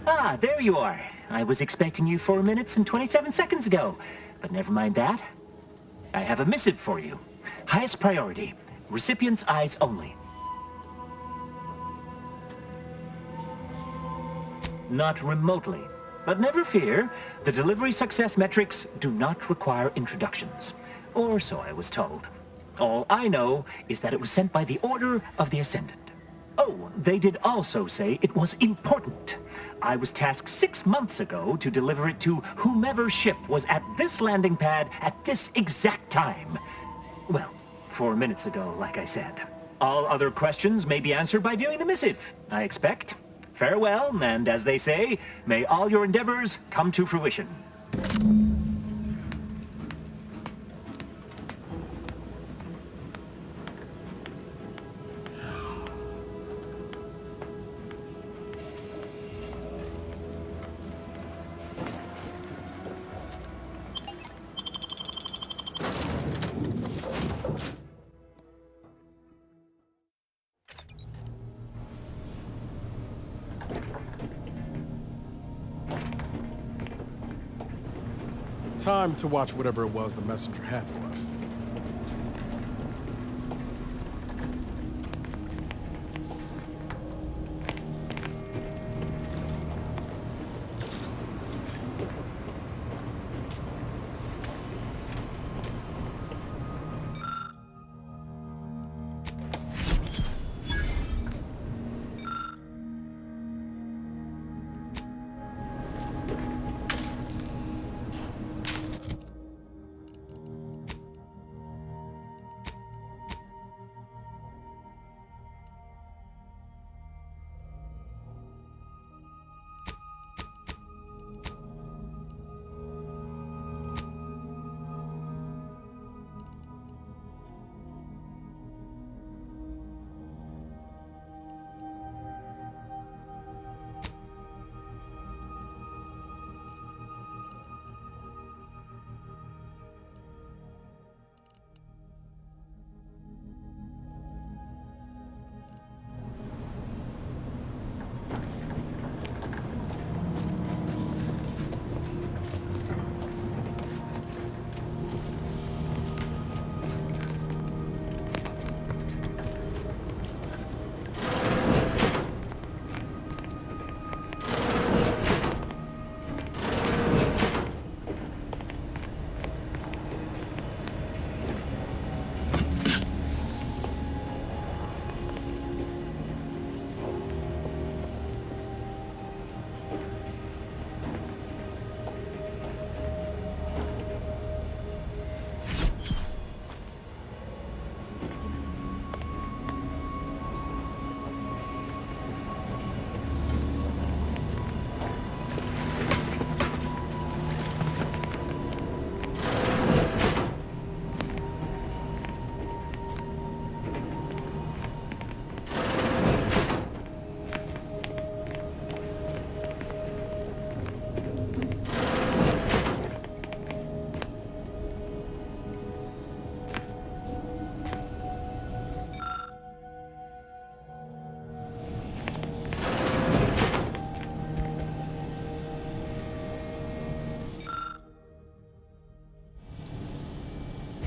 Ah, there you are. I was expecting you 4 minutes and 27 seconds ago. But never mind that. I have a missive for you. Highest priority. Recipient's eyes only. Not remotely. But never fear, the delivery success metrics do not require introductions. Or so I was told. All I know is that it was sent by the Order of the Ascendant. Oh, they did also say it was important. I was tasked 6 months ago to deliver it to whomever ship was at this landing pad at this exact time. Well, 4 minutes ago, like I said. All other questions may be answered by viewing the missive, I expect. Farewell, and as they say, may all your endeavors come to fruition. Time to watch whatever it was the messenger had for us.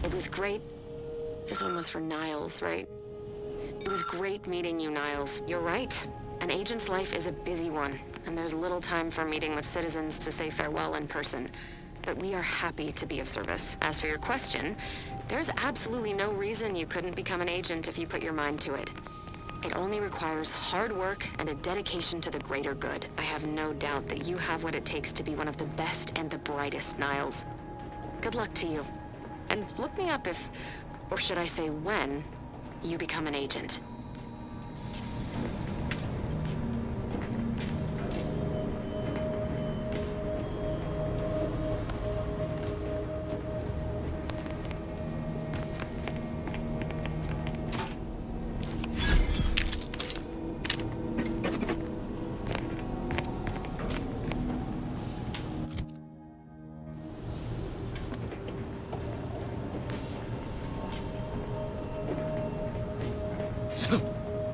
It was great. This one was for Niles, right? It was great meeting you, Niles. You're right. An agent's life is a busy one, and there's little time for meeting with citizens to say farewell in person. But we are happy to be of service. As for your question, there's absolutely no reason you couldn't become an agent if you put your mind to it. It only requires hard work and a dedication to the greater good. I have no doubt that you have what it takes to be one of the best and the brightest, Niles. Good luck to you. And look me up if, or should I say when, you become an agent.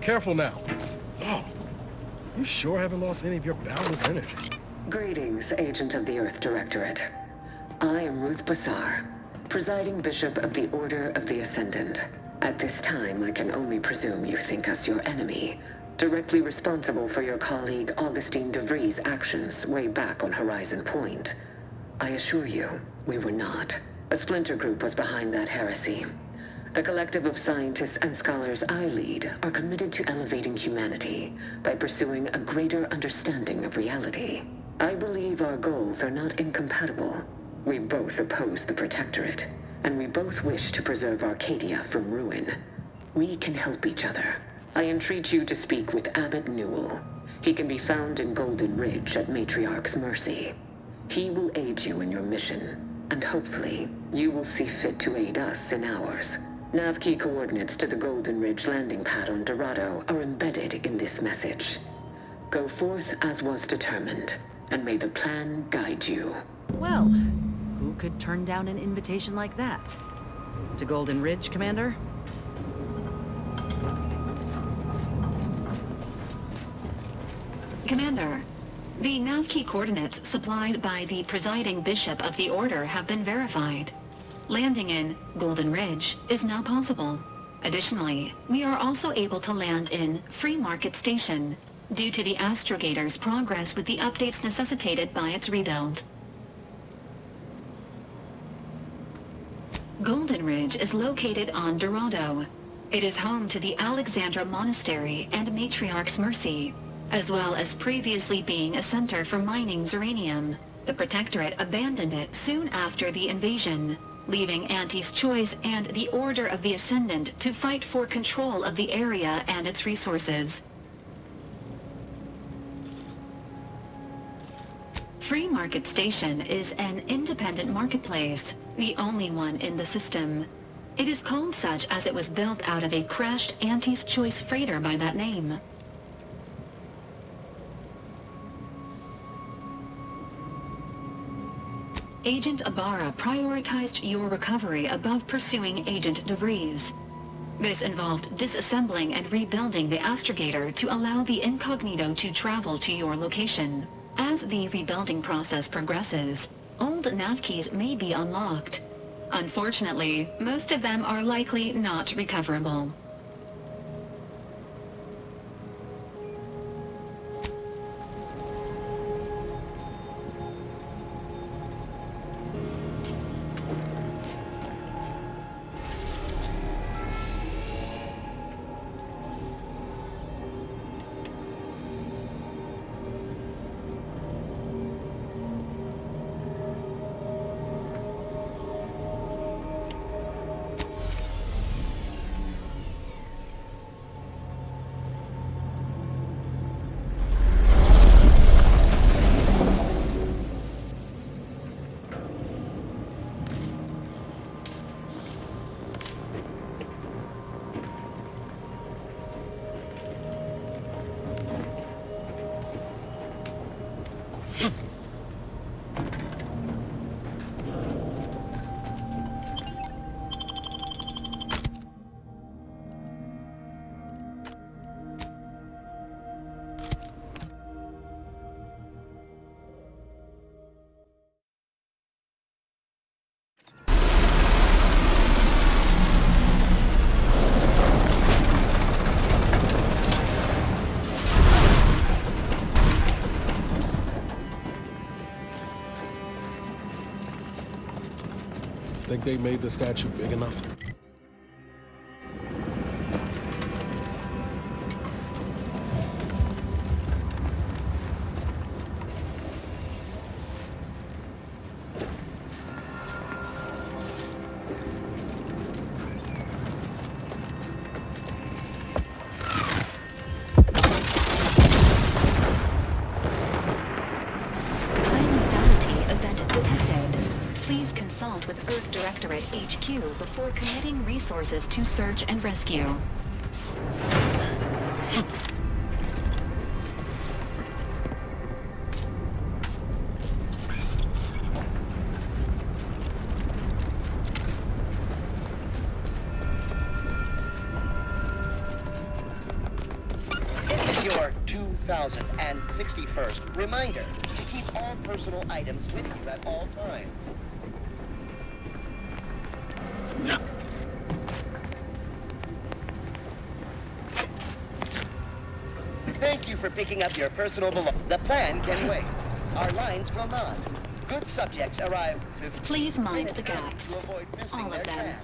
Careful now. Oh. You sure haven't lost any of your boundless energy. Greetings, Agent of the Earth Directorate. I am Ruth Bassar, presiding Bishop of the Order of the Ascendant. At this time, I can only presume you think us your enemy, directly responsible for your colleague Augustine DeVries' actions way back on Horizon Point. I assure you, we were not. A splinter group was behind that heresy. The collective of scientists and scholars I lead are committed to elevating humanity by pursuing a greater understanding of reality. I believe our goals are not incompatible. We both oppose the Protectorate, and we both wish to preserve Arcadia from ruin. We can help each other. I entreat you to speak with Abbot Newell. He can be found in Golden Ridge at Matriarch's mercy. He will aid you in your mission, and hopefully, you will see fit to aid us in ours. Nav key coordinates to the Golden Ridge landing pad on Dorado are embedded in this message. Go forth as was determined, and may the plan guide you. Well, who could turn down an invitation like that? To Golden Ridge, Commander? Commander, the nav key coordinates supplied by the presiding Bishop of the Order have been verified. Landing in Golden Ridge is now possible. Additionally, we are also able to land in Free Market Station, due to the astrogator's progress with the updates necessitated by its rebuild. Golden Ridge is located on Dorado. It is home to the Alexandra Monastery and Matriarch's Mercy, as well as previously being a center for mining uranium. The Protectorate abandoned it soon after the invasion, leaving Auntie's Choice and the Order of the Ascendant to fight for control of the area and its resources. Free Market Station is an independent marketplace, the only one in the system. It is called such as it was built out of a crashed Auntie's Choice freighter by that name. Agent Ibarra prioritized your recovery above pursuing Agent DeVries. This involved disassembling and rebuilding the astrogator to allow the incognito to travel to your location. As the rebuilding process progresses, old nav keys may be unlocked. Unfortunately, most of them are likely not recoverable. Think they made the statue big enough? Consult with Earth Directorate HQ before committing resources to search and rescue. This is your 2,000 1061st. Reminder to keep all personal items with you at all times. Thank you for picking up your personal belongings. The plan can wait. Our lines will not. Good subjects arrive 15 Please mind minutes the early gaps. to avoid missing All their of them. tram.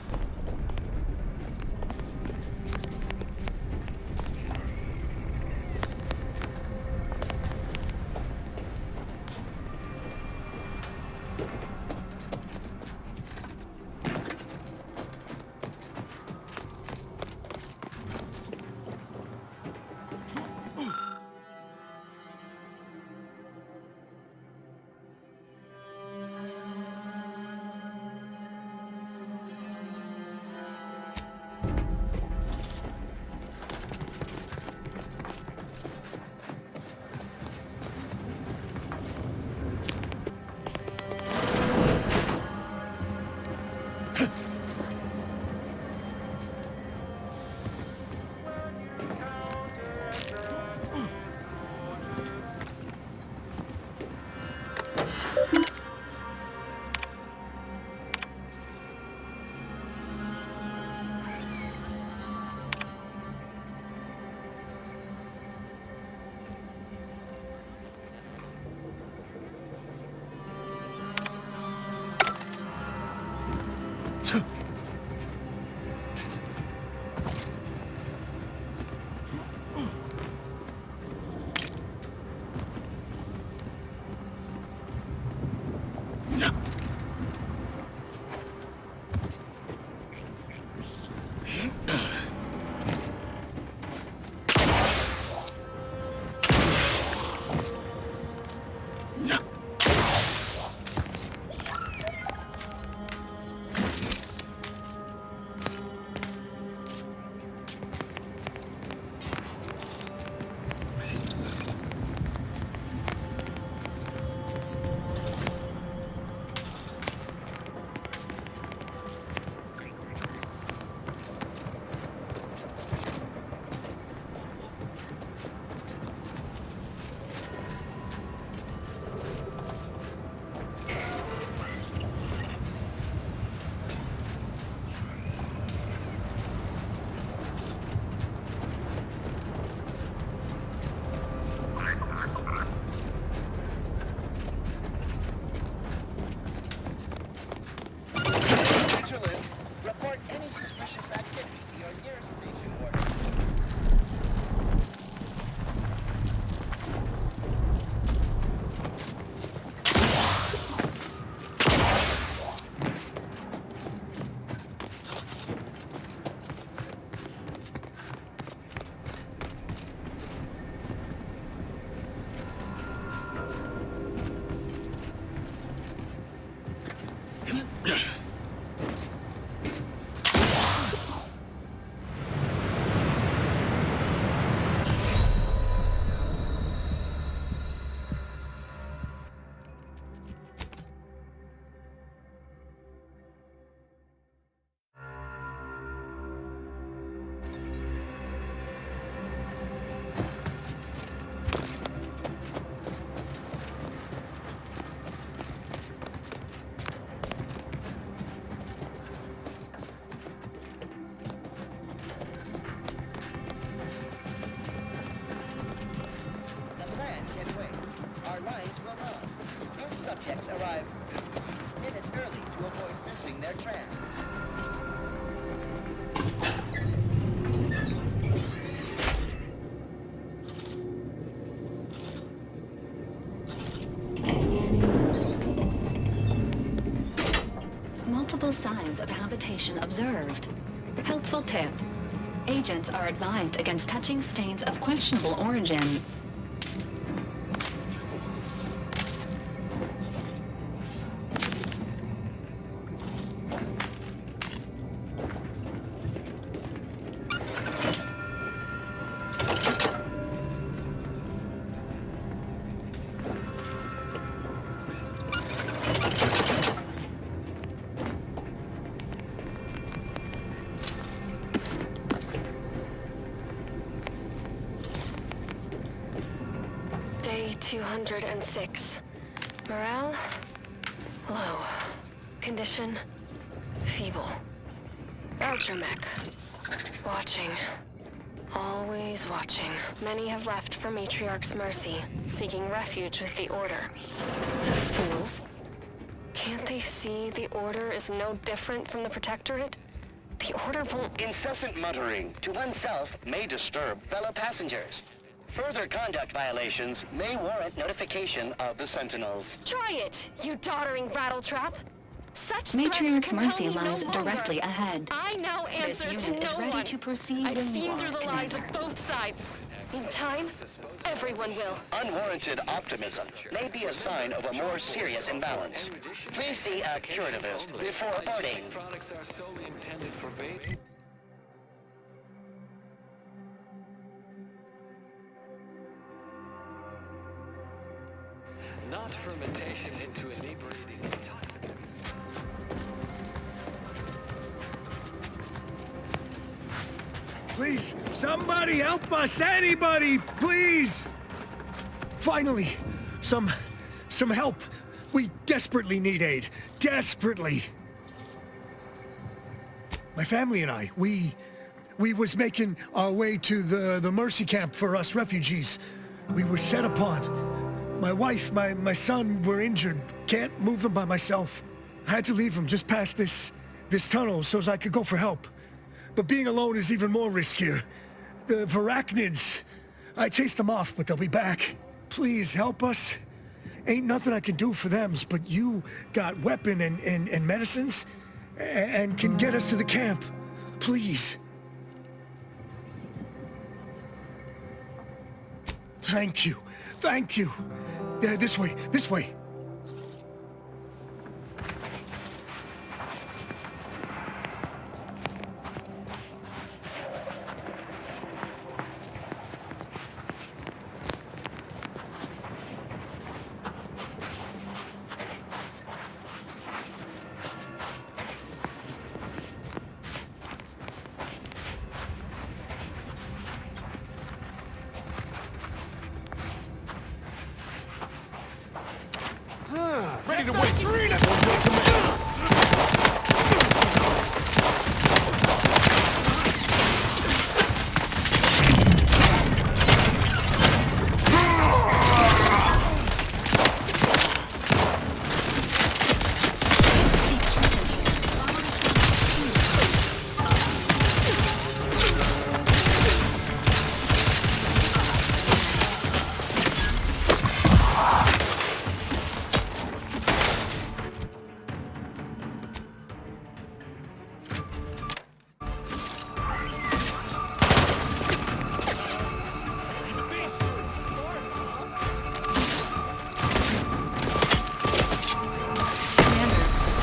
arrive 15 minutes early to avoid missing their tram. Multiple signs of habitation observed. Helpful tip. Agents are advised against touching stains of questionable origin. 206. Morale? Low. Condition? Feeble. Voucher mech. Watching. Always watching. Many have left for Matriarch's mercy, seeking refuge with the Order. The fools. Can't they see the Order is no different from the Protectorate? The Order won't... Incessant muttering to oneself may disturb fellow passengers. Further conduct violations may warrant notification of the Sentinels. Try it, you doddering rattletrap! Such Matriarch's mercy threats compel me lies no longer. directly ahead. I know This answer to unit is no ready one. to proceed I've when you seen are, through the lies of Commander. both sides. In time, everyone will. Unwarranted optimism may be a sign of a more serious imbalance. Please see a curativist before boarding. Products are solely intended for vaping. Not fermentation into inebriating intoxicants. Please, somebody help us! Anybody, please! Finally, some help. We desperately need aid. Desperately. My family and I, we was making our way to the mercy camp for us refugees. We were set upon. My wife, my son were injured. Can't move them by myself. I had to leave them just past this tunnel so as I could go for help. But being alone is even more riskier. The Varachnids, I chased them off, but they'll be back. Please help us. Ain't nothing I can do for them, but you got weapon and medicines and can get us to the camp. Please. Thank you. Thank you. This way, this way. Ready to win.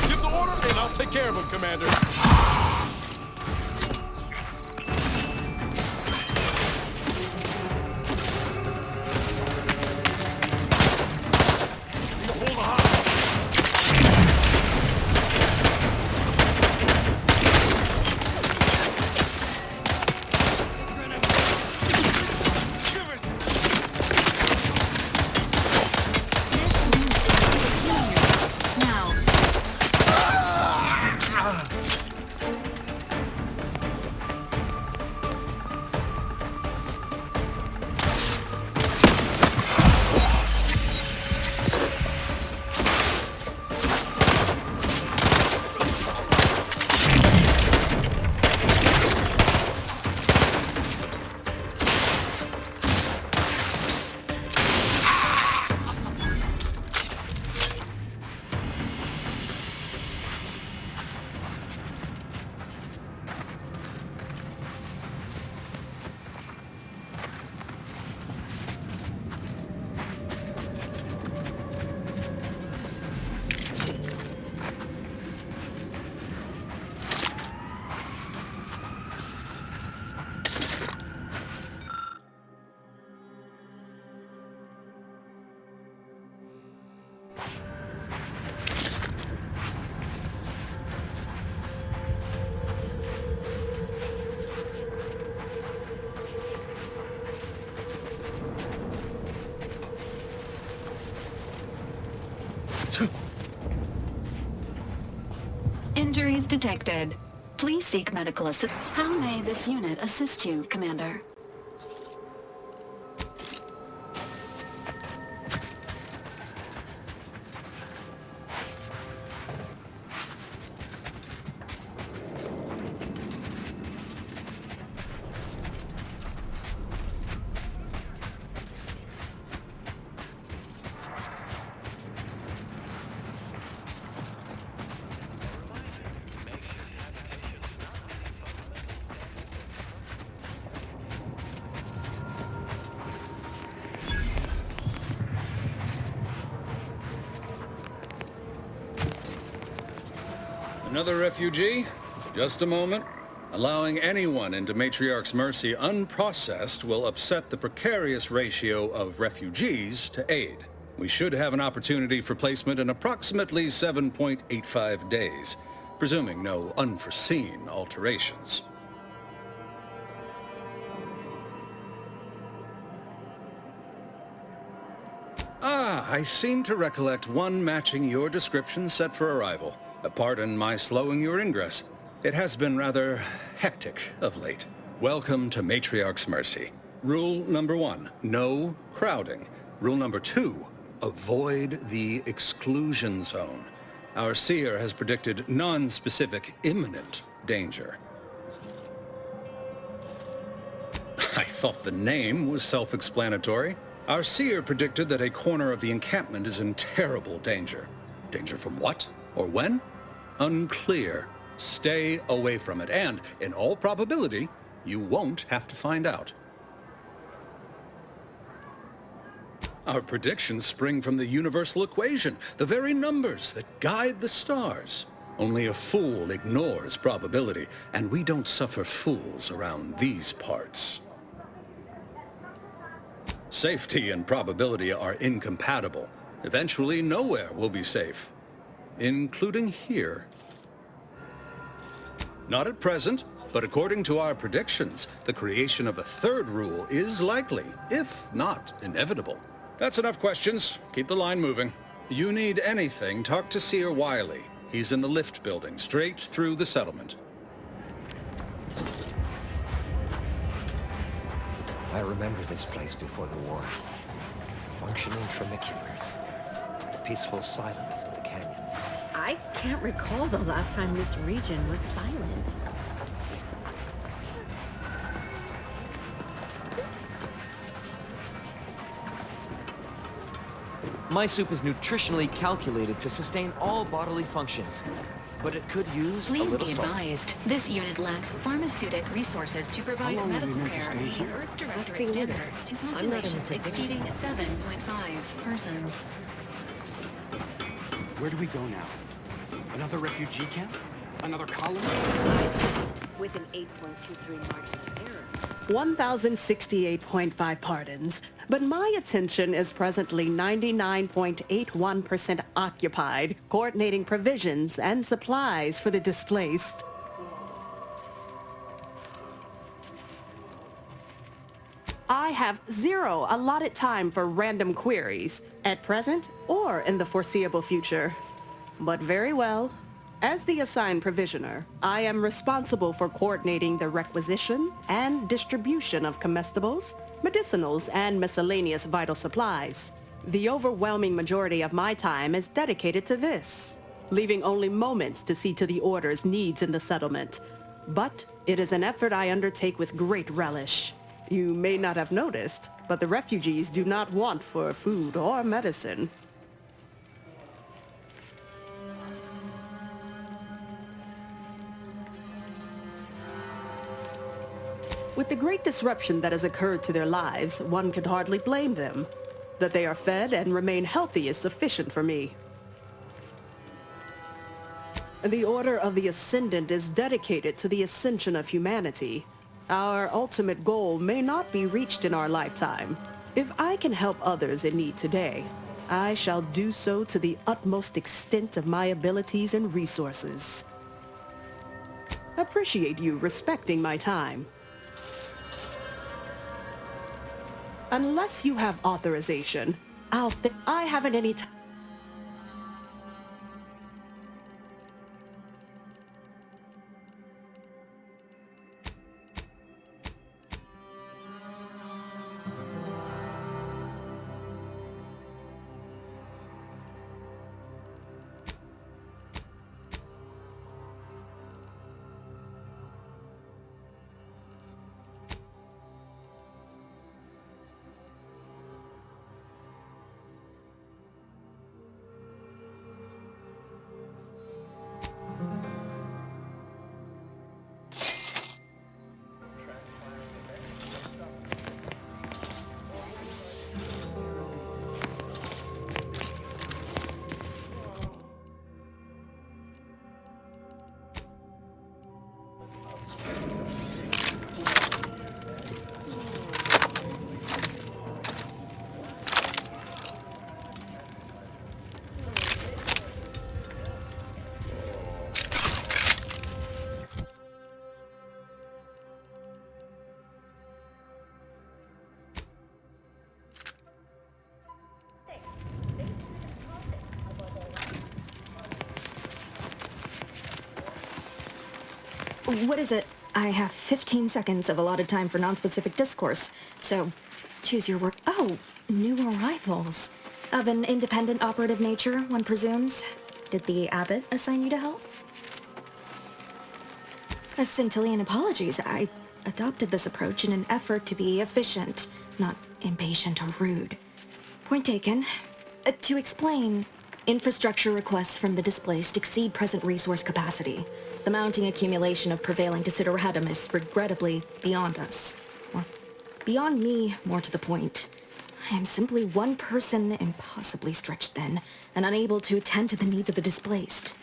Give the order and I'll take care of him, Commander. Now, Injuries detected. Please seek medical assistance. How may this unit assist you, Commander? Another refugee? Just a moment. Allowing anyone into Matriarch's mercy unprocessed will upset the precarious ratio of refugees to aid. We should have an opportunity for placement in approximately 7.85 days, presuming no unforeseen alterations. I seem to recollect one matching your description set for arrival. Pardon my slowing your ingress. It has been rather hectic of late. Welcome to Matriarch's Mercy. Rule number 1, no crowding. Rule number 2, avoid the exclusion zone. Our seer has predicted non-specific imminent danger. I thought the name was self-explanatory. Our seer predicted that a corner of the encampment is in terrible danger. Danger from what? Or when? Unclear. Stay away from it, and, in all probability, you won't have to find out. Our predictions spring from the universal equation, the very numbers that guide the stars. Only a fool ignores probability, and we don't suffer fools around these parts. Safety and probability are incompatible. Eventually, nowhere will be safe. Including here. Not at present, but according to our predictions, the creation of a third rule is likely, if not inevitable. That's enough questions. Keep the line moving. You need anything, talk to Seer Wiley. He's in the lift building, straight through the settlement. I remember this place before the war. Functioning tramiculars. The peaceful silence of the canyons. I can't recall the last time this region was silent. My soup is nutritionally calculated to sustain all bodily functions, but it could use Please a little be advised, this unit lacks pharmaceutic resources to provide medical care meeting Earth Directorate standards to populations exceeding 7.5 persons. Where do we go now? Another refugee camp? Another colony? With an 8.23 margin of error. 1,068.5 pardons, but my attention is presently 99.81% occupied, coordinating provisions and supplies for the displaced. I have 0 allotted time for random queries, at present or in the foreseeable future. But very well. As the assigned provisioner, I am responsible for coordinating the requisition and distribution of comestibles, medicinals, and miscellaneous vital supplies. The overwhelming majority of my time is dedicated to this, leaving only moments to see to the Order's needs in the settlement. But it is an effort I undertake with great relish. You may not have noticed, but the refugees do not want for food or medicine. With the great disruption that has occurred to their lives, one could hardly blame them. That they are fed and remain healthy is sufficient for me. The Order of the Ascendant is dedicated to the ascension of humanity. Our ultimate goal may not be reached in our lifetime. If I can help others in need today, I shall do so to the utmost extent of my abilities and resources. Appreciate you respecting my time. Unless you have authorization, I haven't any time. What is it? I have 15 seconds of allotted time for non-specific discourse, so choose your word. Oh, new arrivals. Of an independent operative nature, one presumes. Did the abbot assign you to help? A scintillant apologies. I adopted this approach in an effort to be efficient, not impatient or rude. Point taken. To explain, infrastructure requests from the displaced exceed present resource capacity. The mounting accumulation of prevailing desideratum is regrettably beyond us. Or beyond me, more to the point. I am simply one person, impossibly stretched thin, and unable to attend to the needs of the displaced.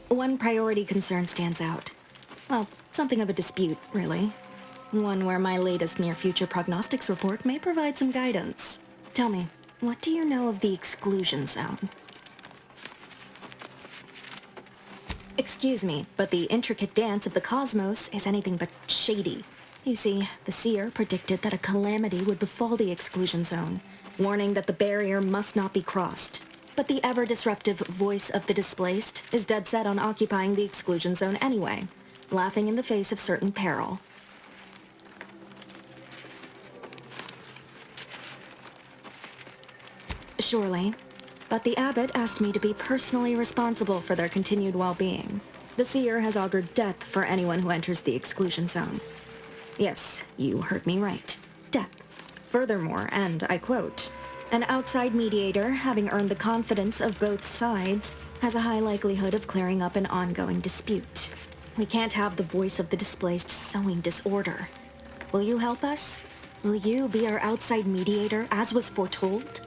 One priority concern stands out. Well, something of a dispute, really. One where my latest near-future prognostics report may provide some guidance. Tell me, what do you know of the exclusion zone? Excuse me, but the intricate dance of the cosmos is anything but shady. You see, the seer predicted that a calamity would befall the exclusion zone, warning that the barrier must not be crossed. But the ever-disruptive voice of the displaced is dead set on occupying the exclusion zone anyway, laughing in the face of certain peril. Surely, but the abbot asked me to be personally responsible for their continued well-being. The seer has augured death for anyone who enters the exclusion zone. Yes, you heard me right. Death. Furthermore, and I quote, an outside mediator, having earned the confidence of both sides, has a high likelihood of clearing up an ongoing dispute. We can't have the voice of the displaced sowing disorder. Will you help us? Will you be our outside mediator, as was foretold?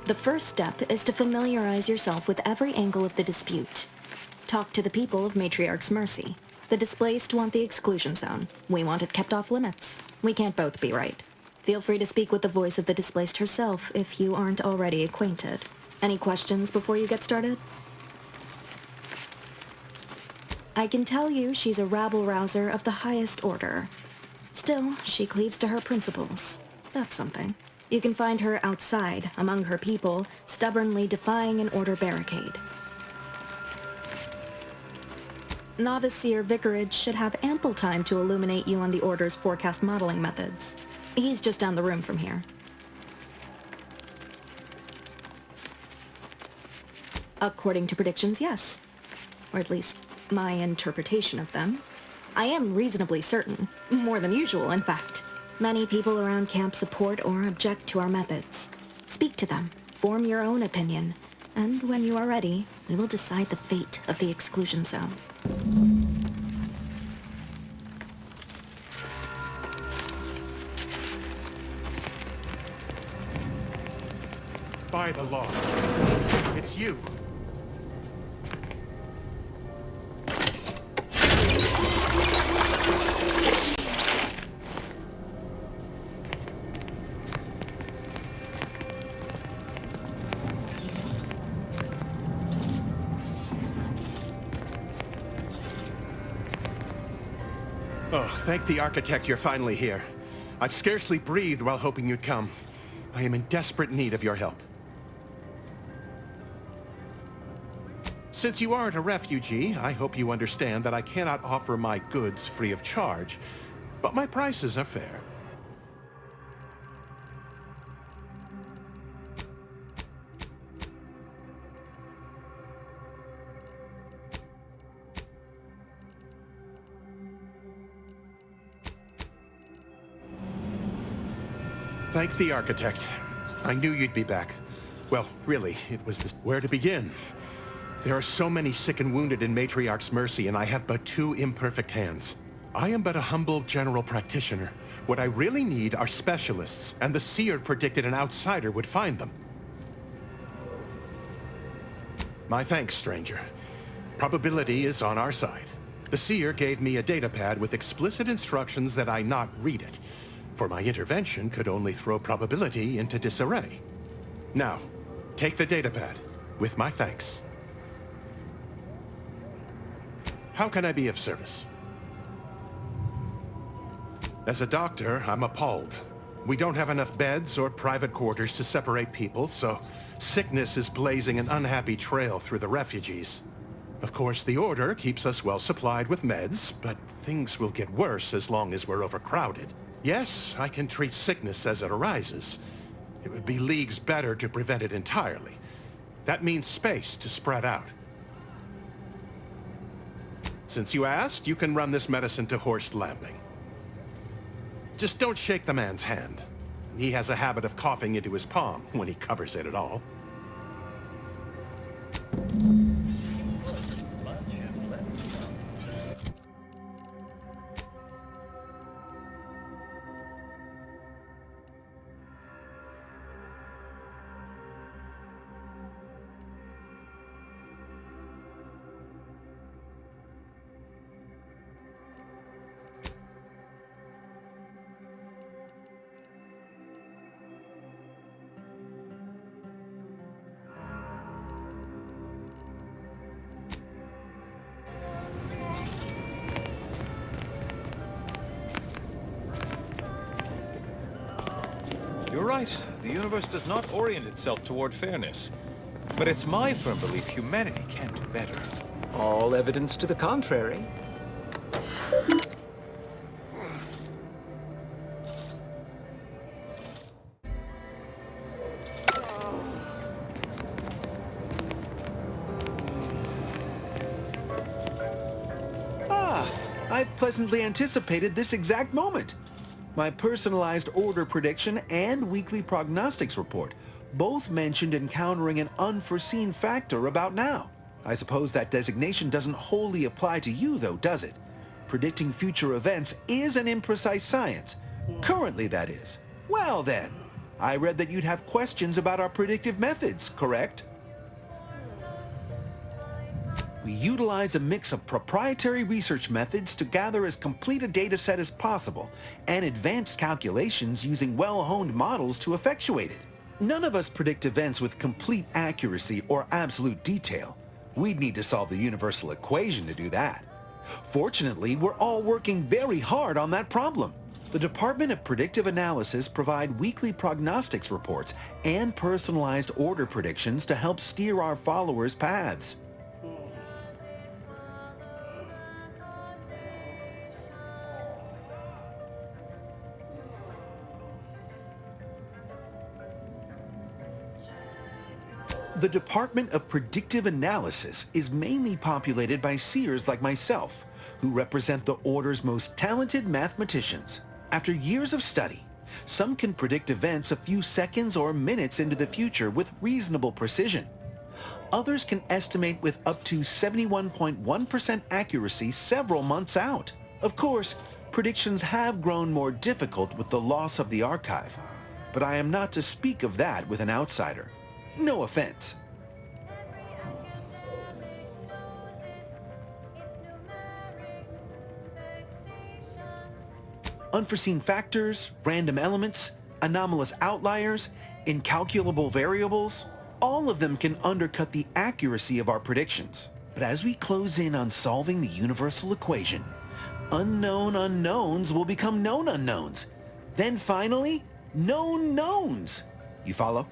The first step is to familiarize yourself with every angle of the dispute. Talk to the people of Matriarch's Mercy. The displaced want the exclusion zone. We want it kept off limits. We can't both be right. Feel free to speak with the voice of the displaced herself if you aren't already acquainted. Any questions before you get started? I can tell you she's a rabble-rouser of the highest order. Still, she cleaves to her principles. That's something. You can find her outside, among her people, stubbornly defying an order barricade. Novice Seer Vicarage should have ample time to illuminate you on the Order's forecast modeling methods. He's just down the room from here. According to predictions, yes. Or at least, my interpretation of them. I am reasonably certain. More than usual, in fact. Many people around camp support or object to our methods. Speak to them, form your own opinion, and when you are ready, we will decide the fate of the exclusion zone. By the law, it's you. Oh, thank the architect you're finally here. I've scarcely breathed while hoping you'd come. I am in desperate need of your help. Since you aren't a refugee, I hope you understand that I cannot offer my goods free of charge, but my prices are fair. Thank the architect. I knew you'd be back. Well, really, it was this. Where to begin? There are so many sick and wounded in Matriarch's Mercy, and I have but 2 imperfect hands. I am but a humble general practitioner. What I really need are specialists, and the seer predicted an outsider would find them. My thanks, stranger. Probability is on our side. The seer gave me a datapad with explicit instructions that I not read it, for my intervention could only throw probability into disarray. Now, take the datapad, with my thanks. How can I be of service? As a doctor, I'm appalled. We don't have enough beds or private quarters to separate people, so sickness is blazing an unhappy trail through the refugees. Of course, the Order keeps us well supplied with meds, but things will get worse as long as we're overcrowded. Yes, I can treat sickness as it arises. It would be leagues better to prevent it entirely. That means space to spread out. Since you asked, you can run this medicine to Horst Lambing. Just don't shake the man's hand. He has a habit of coughing into his palm when he covers it at all. You're right. The universe does not orient itself toward fairness. But it's my firm belief humanity can do better. All evidence to the contrary. I pleasantly anticipated this exact moment. My personalized order prediction and weekly prognostics report both mentioned encountering an unforeseen factor about now. I suppose that designation doesn't wholly apply to you, though, does it? Predicting future events is an imprecise science. Currently, that is. Well then, I read that you'd have questions about our predictive methods, correct? We utilize a mix of proprietary research methods to gather as complete a data set as possible and advanced calculations using well-honed models to effectuate it. None of us predict events with complete accuracy or absolute detail. We'd need to solve the universal equation to do that. Fortunately, we're all working very hard on that problem. The Department of Predictive Analysis provide weekly prognostics reports and personalized order predictions to help steer our followers' paths. The Department of Predictive Analysis is mainly populated by seers like myself, who represent the Order's most talented mathematicians. After years of study, some can predict events a few seconds or minutes into the future with reasonable precision. Others can estimate with up to 71.1% accuracy several months out. Of course, predictions have grown more difficult with the loss of the archive, but I am not to speak of that with an outsider. No offense. Unforeseen factors, random elements, anomalous outliers, incalculable variables, all of them can undercut the accuracy of our predictions. But as we close in on solving the universal equation, unknown unknowns will become known unknowns. Then finally, known knowns. You follow?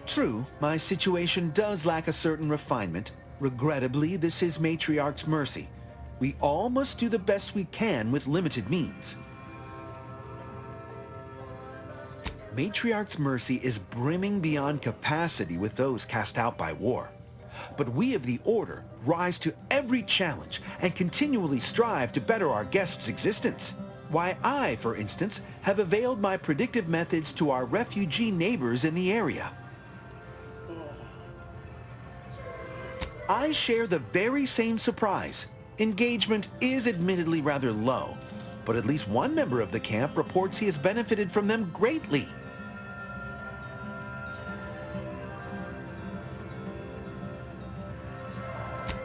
True, my situation does lack a certain refinement. Regrettably, this is Matriarch's mercy. We all must do the best we can with limited means. Matriarch's mercy is brimming beyond capacity with those cast out by war. But we of the Order rise to every challenge and continually strive to better our guests' existence. Why I, for instance, have availed my predictive methods to our refugee neighbors in the area. I share the very same surprise. Engagement is admittedly rather low, but at least one member of the camp reports he has benefited from them greatly.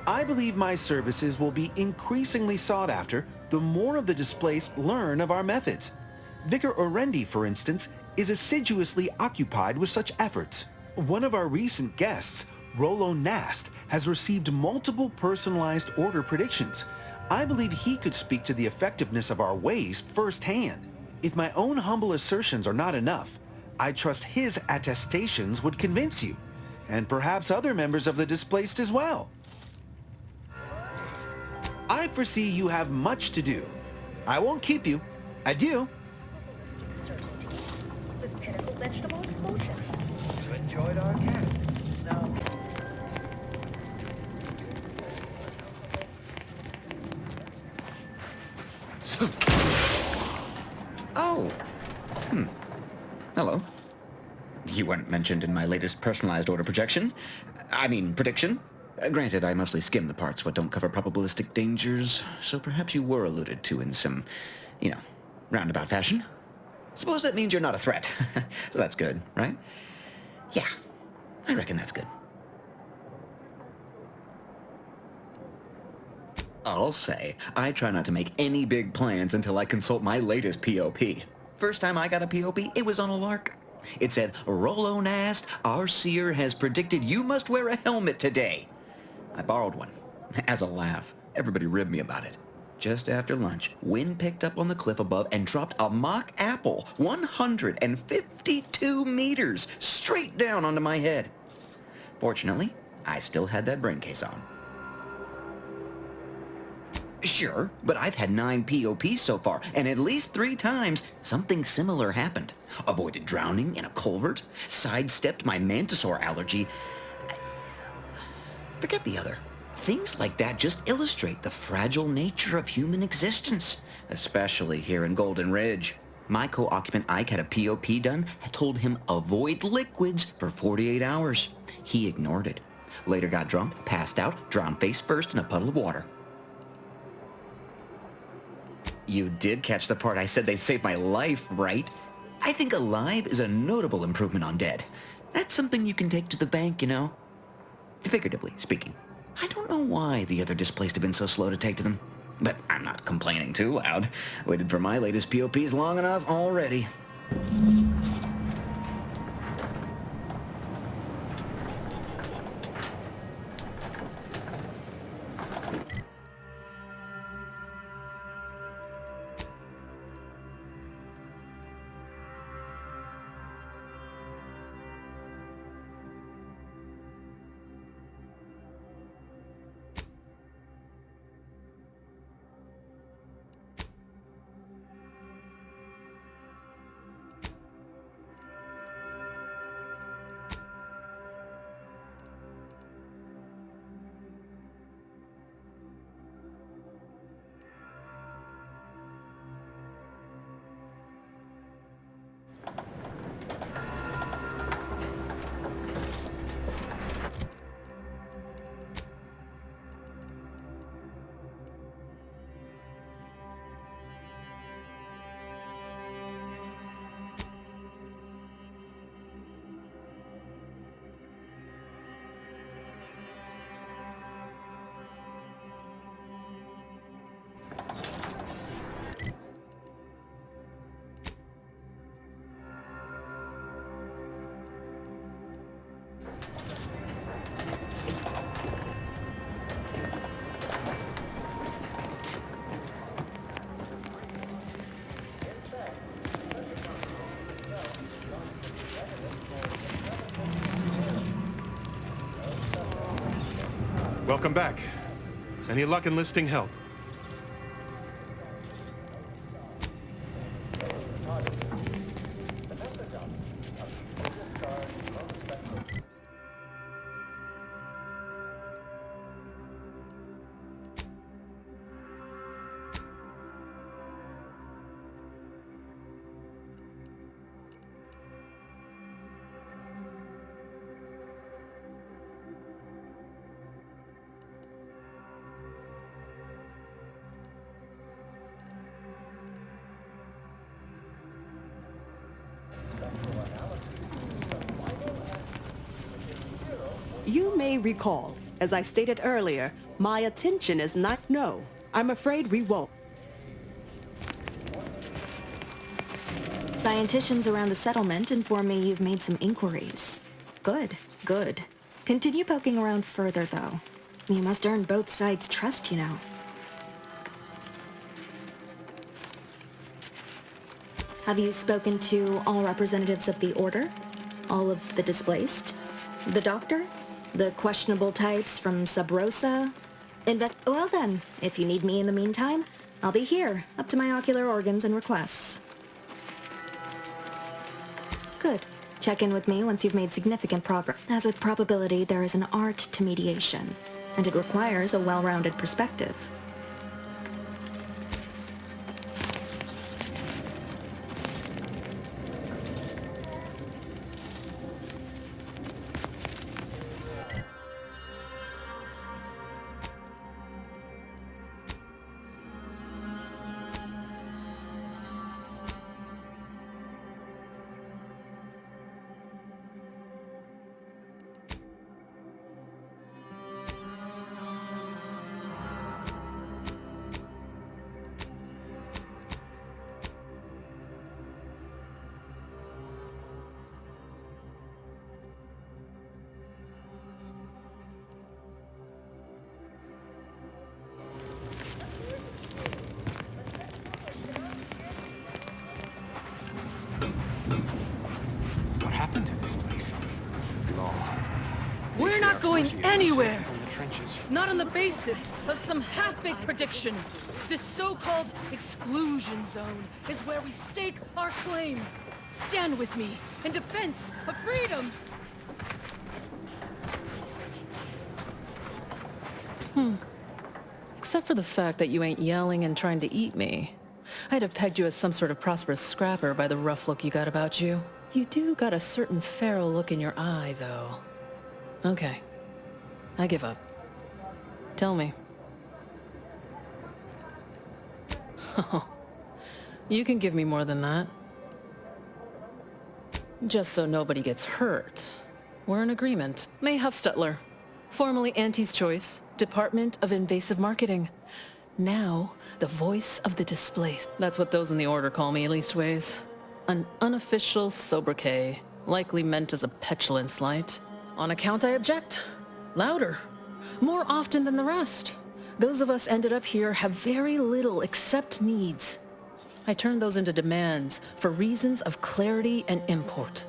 I believe my services will be increasingly sought after the more of the displaced learn of our methods. Vicar Orendi, for instance, is assiduously occupied with such efforts. One of our recent guests, Rollo Nast, has received multiple personalized order predictions. I believe he could speak to the effectiveness of our ways firsthand. If my own humble assertions are not enough, I trust his attestations would convince you, and perhaps other members of the displaced as well. I foresee you have much to do. I won't keep you. Adieu. With pinnacle vegetable explosions. You enjoyed our guests. Now... Oh. Hello. You weren't mentioned in my latest personalized order projection. I mean, prediction. Granted, I mostly skim the parts what don't cover probabilistic dangers, so perhaps you were alluded to in some, roundabout fashion. Suppose that means you're not a threat. So that's good, right? Yeah, I reckon that's good. I'll say, I try not to make any big plans until I consult my latest POP. First time I got a POP, it was on a lark. It said, Rollo Nast, our seer has predicted you must wear a helmet today. I borrowed one, as a laugh. Everybody ribbed me about it. Just after lunch, wind picked up on the cliff above and dropped a mock apple 152 meters straight down onto my head. Fortunately, I still had that brain case on. Sure, but I've had 9 POPs so far, and at least 3 times something similar happened. Avoided drowning in a culvert, sidestepped my mantisaur allergy. Forget the other. Things like that just illustrate the fragile nature of human existence, especially here in Golden Ridge. My co-occupant Ike had a POP done, had told him avoid liquids for 48 hours. He ignored it. Later got drunk, passed out, drowned face first in a puddle of water. You did catch the part I said they saved my life, right? I think alive is a notable improvement on dead. That's something you can take to the bank, Figuratively speaking. I don't know why the other displaced have been so slow to take to them. But I'm not complaining too loud. Waited for my latest POPs long enough already. Welcome back. Any luck enlisting help? You may recall, as I stated earlier, my attention is not no. I'm afraid we won't. Scienticians around the settlement inform me you've made some inquiries. Good, good. Continue poking around further, though. You must earn both sides' trust, Have you spoken to all representatives of the Order? All of the displaced? The Doctor? The questionable types from Sub Rosa? Well then, if you need me in the meantime, I'll be here, up to my ocular organs and requests. Good. Check in with me once you've made significant progress. As with probability, there is an art to mediation, and it requires a well-rounded perspective. What happened to this place? Law. We're not going anywhere! From the trenches. Not on the basis of some half-baked prediction. This so-called exclusion zone is where we stake our claim. Stand with me in defense of freedom! Except for the fact that you ain't yelling and trying to eat me. I'd have pegged you as some sort of prosperous scrapper by the rough look you got about you. You do got a certain feral look in your eye, though. Okay. I give up. Tell me. Oh, you can give me more than that. Just so nobody gets hurt. We're in agreement. May Huffstutler, formerly Auntie's Choice, Department of Invasive Marketing. Now, the voice of the displaced. That's what those in the Order call me, leastways. An unofficial sobriquet, likely meant as a petulant slight. On account I object. Louder. More often than the rest. Those of us ended up here have very little except needs. I turn those into demands for reasons of clarity and import.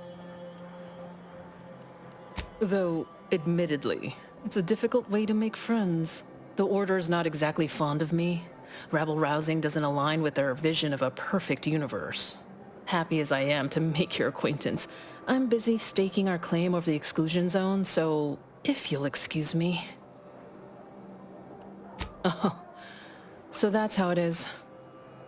Though, admittedly, it's a difficult way to make friends. The Order's not exactly fond of me. Rabble-rousing doesn't align with their vision of a perfect universe. Happy as I am to make your acquaintance, I'm busy staking our claim over the exclusion zone, so if you'll excuse me. Oh, so that's how it is.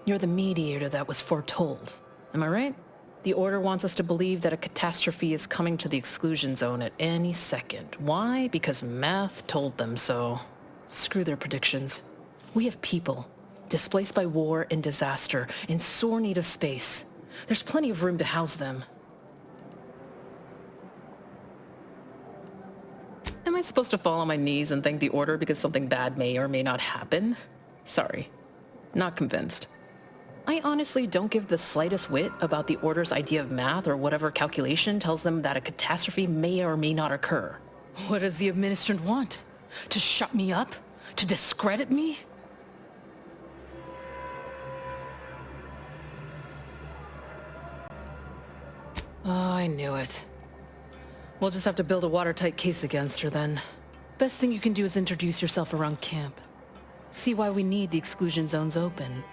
You're the mediator that was foretold. Am I right? The Order wants us to believe that a catastrophe is coming to the exclusion zone at any second. Why? Because math told them so. Screw their predictions. We have people, displaced by war and disaster, in sore need of space. There's plenty of room to house them. Am I supposed to fall on my knees and thank the Order because something bad may or may not happen? Sorry. Not convinced. I honestly don't give the slightest whit about the Order's idea of math or whatever calculation tells them that a catastrophe may or may not occur. What does the Administrant want? To shut me up? To discredit me? Oh, I knew it. We'll just have to build a watertight case against her then. Best thing you can do is introduce yourself around camp. See why we need the exclusion zones open.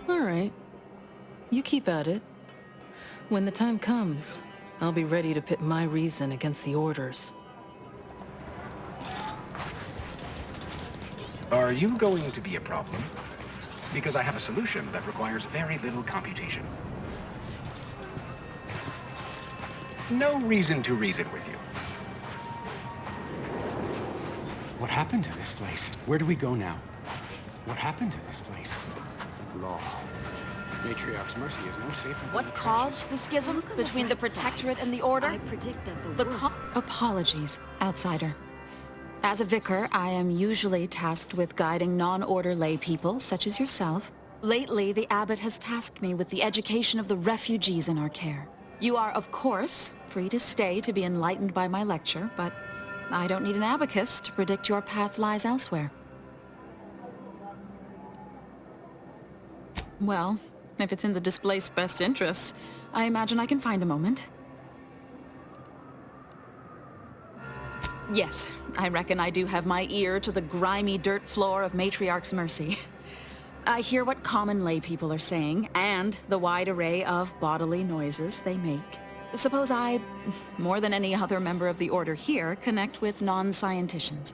All right. You keep at it. When the time comes, I'll be ready to pit my reason against the Order's. Are you going to be a problem? Because I have a solution that requires very little computation. No reason to reason with you. What happened to this place? Where do we go now? What happened to this place? Law. Matriarch's mercy is no safer than What caused the schism between the Protectorate and the Order? I predict that the Apologies, outsider. As a vicar, I am usually tasked with guiding non-Order lay people, such as yourself. Lately, the abbot has tasked me with the education of the refugees in our care. You are, of course, free to stay to be enlightened by my lecture, but I don't need an abacus to predict your path lies elsewhere. Well, if it's in the displaced's best interests, I imagine I can find a moment. Yes, I reckon I do have my ear to the grimy dirt floor of Matriarch's Mercy. I hear what common lay people are saying, and the wide array of bodily noises they make. Suppose I, more than any other member of the Order here, connect with non-scienticians.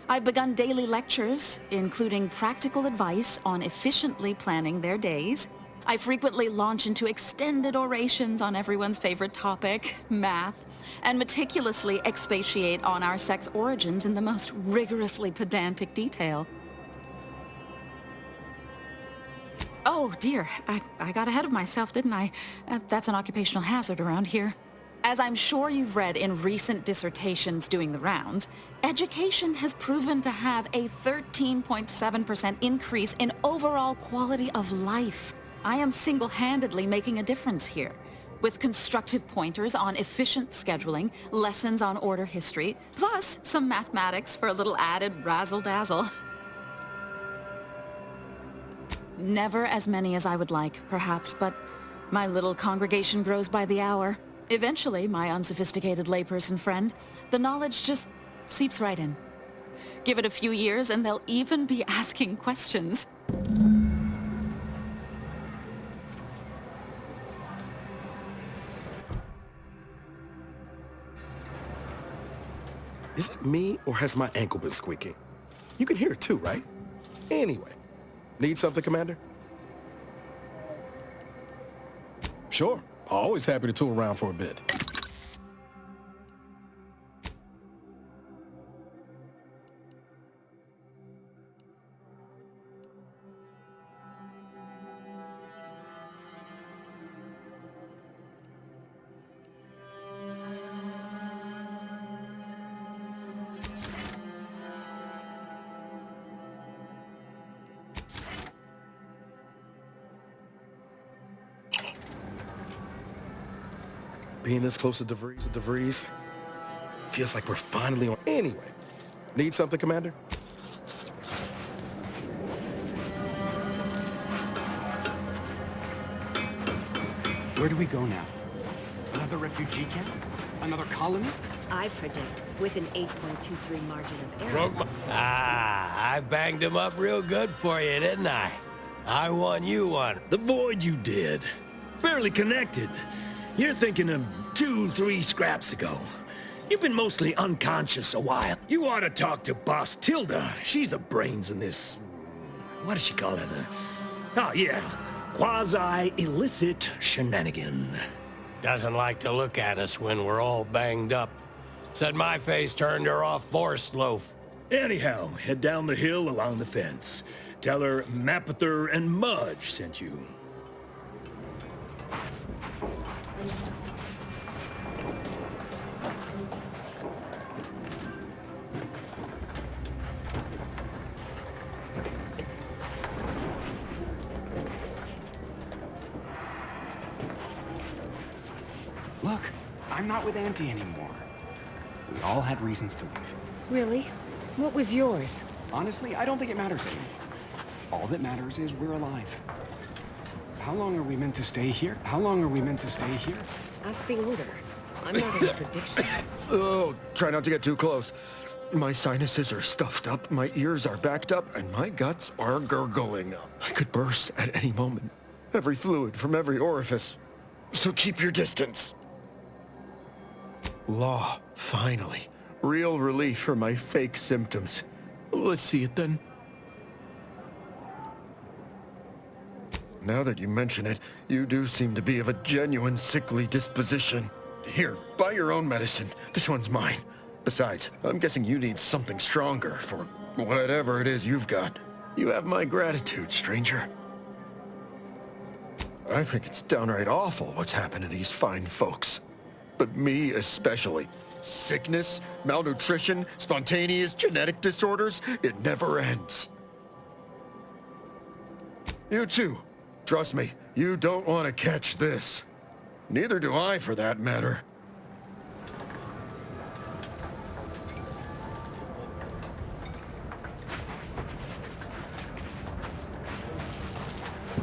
I've begun daily lectures, including practical advice on efficiently planning their days. I frequently launch into extended orations on everyone's favorite topic, math, and meticulously expatiate on our sex origins in the most rigorously pedantic detail. Oh, dear. I got ahead of myself, didn't I? That's an occupational hazard around here. As I'm sure you've read in recent dissertations doing the rounds, education has proven to have a 13.7% increase in overall quality of life. I am single-handedly making a difference here, with constructive pointers on efficient scheduling, lessons on order history, plus some mathematics for a little added razzle-dazzle. Never as many as I would like, perhaps, but my little congregation grows by the hour. Eventually, my unsophisticated layperson friend, the knowledge just seeps right in. Give it a few years and they'll even be asking questions. Is it me, or has my ankle been squeaking? You can hear it too, right? Anyway, need something, Commander? Sure. Always happy to tool around for a bit. Being this close to DeVries feels like we're finally on. Anyway, need something, Commander? Where do we go now? Another refugee camp? Another colony? I predict with an 8.23 margin of error. I banged him up real good for you, didn't I? I won you one. The void you did. Barely connected. You're thinking of 2-3 scraps ago. You've been mostly unconscious a while. You ought to talk to Boss Tilda. She's the brains in this... What does she call it? Oh, yeah. Quasi-illicit shenanigan. Doesn't like to look at us when we're all banged up. Said my face turned her off Borscht loaf. Anyhow, head down the hill along the fence. Tell her Mapother and Mudge sent you. Look, I'm not with Auntie anymore. We all had reasons to leave. Really? What was yours? Honestly, I don't think it matters anymore. All that matters is we're alive. How long are we meant to stay here? How long are we meant to stay here? Ask the Order. I'm not in prediction. Oh, try not to get too close. My sinuses are stuffed up, my ears are backed up, and my guts are gurgling. I could burst at any moment. Every fluid from every orifice. So keep your distance. Law, finally. Real relief for my fake symptoms. Let's see it then. Now that you mention it, you do seem to be of a genuine sickly disposition. Here, buy your own medicine. This one's mine. Besides, I'm guessing you need something stronger for whatever it is you've got. You have my gratitude, stranger. I think it's downright awful what's happened to these fine folks. But me especially. Sickness, malnutrition, spontaneous genetic disorders, it never ends. You too. Trust me, you don't want to catch this. Neither do I, for that matter.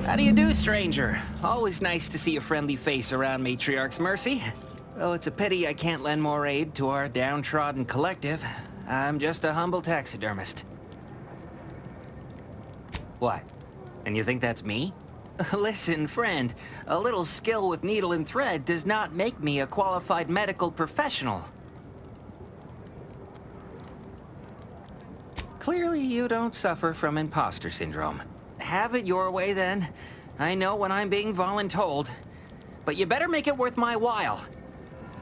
How do you do, stranger? Always nice to see a friendly face around Matriarch's Mercy. Though it's a pity I can't lend more aid to our downtrodden collective. I'm just a humble taxidermist. What? And you think that's me? Listen, friend, a little skill with needle and thread does not make me a qualified medical professional. Clearly you don't suffer from imposter syndrome. Have it your way then. I know when I'm being voluntold. But you better make it worth my while.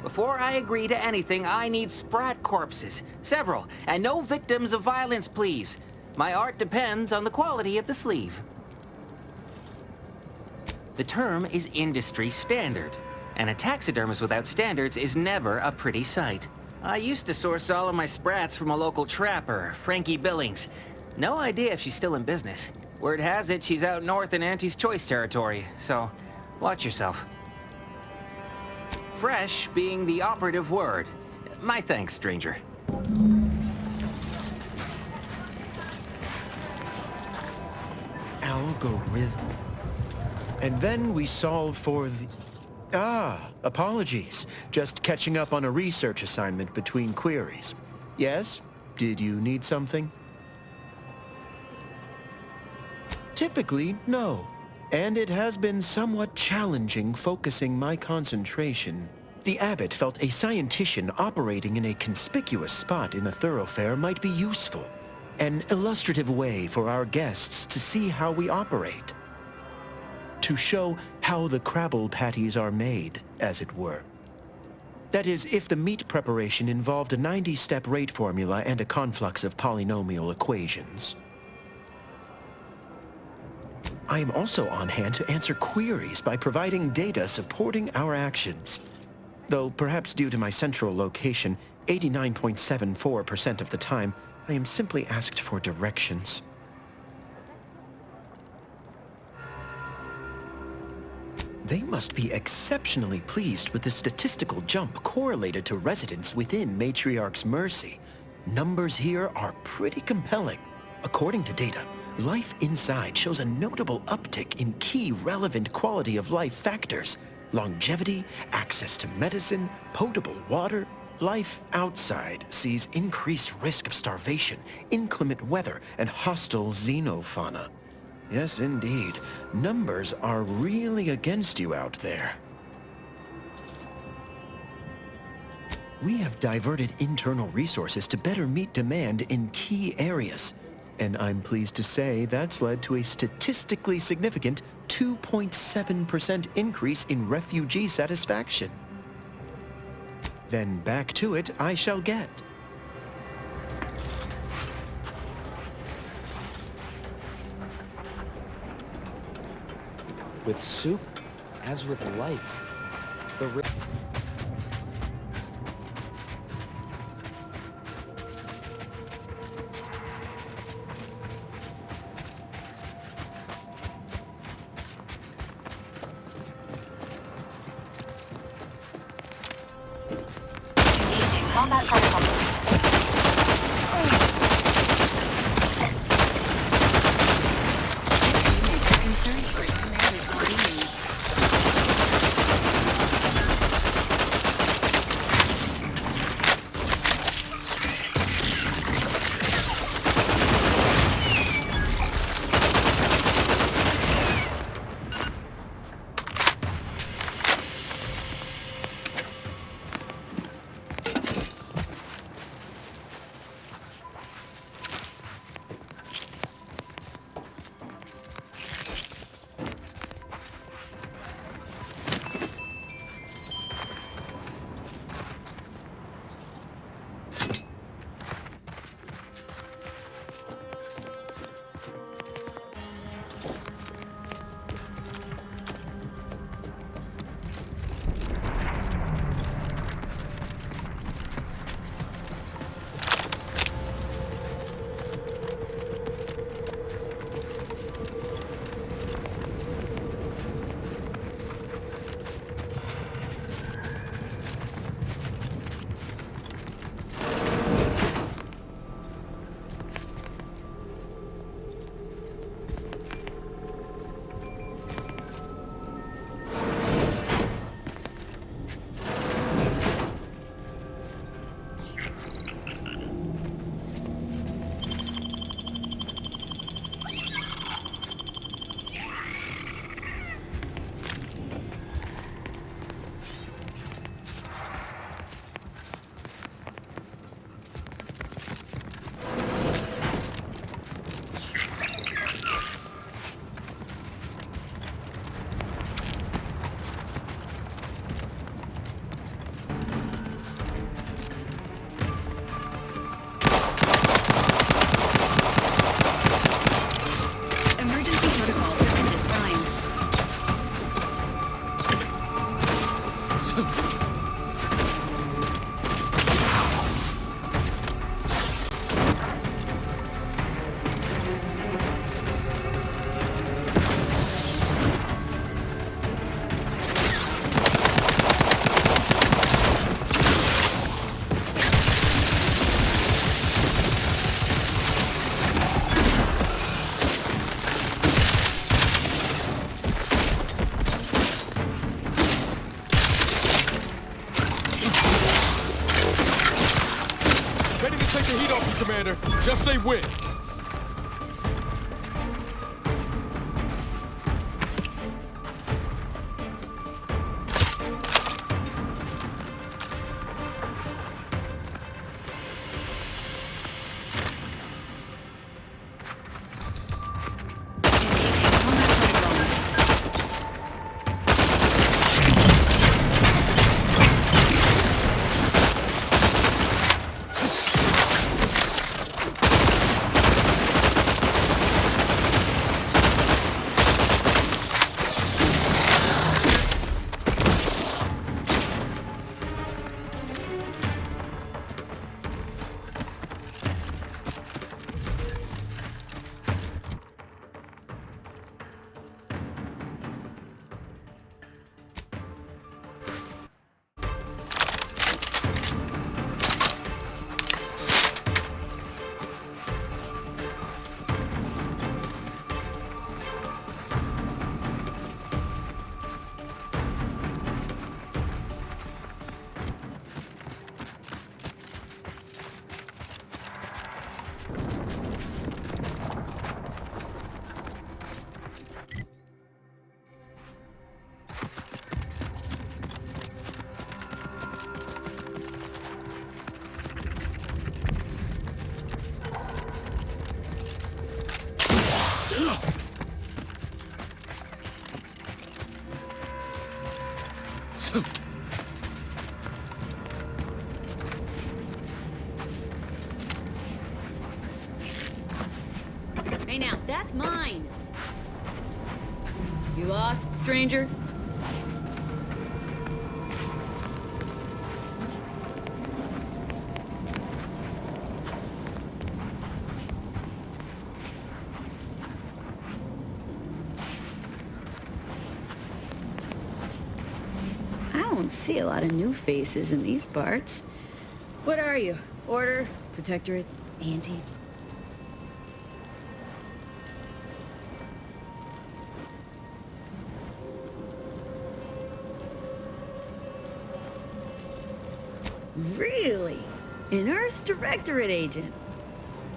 Before I agree to anything, I need sprat corpses. Several. And no victims of violence, please. My art depends on the quality of the sleeve. The term is industry standard. And a taxidermist without standards is never a pretty sight. I used to source all of my sprats from a local trapper, Frankie Billings. No idea if she's still in business. Word has it she's out north in Auntie's Choice territory, so watch yourself. Fresh being the operative word. My thanks, stranger. Algorithm. And then we solve for the... apologies. Just catching up on a research assignment between queries. Yes? Did you need something? Typically, no. And it has been somewhat challenging focusing my concentration. The abbot felt a scientician operating in a conspicuous spot in the thoroughfare might be useful. An illustrative way for our guests to see how we operate. To show how the crabble patties are made, as it were. That is, if the meat preparation involved a 90-step rate formula and a conflux of polynomial equations. I am also on hand to answer queries by providing data supporting our actions. Though perhaps due to my central location, 89.74% of the time, I am simply asked for directions. They must be exceptionally pleased with the statistical jump correlated to residents within Matriarch's Mercy. Numbers here are pretty compelling. According to data, life inside shows a notable uptick in key relevant quality of life factors. Longevity, access to medicine, potable water. Life outside sees increased risk of starvation, inclement weather, and hostile xenofauna. Yes, indeed. Numbers are really against you out there. We have diverted internal resources to better meet demand in key areas. And I'm pleased to say that's led to a statistically significant 2.7% increase in refugee satisfaction. Then back to it I shall get. With soup, as with life, the Combat protocols. Concern for commanders warning me. Just say when. Hey now, that's mine! You lost, stranger? I don't see a lot of new faces in these parts. What are you? Order? Protectorate? Anti? Really? An Earth Directorate Agent?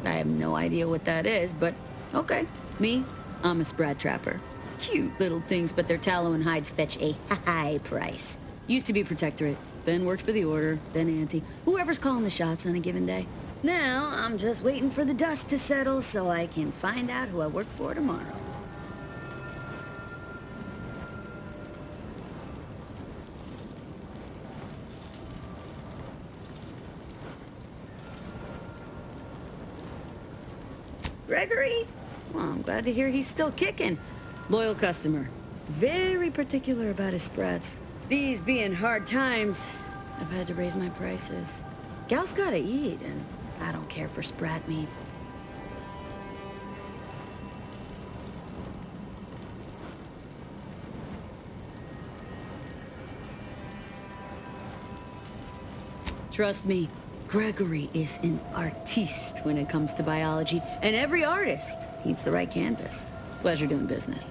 I have no idea what that is, but okay. Me, I'm a Sprat Trapper. Cute little things, but their tallow and hides fetch a high price. Used to be Protectorate, then worked for the Order, then Anti. Whoever's calling the shots on a given day. Now, I'm just waiting for the dust to settle so I can find out who I work for tomorrow. Gregory? Well, I'm glad to hear he's still kicking. Loyal customer. Very particular about his sprats. These being hard times, I've had to raise my prices. Gal's gotta eat, and I don't care for sprat meat. Trust me, Gregory is an artiste when it comes to biology, and every artist needs the right canvas. Pleasure doing business.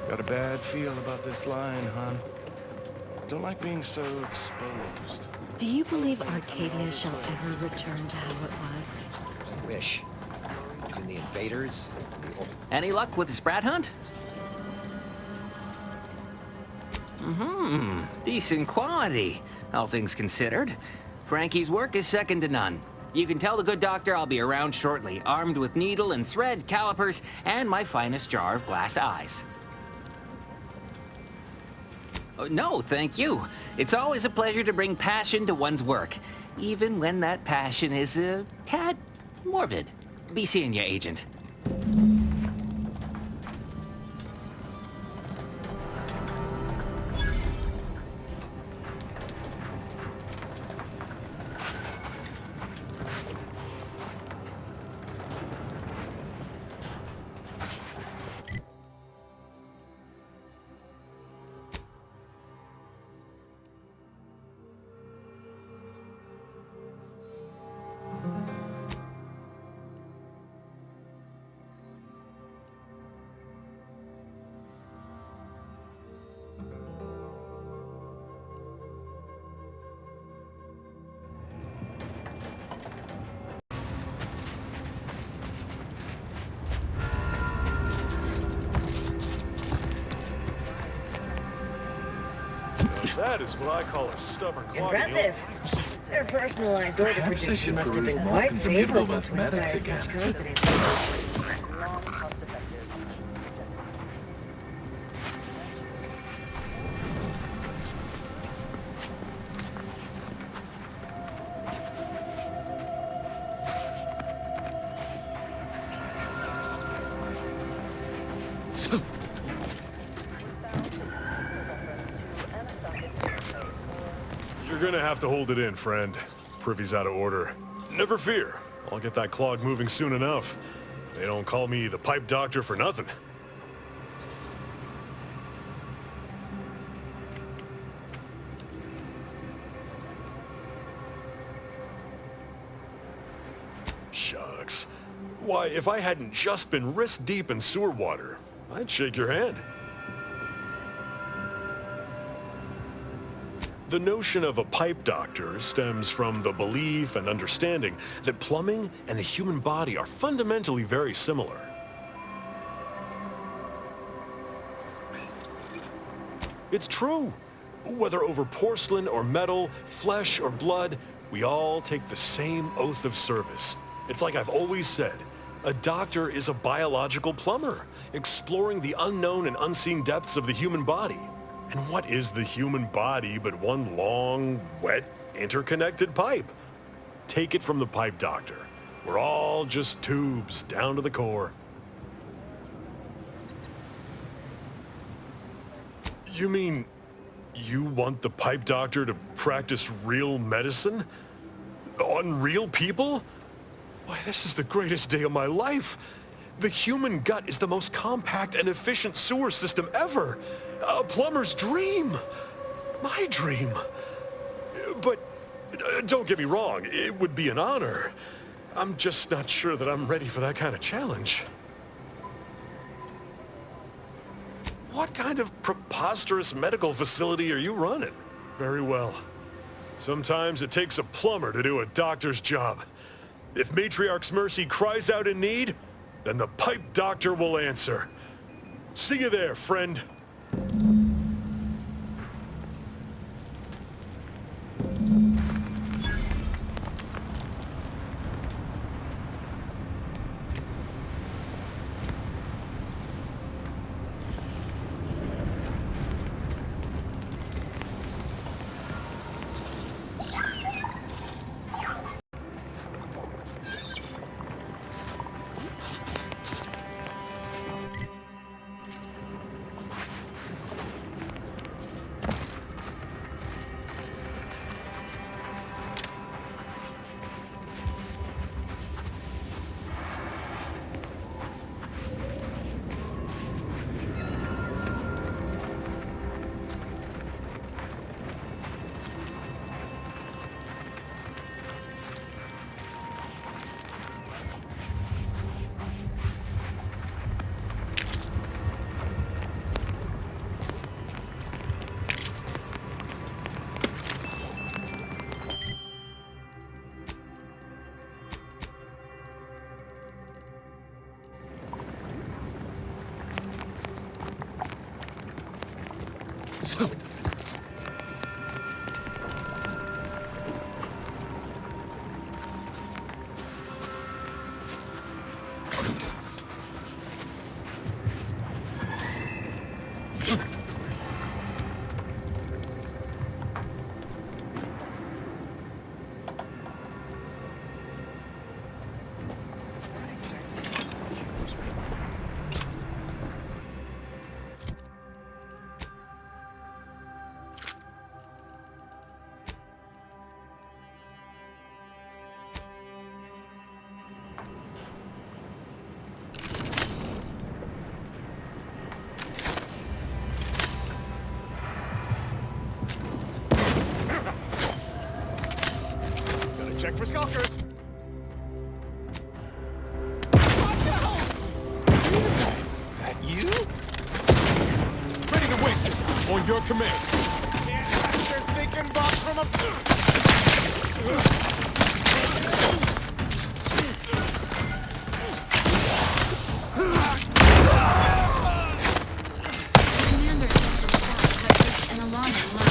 Got a bad feel about this line, hon. Don't like being so exposed. Do you believe Arcadia shall ever return to how it was? Wish. Between the invaders and the... Any luck with the sprat hunt? Decent quality, all things considered. Frankie's work is second to none. You can tell the good doctor I'll be around shortly, armed with needle and thread, calipers, and my finest jar of glass eyes. Oh, no, thank you. It's always a pleasure to bring passion to one's work. even when that passion is a tad morbid. Be seeing ya, Agent. That is what I call a stubborn clog. Impressive. Their personalized order prediction must have been quite favorable to inspire such confidence. You're gonna have to hold it in, friend. Privy's out of order. Never fear. I'll get that clog moving soon enough. They don't call me the pipe doctor for nothing. Shucks. Why, if I hadn't just been wrist-deep in sewer water, I'd shake your hand. The notion of a pipe doctor stems from the belief and understanding that plumbing and the human body are fundamentally very similar. It's true. Whether over porcelain or metal, flesh or blood, we all take the same oath of service. It's like I've always said, a doctor is a biological plumber, exploring the unknown and unseen depths of the human body. And what is the human body but one long, wet, interconnected pipe? Take it from the pipe doctor. We're all just tubes down to the core. You mean you want the pipe doctor to practice real medicine? On real people? Why, this is the greatest day of my life. The human gut is the most compact and efficient sewer system ever. A plumber's dream. My dream. But don't get me wrong, it would be an honor. I'm just not sure that I'm ready for that kind of challenge. What kind of preposterous medical facility are you running? Very well. Sometimes it takes a plumber to do a doctor's job. If Matriarch's Mercy cries out in need, then the pipe doctor will answer. See you there, friend. On your command. You're thinking box from a... An alarming low.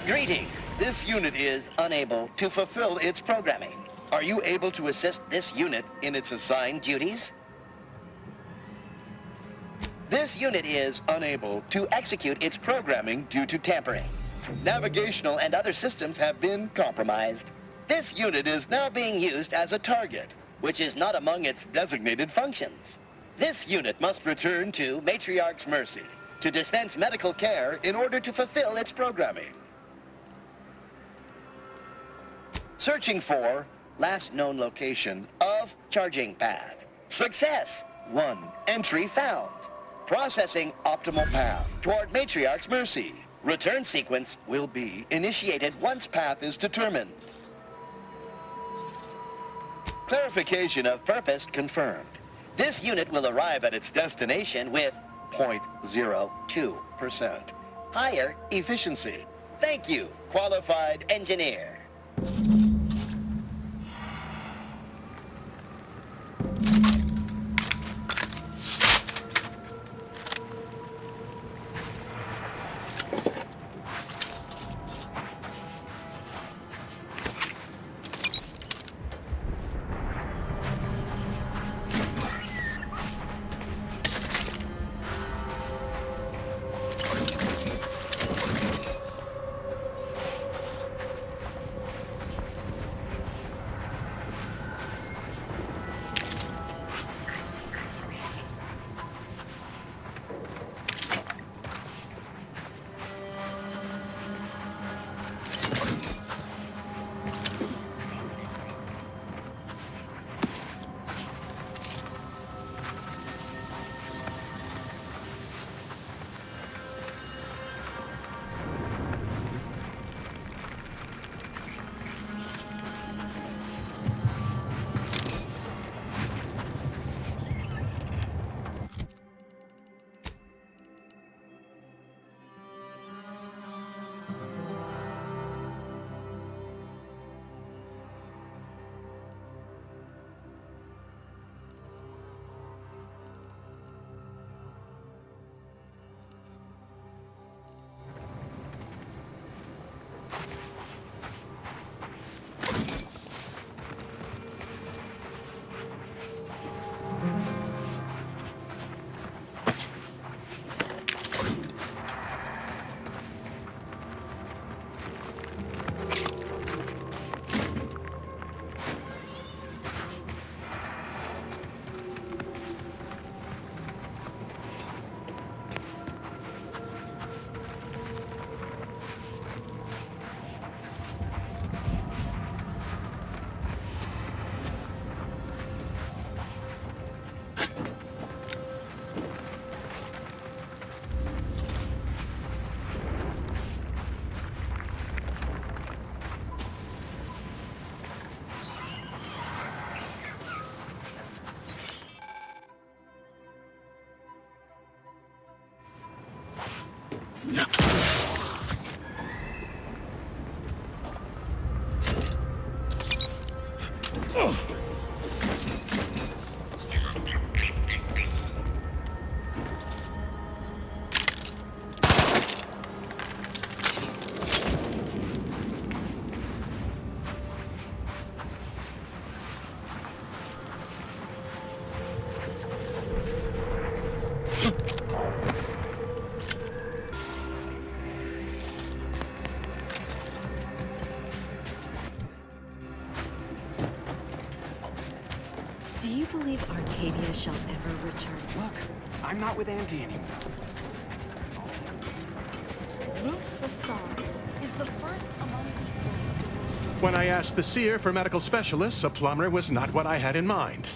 Greetings. This unit is unable to fulfill its programming. Are you able to assist this unit in its assigned duties? This unit is unable to execute its programming due to tampering. Navigational and other systems have been compromised. This unit is now being used as a target, which is not among its designated functions. This unit must return to Matriarch's Mercy to dispense medical care in order to fulfill its programming. Searching for last known location of charging pad. Success! 1 entry found. Processing optimal path toward Matriarch's Mercy. Return sequence will be initiated once path is determined. Clarification of purpose confirmed. This unit will arrive at its destination with 0.02% higher efficiency. Thank you, qualified engineer. Do you believe Arcadia shall ever return? Look, I'm not with Auntie anymore. Ruth the Sorry is the first among When I asked the seer for medical specialists, a plumber was not what I had in mind.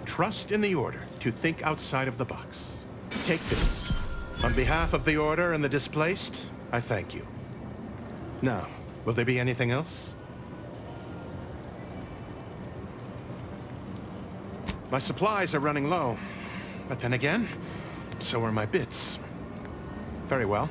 Trust in the Order to think outside of the box. Take this. On behalf of the Order and the displaced, I thank you. Now, will there be anything else? My supplies are running low, but then again, so are my bits. Very well.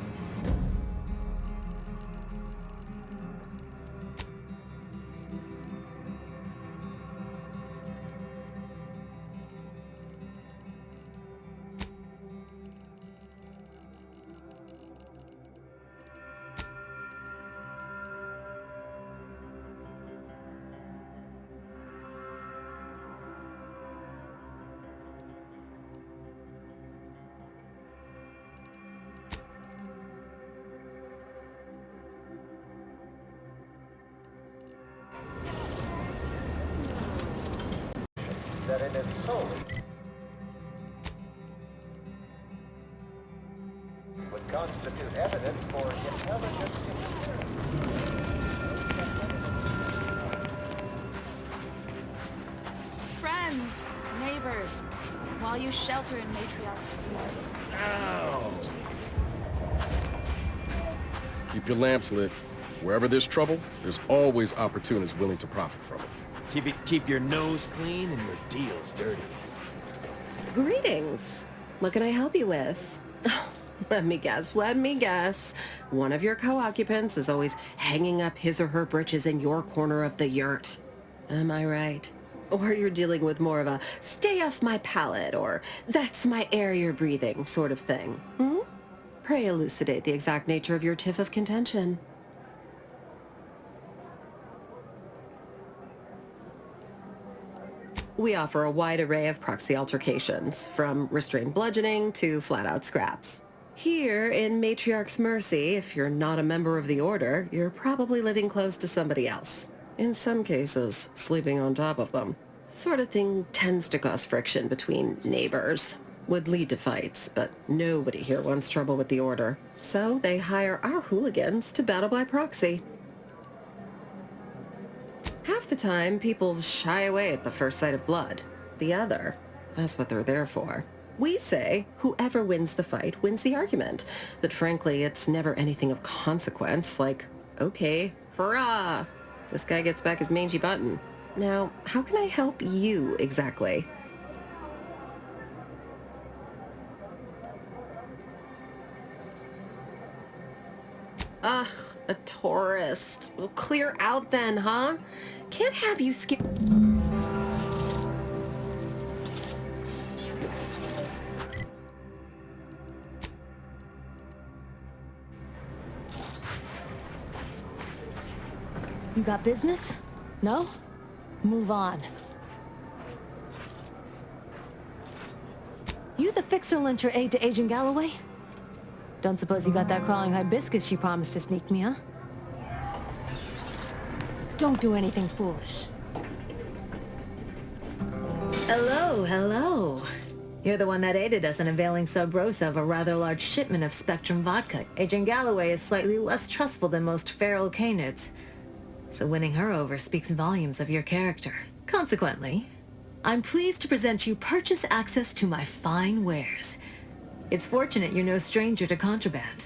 That in its solely would constitute evidence for intelligent friends, neighbors, while you shelter in Matriarch's prison. Keep your lamps lit. Wherever there's trouble, there's always opportunists willing to profit from it. Keep your nose clean and your deals dirty. Greetings. What can I help you with? Let me guess. One of your co-occupants is always hanging up his or her britches in your corner of the yurt. Am I right? Or you're dealing with more of a stay off my palate or that's my air you're breathing sort of thing. Pray elucidate the exact nature of your tiff of contention. We offer a wide array of proxy altercations, from restrained bludgeoning to flat-out scraps. Here, in Matriarch's Mercy, if you're not a member of the Order, you're probably living close to somebody else. In some cases, sleeping on top of them. Sort of thing tends to cause friction between neighbors. Would lead to fights, but nobody here wants trouble with the Order. So they hire our hooligans to battle by proxy. Half the time, people shy away at the first sight of blood. The other, that's what they're there for. We say whoever wins the fight wins the argument. But frankly, it's never anything of consequence, like, okay, hurrah! This guy gets back his mangy button. Now, how can I help you exactly? Ugh, a tourist. Well, clear out then, huh? Can't have you skip... You got business? No? Move on. You the fixer lent your aid to Agent Galloway? Don't suppose you got that crawling hibiscus she promised to sneak me, huh? Don't do anything foolish. Hello. You're the one that aided us in availing Sub Rosa of a rather large shipment of Spectrum vodka. Agent Galloway is slightly less trustful than most feral canids, so winning her over speaks volumes of your character. Consequently, I'm pleased to present you purchase access to my fine wares. It's fortunate you're no stranger to contraband.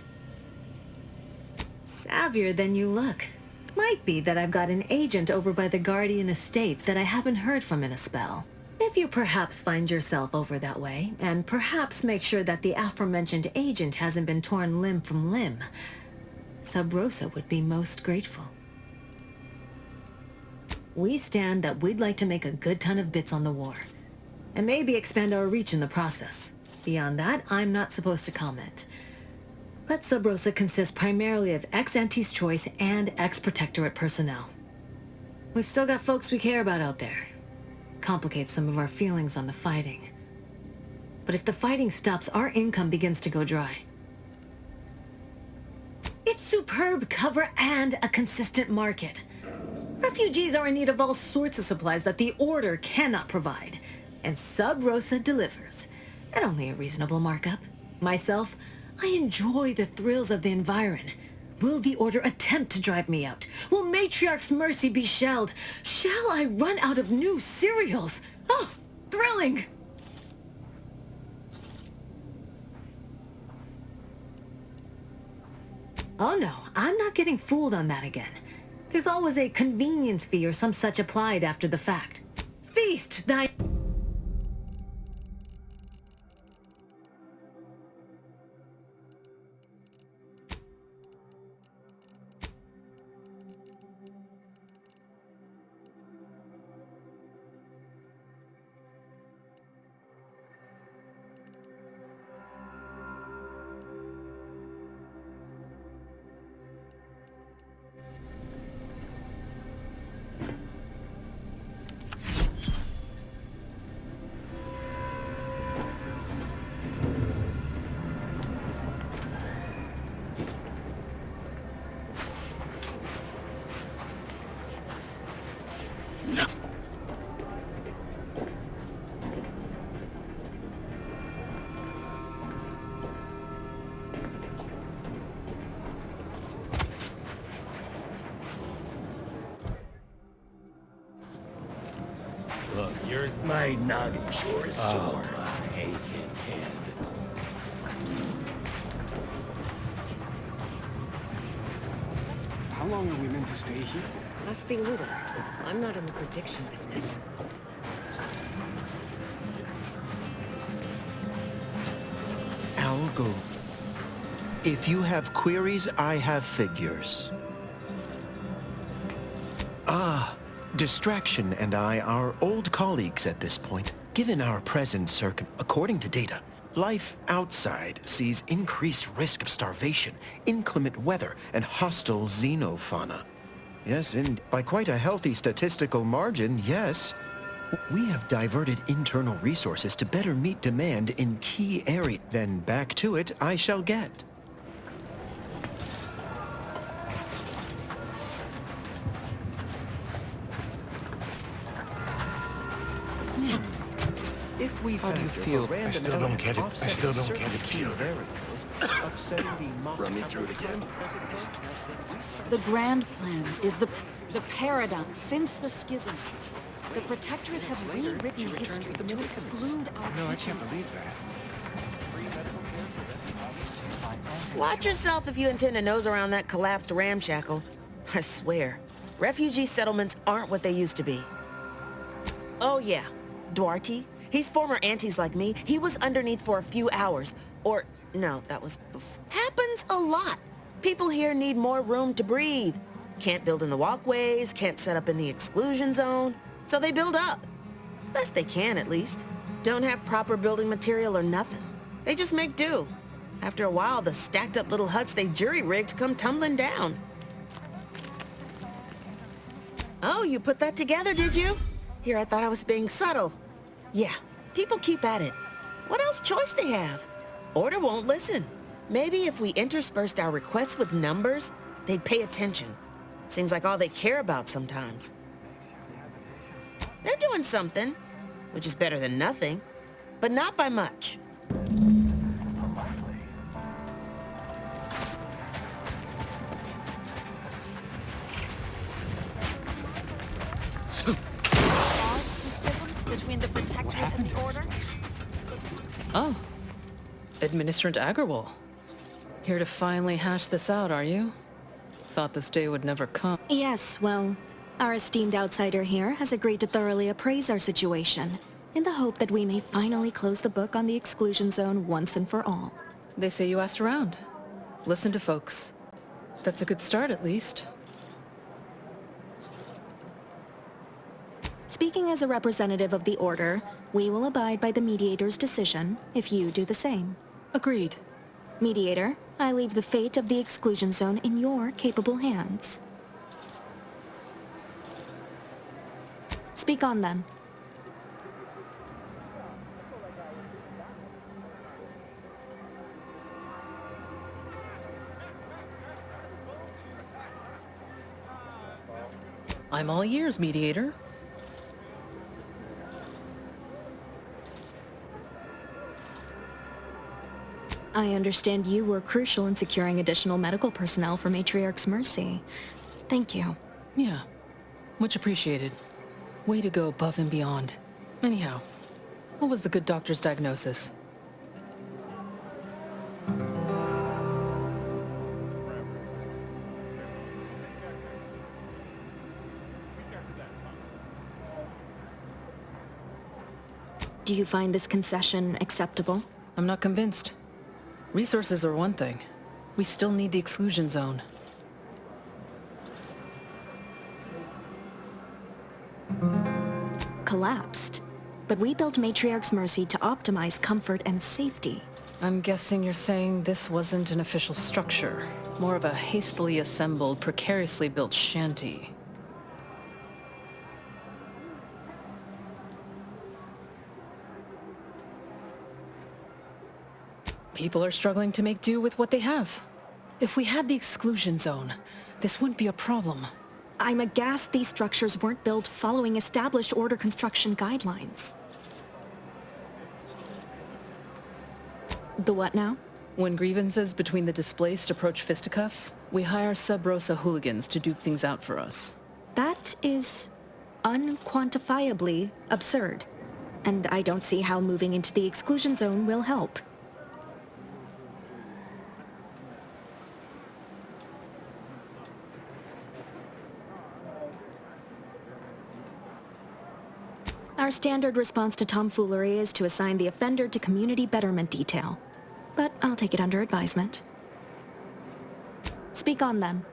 Savvier than you look. Might be that I've got an agent over by the Guardian Estates that I haven't heard from in a spell. If you perhaps find yourself over that way, and perhaps make sure that the aforementioned agent hasn't been torn limb from limb, Sub Rosa would be most grateful. We stand that we'd like to make a good ton of bits on the war, and maybe expand our reach in the process. Beyond that, I'm not supposed to comment. But Sub Rosa consists primarily of ex-Anti's Choice and ex-Protectorate personnel. We've still got folks we care about out there. Complicates some of our feelings on the fighting. But if the fighting stops, our income begins to go dry. It's superb cover and a consistent market. Refugees are in need of all sorts of supplies that the Order cannot provide. And Sub Rosa delivers. At only a reasonable markup. Myself, I enjoy the thrills of the environ. Will the Order attempt to drive me out? Will Matriarch's mercy be shelled? Shall I run out of new cereals? Oh, thrilling! Oh no, I'm not getting fooled on that again. There's always a convenience fee or some such applied after the fact. Feast thy... Look, my noggin sure is sore. My aching head. How long are we meant to stay here? Ask the Order. I'm not in the prediction business. I'll go. If you have queries, I have figures. Distraction and I are old colleagues at this point. Given our present according to data, life outside sees increased risk of starvation, inclement weather, and hostile xenofauna. Yes, and by quite a healthy statistical margin, yes. We have diverted internal resources to better meet demand in key areas. Then back to it I shall get. If we How do you feel? I still don't get it. I still don't get it, Peter. Run me through it again. The grand plan is the paradigm. Since the schism, the Protectorate have rewritten history to exclude our No, I can't believe that. Watch yourself if you intend to nose around that collapsed ramshackle. I swear, refugee settlements aren't what they used to be. Oh yeah, Duarte. He's former Antis like me. He was underneath for a few hours. Or, no, that was before. Happens a lot. People here need more room to breathe. Can't build in the walkways, can't set up in the exclusion zone. So they build up. Best they can, at least. Don't have proper building material or nothing. They just make do. After a while, the stacked up little huts they jury-rigged come tumbling down. Oh, you put that together, did you? Here, I thought I was being subtle. Yeah, people keep at it. What else choice they have? Order won't listen. Maybe if we interspersed our requests with numbers, they'd pay attention. Seems like all they care about sometimes. They're doing something, which is better than nothing, but not by much. Between the Protectorate and the Order? Oh. Administrator Agarwal. Here to finally hash this out, are you? Thought this day would never come. Yes, well, our esteemed outsider here has agreed to thoroughly appraise our situation. in the hope that we may finally close the book on the exclusion zone once and for all. They say you asked around. Listen to folks. That's a good start, at least. Speaking as a representative of the Order, we will abide by the Mediator's decision if you do the same. Agreed. Mediator, I leave the fate of the exclusion zone in your capable hands. Speak on, then. I'm all ears, Mediator. I understand you were crucial in securing additional medical personnel for Matriarch's Mercy. Thank you. Yeah, much appreciated. Way to go above and beyond. Anyhow, what was the good doctor's diagnosis? Do you find this concession acceptable? I'm not convinced. Resources are one thing. We still need the exclusion zone. Collapsed. But we built Matriarch's Mercy to optimize comfort and safety. I'm guessing you're saying this wasn't an official structure. More of a hastily assembled, precariously built shanty. People are struggling to make do with what they have. If we had the exclusion zone, this wouldn't be a problem. I'm aghast these structures weren't built following established Order construction guidelines. The what now? When grievances between the displaced approach fisticuffs, we hire sub-Rosa hooligans to duke things out for us. That is unquantifiably absurd. And I don't see how moving into the exclusion zone will help. Our standard response to tomfoolery is to assign the offender to Community Betterment Detail. But I'll take it under advisement. Speak on, then.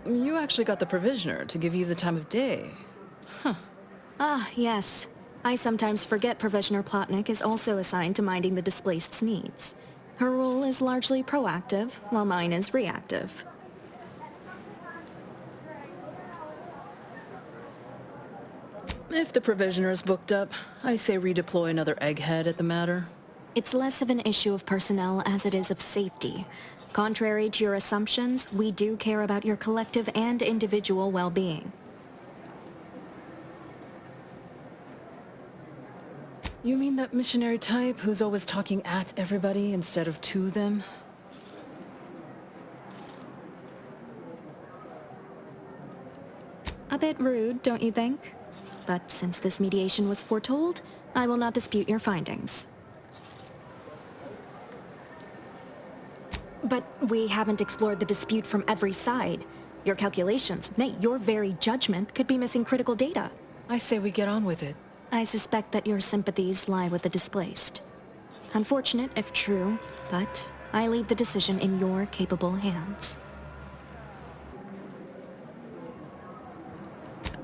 You actually got the Provisioner to give you the time of day. Huh. Ah, yes. I sometimes forget Provisioner Plotnik is also assigned to minding the displaced's needs. Her role is largely proactive, while mine is reactive. If the Provisioner's booked up, I say redeploy another egghead at the matter. It's less of an issue of personnel as it is of safety. Contrary to your assumptions, we do care about your collective and individual well-being. You mean that missionary type who's always talking at everybody instead of to them? A bit rude, don't you think? But since this mediation was foretold, I will not dispute your findings. But we haven't explored the dispute from every side. Your calculations, nay, your very judgment, could be missing critical data. I say we get on with it. I suspect that your sympathies lie with the displaced. Unfortunate, if true, but I leave the decision in your capable hands.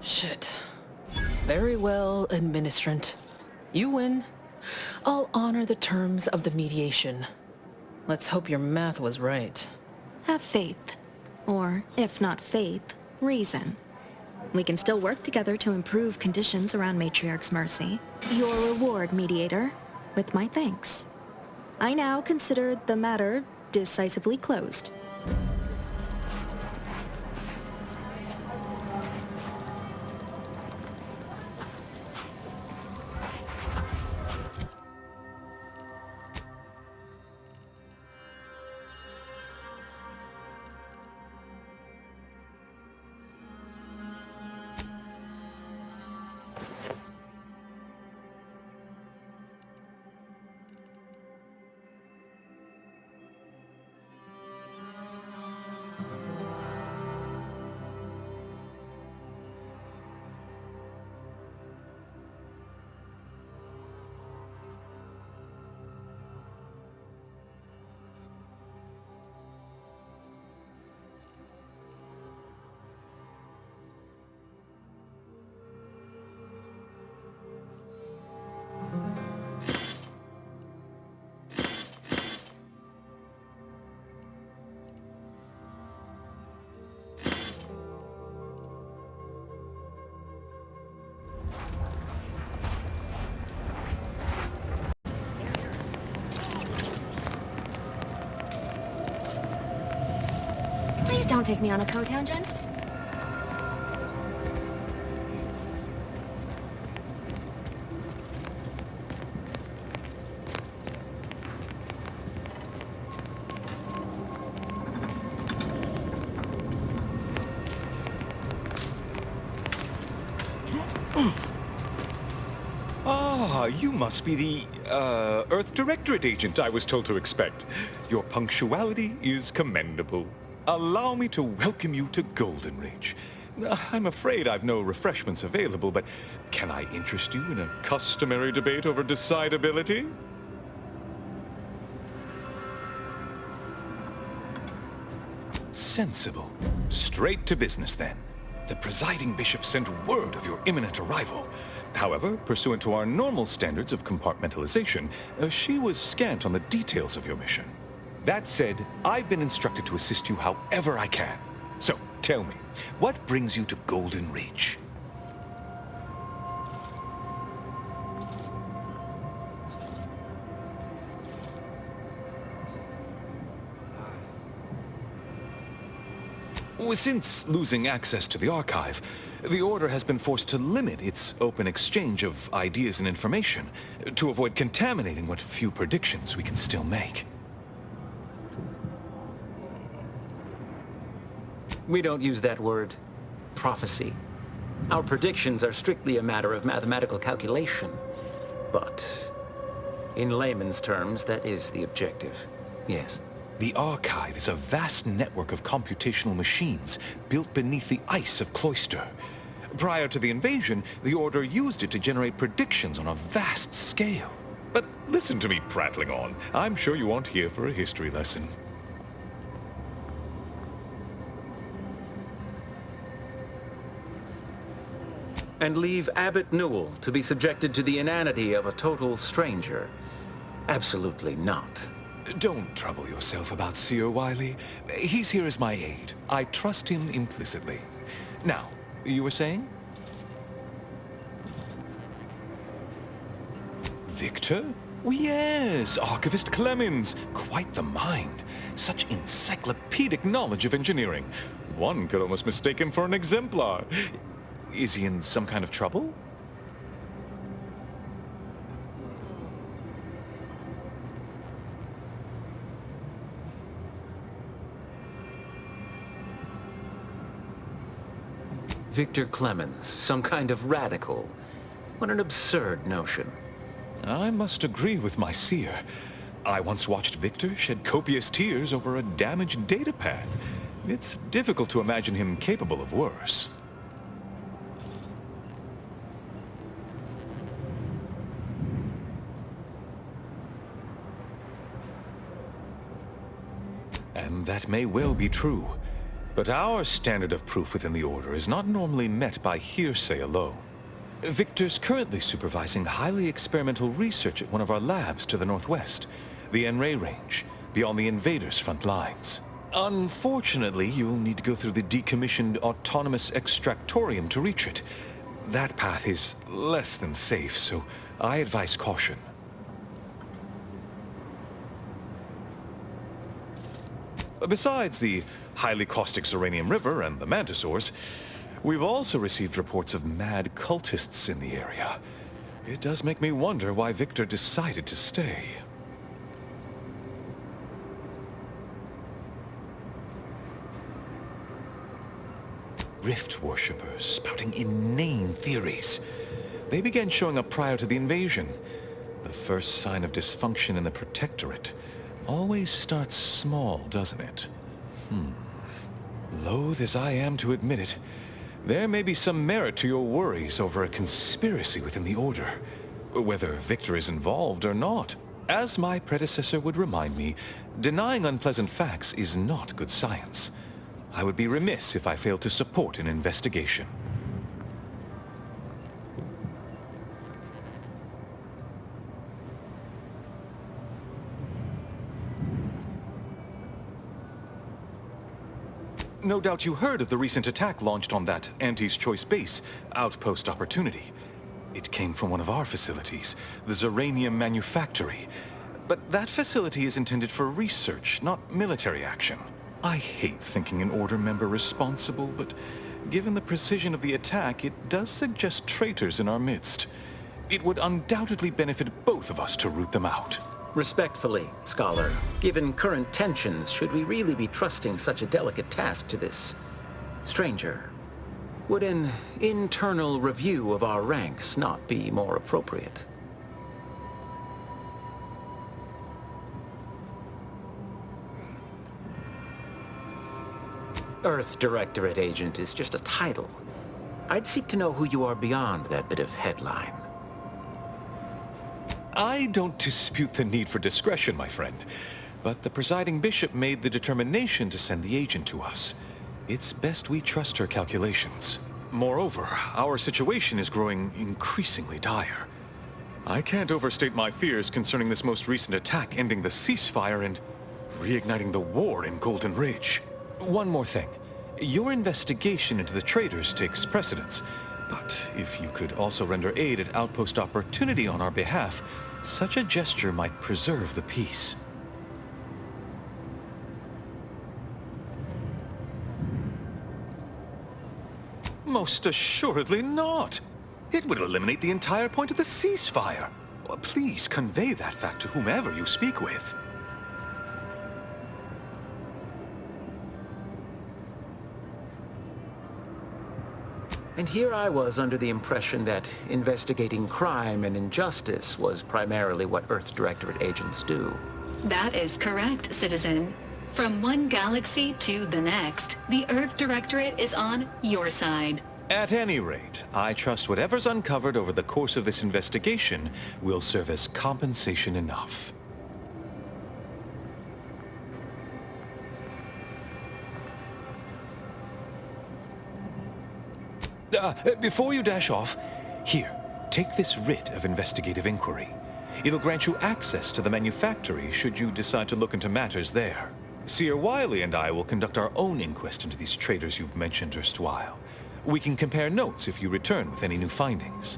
Shit. Very well, administrant. You win. I'll honor the terms of the mediation. Let's hope your math was right. Have faith. Or, if not faith, reason. We can still work together to improve conditions around Matriarch's Mercy. Your reward, Mediator, with my thanks. I now consider the matter decisively closed. Please don't take me on a co-tangent. Ah, you must be the, Earth Directorate Agent I was told to expect. Your punctuality is commendable. Allow me to welcome you to Golden Ridge. I'm afraid I've no refreshments available, but can I interest you in a customary debate over decidability? Sensible. Straight to business, then. The presiding bishop sent word of your imminent arrival. However, pursuant to our normal standards of compartmentalization, she was scant on the details of your mission. That said, I've been instructed to assist you however I can. So, tell me, what brings you to Golden Ridge? Since losing access to the archive, the Order has been forced to limit its open exchange of ideas and information to avoid contaminating what few predictions we can still make. We don't use that word, prophecy. Our predictions are strictly a matter of mathematical calculation. But, in layman's terms, that is the objective, yes. The Archive is a vast network of computational machines built beneath the ice of Cloister. Prior to the invasion, the Order used it to generate predictions on a vast scale. But listen to me prattling on. I'm sure you aren't here for a history lesson. And leave Abbot Newell to be subjected to the inanity of a total stranger? Absolutely not. Don't trouble yourself about Seer Wiley. He's here as my aide. I trust him implicitly. Now, you were saying? Victor? Oh, yes, Archivist Clemens. Quite the mind. Such encyclopedic knowledge of engineering. One could almost mistake him for an exemplar. Is he in some kind of trouble? Victor Clemens, some kind of radical. What an absurd notion. I must agree with my seer. I once watched Victor shed copious tears over a damaged datapad. It's difficult to imagine him capable of worse. And that may well be true. But our standard of proof within the Order is not normally met by hearsay alone. Victor's currently supervising highly experimental research at one of our labs to the northwest, the Enray Range, beyond the invaders' front lines. Unfortunately, you'll need to go through the decommissioned autonomous extractorium to reach it. That path is less than safe, so I advise caution. Besides the highly caustic Zeranium River and the Mantisaurs, we've also received reports of mad cultists in the area. It does make me wonder why Victor decided to stay. Rift worshippers spouting inane theories. They began showing up prior to the invasion. The first sign of dysfunction in the Protectorate always starts small, doesn't it? Loath as I am to admit it, there may be some merit to your worries over a conspiracy within the Order, whether Victor is involved or not. As my predecessor would remind me, denying unpleasant facts is not good science. I would be remiss if I failed to support an investigation. No doubt you heard of the recent attack launched on that Auntie's Choice base, Outpost Opportunity. It came from one of our facilities, the Zeranium Manufactory. But that facility is intended for research, not military action. I hate thinking an Order member responsible, but given the precision of the attack, it does suggest traitors in our midst. It would undoubtedly benefit both of us to root them out. Respectfully, Scholar, given current tensions, should we really be trusting such a delicate task to this stranger? Would an internal review of our ranks not be more appropriate? Earth Directorate Agent is just a title. I'd seek to know who you are beyond that bit of headline. I don't dispute the need for discretion, my friend, but the presiding bishop made the determination to send the agent to us. It's best we trust her calculations. Moreover, our situation is growing increasingly dire. I can't overstate my fears concerning this most recent attack ending the ceasefire and reigniting the war in Golden Ridge. One more thing. Your investigation into the traitors takes precedence, but if you could also render aid at Outpost Opportunity on our behalf, such a gesture might preserve the peace. Most assuredly not. It would eliminate the entire point of the ceasefire. Please convey that fact to whomever you speak with. And here I was under the impression that investigating crime and injustice was primarily what Earth Directorate agents do. That is correct, citizen. From one galaxy to the next, the Earth Directorate is on your side. At any rate, I trust whatever's uncovered over the course of this investigation will serve as compensation enough. Before you dash off, here, take this writ of investigative inquiry. It'll grant you access to the manufactory should you decide to look into matters there. Seer Wiley and I will conduct our own inquest into these traitors you've mentioned erstwhile. We can compare notes if you return with any new findings.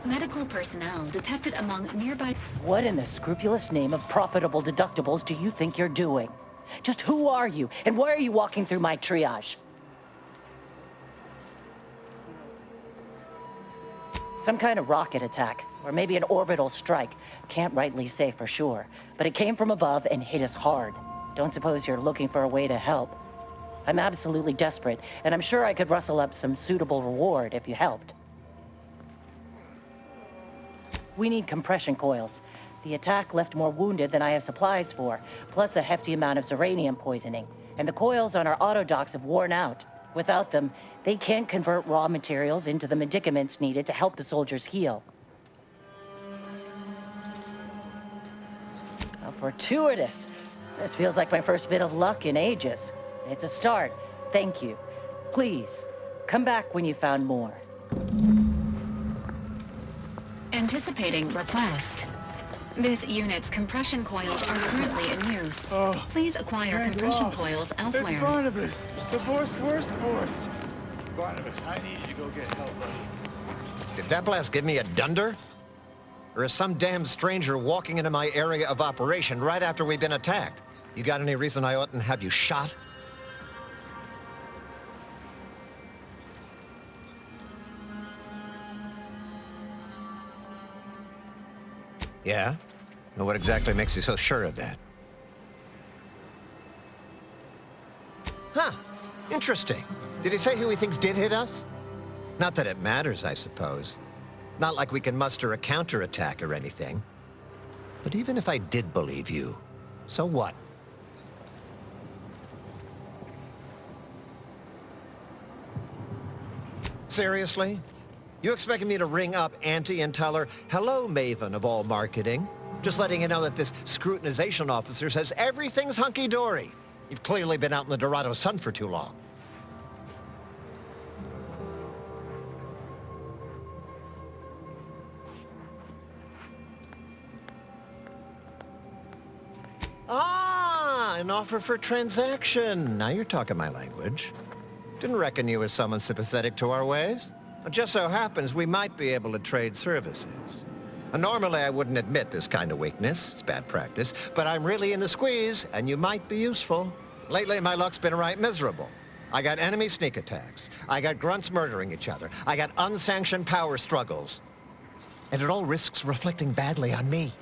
Medical personnel detected among nearby... What in the scrupulous name of profitable deductibles do you think you're doing? Just who are you, and why are you walking through my triage? Some kind of rocket attack, or maybe an orbital strike. Can't rightly say for sure, but it came from above and hit us hard. Don't suppose you're looking for a way to help? I'm absolutely desperate, and I'm sure I could rustle up some suitable reward if you helped. We need compression coils. The attack left more wounded than I have supplies for, plus a hefty amount of zeranium poisoning. And the coils on our auto docks have worn out. Without them, they can't convert raw materials into the medicaments needed to help the soldiers heal. How fortuitous. This feels like my first bit of luck in ages. It's a start. Thank you. Please, come back when you found more. Anticipating request. This unit's compression coils are currently in use. Please acquire compression coils elsewhere. It's Barnabas, the worst. Barnabas, I need you to go get help, buddy. Did that blast give me a dunder? Or is some damn stranger walking into my area of operation right after we've been attacked? You got any reason I oughtn't have you shot? Yeah? Well, what exactly makes you so sure of that? Huh. Interesting. Did he say who he thinks did hit us? Not that it matters, I suppose. Not like we can muster a counterattack or anything. But even if I did believe you, so what? Seriously? You expecting me to ring up Auntie and tell her, hello, Maven of all marketing? Just letting you know that this scrutinization officer says everything's hunky-dory. You've clearly been out in the Dorado sun for too long. Ah, an offer for transaction. Now you're talking my language. Didn't reckon you was someone sympathetic to our ways. It just so happens we might be able to trade services. Normally I wouldn't admit this kind of weakness. It's bad practice. But I'm really in the squeeze, and you might be useful. Lately my luck's been right miserable. I got enemy sneak attacks. I got grunts murdering each other. I got unsanctioned power struggles. And it all risks reflecting badly on me.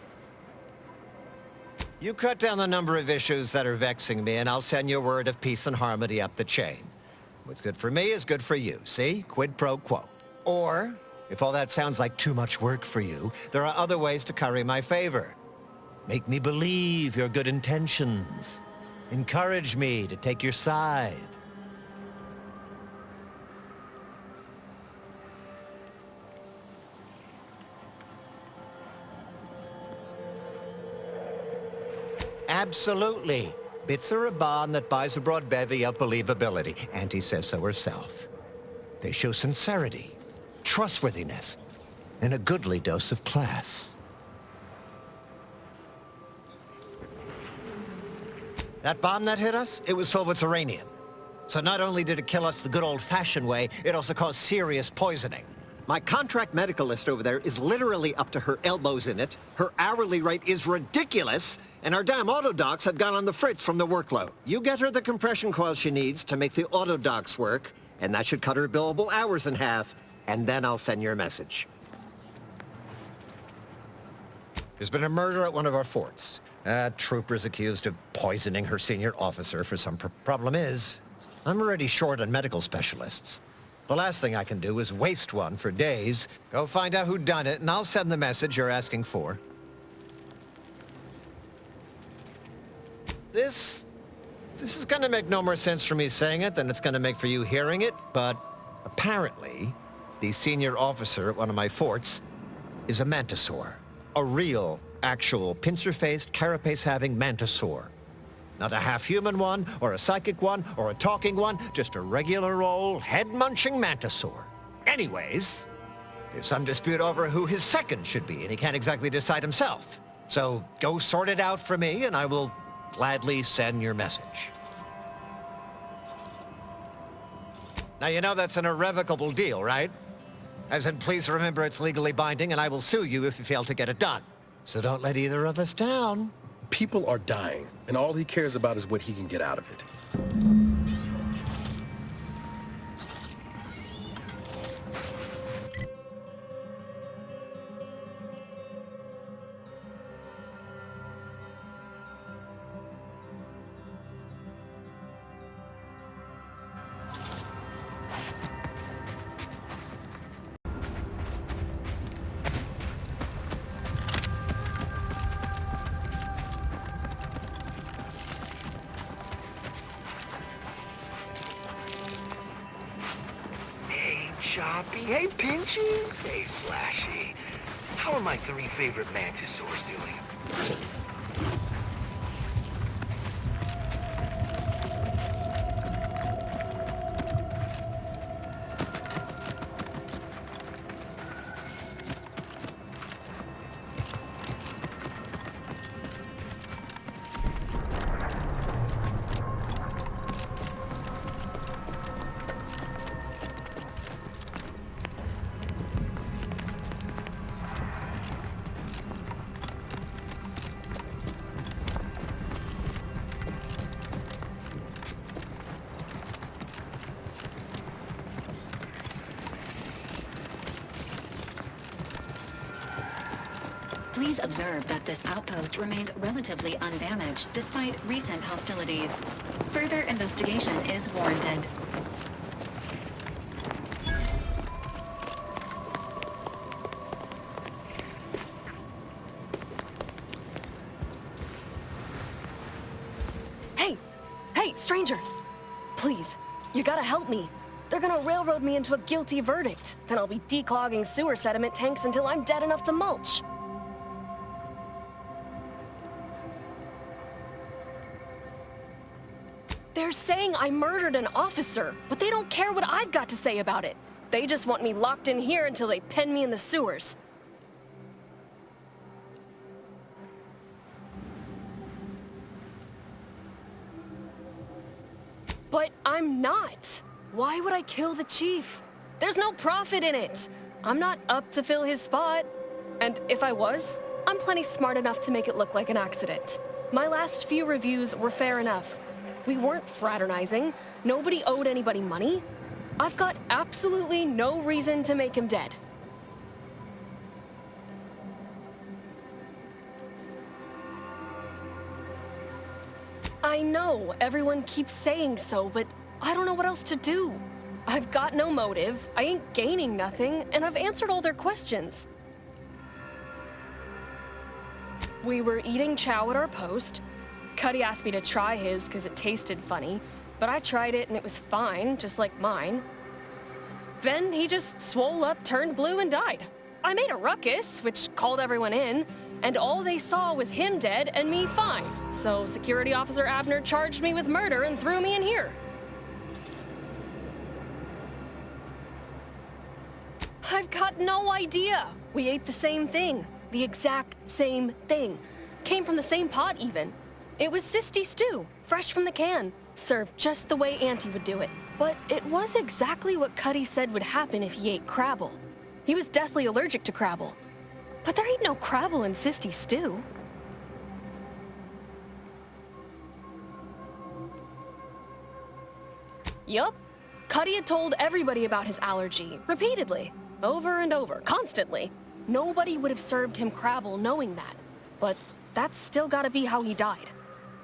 You cut down the number of issues that are vexing me, and I'll send you word of peace and harmony up the chain. What's good for me is good for you, see? Quid pro quo. Or, if all that sounds like too much work for you, there are other ways to curry my favor. Make me believe your good intentions. Encourage me to take your side. Absolutely. Bits are a bond that buys a broad bevy of believability. Auntie says so herself. They show sincerity, trustworthiness, and a goodly dose of class. That bomb that hit us, it was filled with uranium. So not only did it kill us the good old-fashioned way, it also caused serious poisoning. My contract medicalist over there is literally up to her elbows in it. Her hourly rate is ridiculous, and our damn autodocs have gone on the fritz from the workload. You get her the compression coil she needs to make the autodocs work, and that should cut her billable hours in half, and then I'll send your message. There's been a murder at one of our forts. A trooper's accused of poisoning her senior officer for some problem is, I'm already short on medical specialists. The last thing I can do is waste one for days. Go find out who done it, and I'll send the message you're asking for. This is gonna make no more sense for me saying it than it's gonna make for you hearing it, but apparently, the senior officer at one of my forts is a mantisaur. A real, actual, pincer-faced, carapace-having mantisaur. Not a half-human one, or a psychic one, or a talking one, just a regular old head-munching mantisaur. Anyways, there's some dispute over who his second should be, and he can't exactly decide himself. So go sort it out for me, and I will gladly send your message. Now you know that's an irrevocable deal, right? As in, please remember it's legally binding, and I will sue you if you fail to get it done. So don't let either of us down. People are dying, and all he cares about is what he can get out of it. Choppy. Hey, Pinchy. Hey, Slashy. How are my 3 favorite mantisaurs doing? Please observe that this outpost remains relatively undamaged despite recent hostilities. Further investigation is warranted. Hey! Hey, stranger! Please, you gotta help me. They're gonna railroad me into a guilty verdict. Then I'll be declogging sewer sediment tanks until I'm dead enough to mulch. They're saying I murdered an officer, but they don't care what I've got to say about it. They just want me locked in here until they pen me in the sewers. But I'm not. Why would I kill the chief? There's no profit in it. I'm not up to fill his spot. And if I was, I'm plenty smart enough to make it look like an accident. My last few reviews were fair enough. We weren't fraternizing. Nobody owed anybody money. I've got absolutely no reason to make him dead. I know everyone keeps saying so, but I don't know what else to do. I've got no motive, I ain't gaining nothing, and I've answered all their questions. We were eating chow at our post. Cuddy asked me to try his because it tasted funny, but I tried it and it was fine, just like mine. Then he just swole up, turned blue, and died. I made a ruckus, which called everyone in, and all they saw was him dead and me fine. So Security Officer Abner charged me with murder and threw me in here. I've got no idea. We ate the same thing. The exact same thing. Came from the same pot, even. It was Sisty stew, fresh from the can, served just the way Auntie would do it. But it was exactly what Cuddy said would happen if he ate Crabble. He was deathly allergic to Crabble. But there ain't no Crabble in Sisty stew. Yup. Cuddy had told everybody about his allergy, repeatedly, over and over, constantly. Nobody would have served him Crabble knowing that. But that's still gotta be how he died.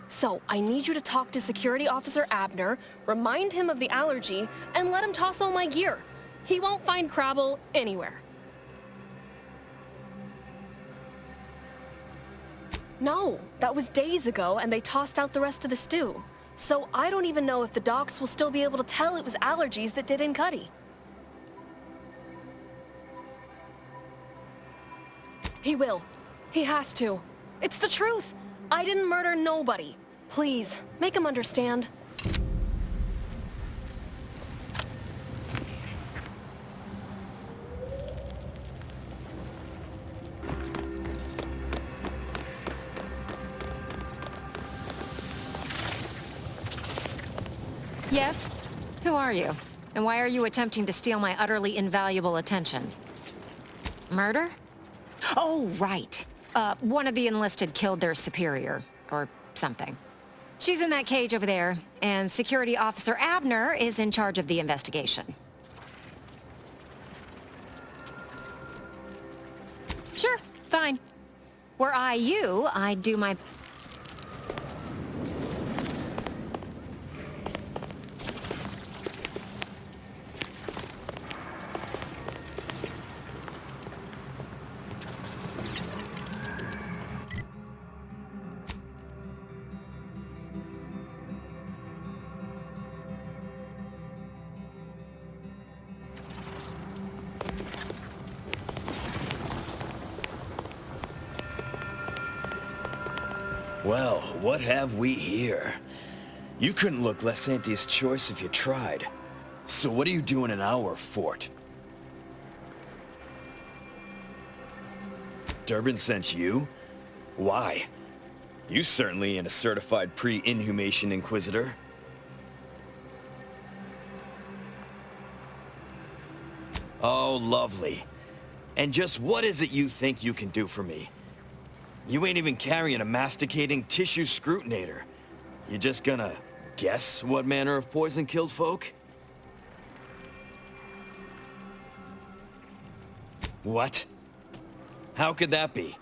So, I need you to talk to Security Officer Abner, remind him of the allergy, and let him toss all my gear. He won't find Crabble anywhere. No, that was days ago, and they tossed out the rest of the stew. So I don't even know if the docs will still be able to tell it was allergies that did in Cuddy. He will. He has to. It's the truth. I didn't murder nobody. Please, make him understand. Yes? Who are you? And why are you attempting to steal my utterly invaluable attention? Murder? Oh, right. One of the enlisted killed their superior, or something. She's in that cage over there, and Security Officer Abner is in charge of the investigation. Sure, fine. Were I you, I'd do my... Well, what have we here? You couldn't look less Auntie's choice if you tried. So what are you doing in our fort? Durbin sent you? Why? You certainly ain't a certified pre-inhumation inquisitor. Oh, lovely. And just what is it you think you can do for me? You ain't even carrying a masticating tissue scrutinator. You just gonna guess what manner of poison killed folk? What? How could that be?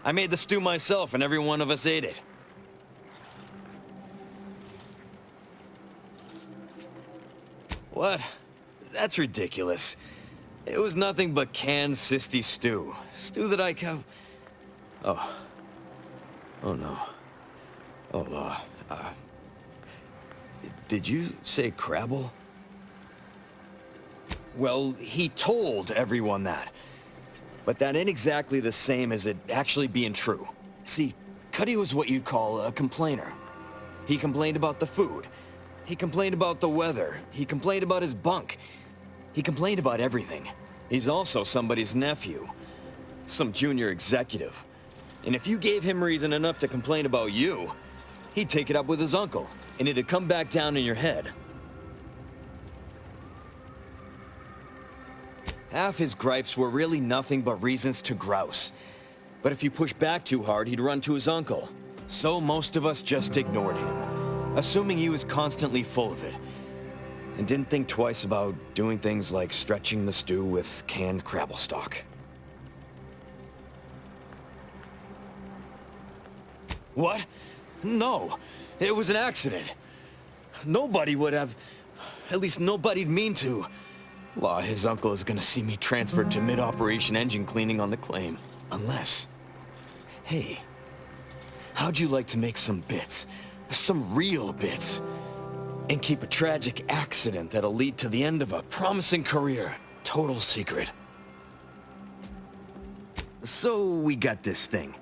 I made the stew myself and every one of us ate it. What? That's ridiculous. It was nothing but canned cysty stew. Stew that I Oh. Oh no. Oh, did you say Crabble? Well, he told everyone that. But that ain't exactly the same as it actually being true. See, Cuddy was what you'd call a complainer. He complained about the food. He complained about the weather. He complained about his bunk. He complained about everything. He's also somebody's nephew. Some junior executive. And if you gave him reason enough to complain about you, he'd take it up with his uncle, and it'd come back down in your head. Half his gripes were really nothing but reasons to grouse. But if you push back too hard, he'd run to his uncle. So most of us just ignored him, assuming he was constantly full of it, and didn't think twice about doing things like stretching the stew with canned crabble stock. What? No, it was an accident. Nobody would have, at least nobody'd mean to. Law, his uncle is gonna see me transferred to mid-operation engine cleaning on the claim. Unless... Hey, how'd you like to make some bits? Some real bits? And keep a tragic accident that'll lead to the end of a promising career. Total secret. So we got this thing.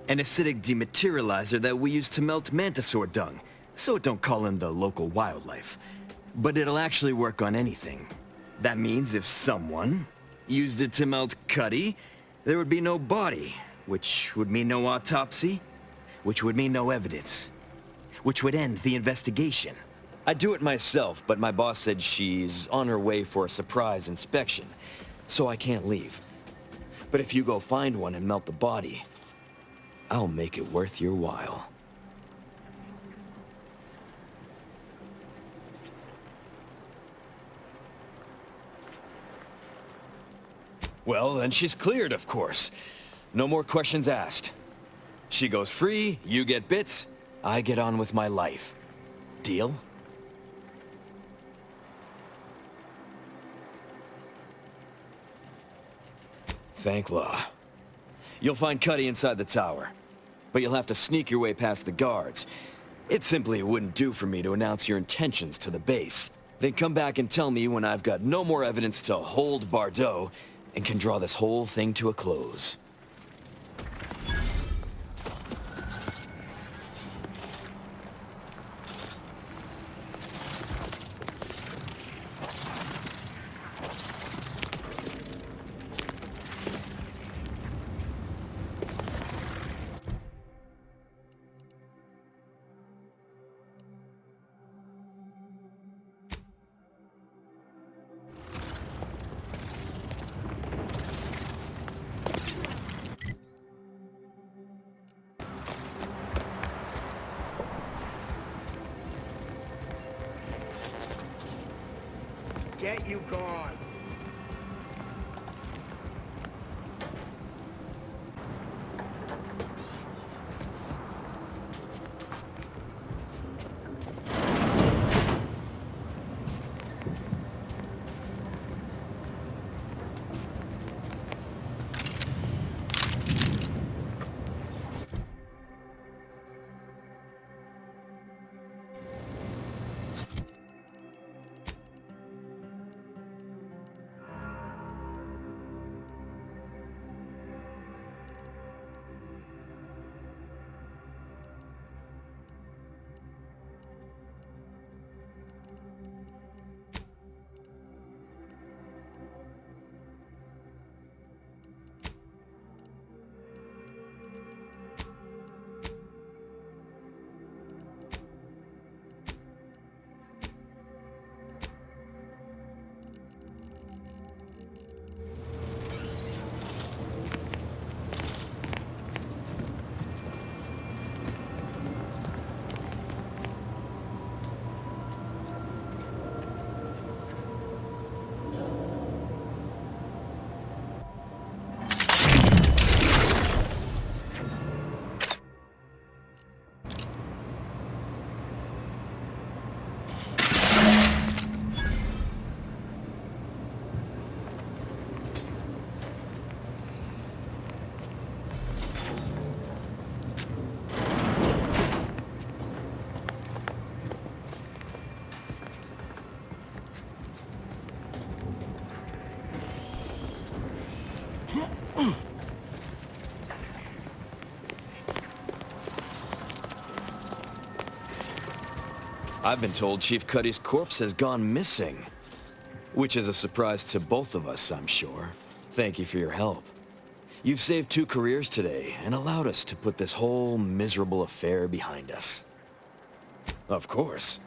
An acidic dematerializer that we use to melt mantisaur dung, so it don't call in the local wildlife. But it'll actually work on anything. That means if someone used it to melt Cuddy, there would be no body, which would mean no autopsy, which would mean no evidence, which would end the investigation. I'd do it myself, but my boss said she's on her way for a surprise inspection, so I can't leave. But if you go find one and melt the body, I'll make it worth your while. Well, then she's cleared, of course. No more questions asked. She goes free, you get bits, I get on with my life. Deal? Thank law. You'll find Cuddy inside the tower, but you'll have to sneak your way past the guards. It simply wouldn't do for me to announce your intentions to the base. Then come back and tell me when I've got no more evidence to hold Bardot and can draw this whole thing to a close. Get you gone. I've been told Chief Cuddy's corpse has gone missing. Which is a surprise to both of us, I'm sure. Thank you for your help. You've saved 2 careers today, and allowed us to put this whole miserable affair behind us. Of course.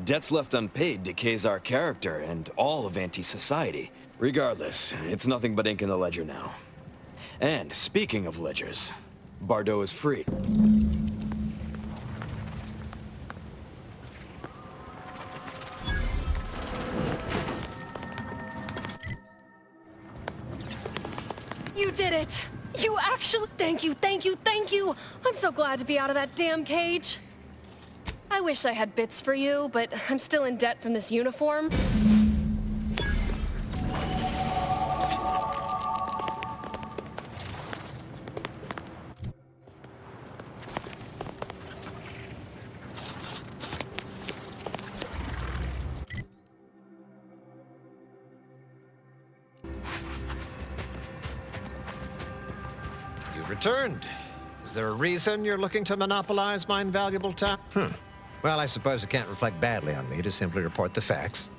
Debts left unpaid decays our character and all of anti-society. Regardless, it's nothing but ink in the ledger now. And speaking of ledgers, Bardot is free. You did it! You actually— Thank you, thank you, thank you! I'm so glad to be out of that damn cage. I wish I had bits for you, but I'm still in debt from this uniform. You've returned. Is there a reason you're looking to monopolize my invaluable time? Well, I suppose it can't reflect badly on me to simply report the facts.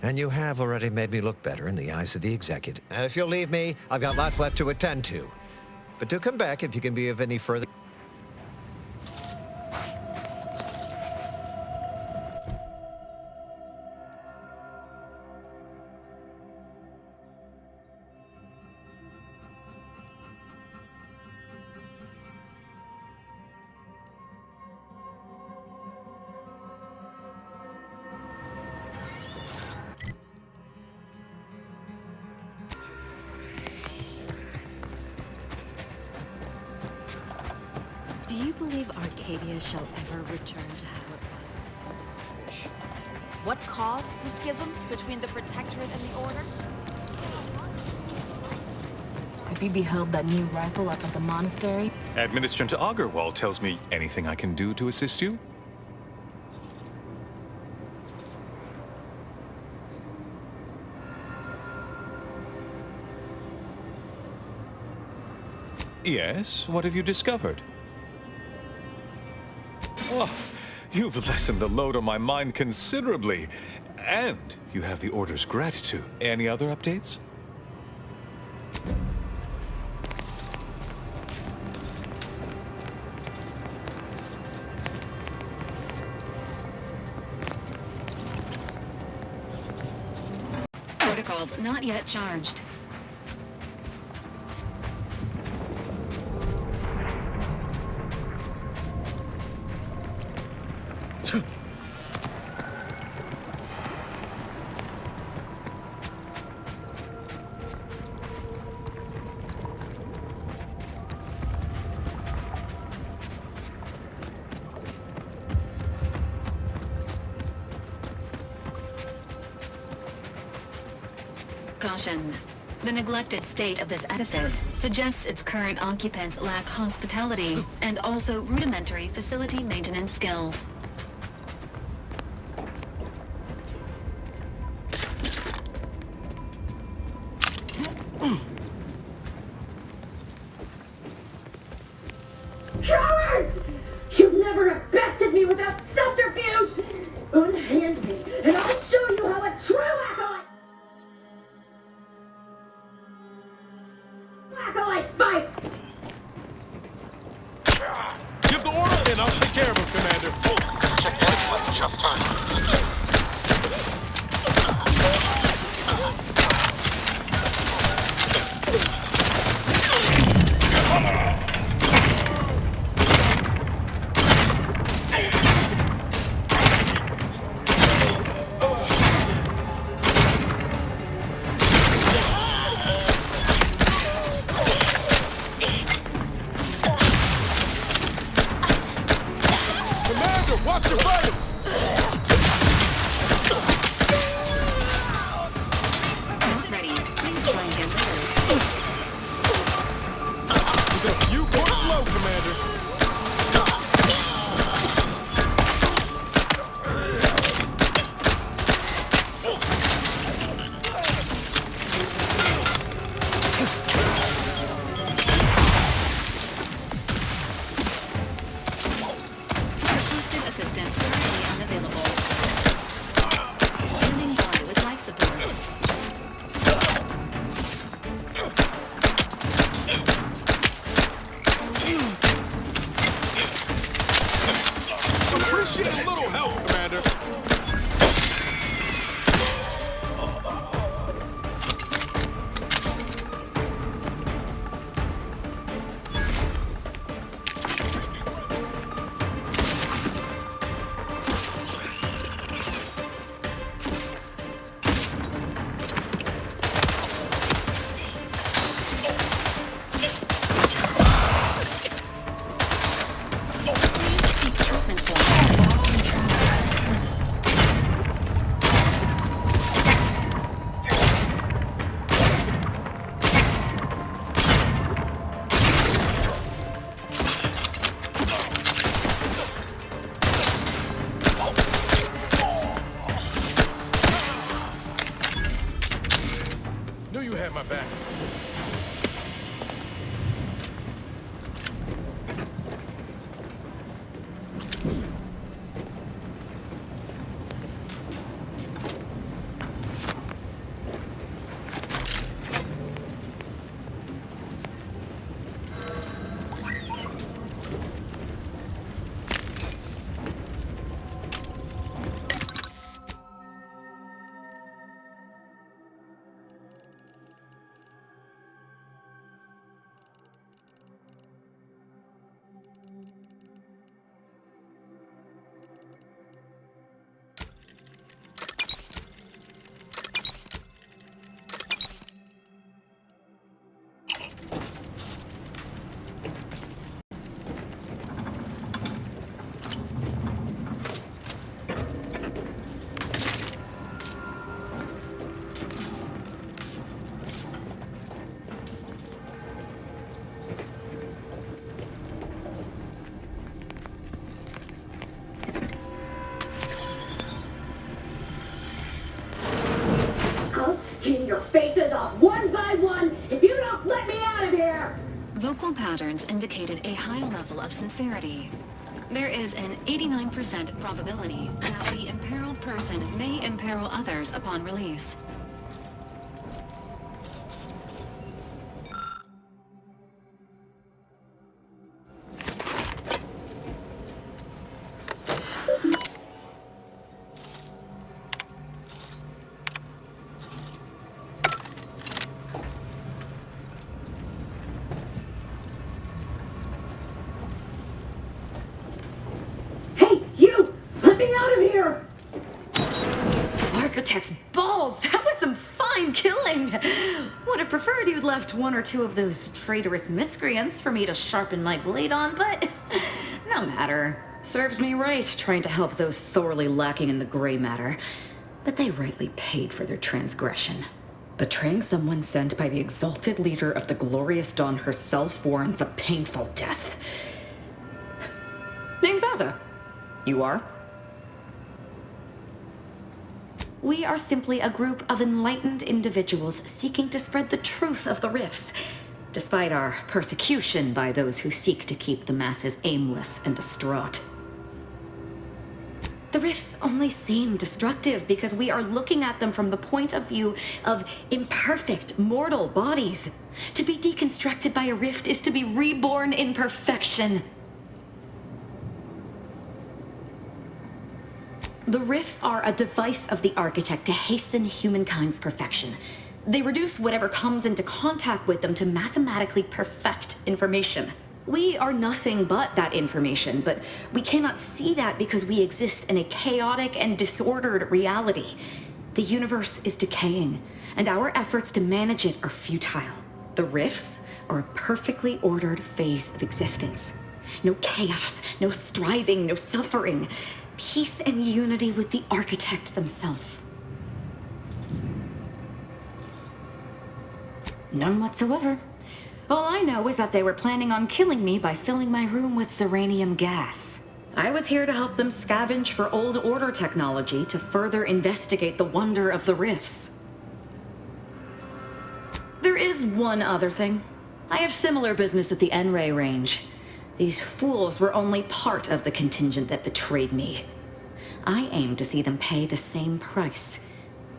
And you have already made me look better in the eyes of the executive. And if you'll leave me, I've got lots left to attend to. But do come back if you can be of any further... Do you believe Arcadia shall ever return to how it was? What caused the schism between the Protectorate and the Order? Have you beheld that new rifle up at the monastery? Administrator Augerwall tells me anything I can do to assist you? Yes, what have you discovered? Oh, you've lessened the load on my mind considerably. And you have the Order's gratitude. Any other updates? Protocols not yet charged. Caution. The neglected state of this edifice suggests its current occupants lack hospitality and also rudimentary facility maintenance skills. Coward! You've never abasted me without subterfuge! Unhand me, and I'll show you how a true acolyte fights! Give the order, and I'll take care of him, Commander. Just time. Watch your vitals! you had my back. Skin your faces off one by one if you don't let me out of here! Vocal patterns indicated a high level of sincerity. There is an 89% probability that the imperiled person may imperil others upon release. Let me out of here! Architect's balls! That was some fine killing! Would have preferred you'd left one or two of those traitorous miscreants for me to sharpen my blade on, but no matter. Serves me right trying to help those sorely lacking in the gray matter. But they rightly paid for their transgression. Betraying someone sent by the exalted leader of the glorious dawn herself warrants a painful death. Name's Aza. You are? We are simply a group of enlightened individuals seeking to spread the truth of the rifts, despite our persecution by those who seek to keep the masses aimless and distraught. The rifts only seem destructive because we are looking at them from the point of view of imperfect, mortal bodies. To be deconstructed by a rift is to be reborn in perfection. The rifts are a device of the architect to hasten humankind's perfection. They reduce whatever comes into contact with them to mathematically perfect information. We are nothing but that information, but we cannot see that because we exist in a chaotic and disordered reality. The universe is decaying, and our efforts to manage it are futile. The rifts are a perfectly ordered phase of existence. No chaos, no striving, no suffering. Peace and unity with the architect themselves. None whatsoever. All I know is that they were planning on killing me by filling my room with xeranium gas. I was here to help them scavenge for old order technology to further investigate the wonder of the rifts. There is one other thing. I have similar business at the N-Ray range. These fools were only part of the contingent that betrayed me. I aim to see them pay the same price,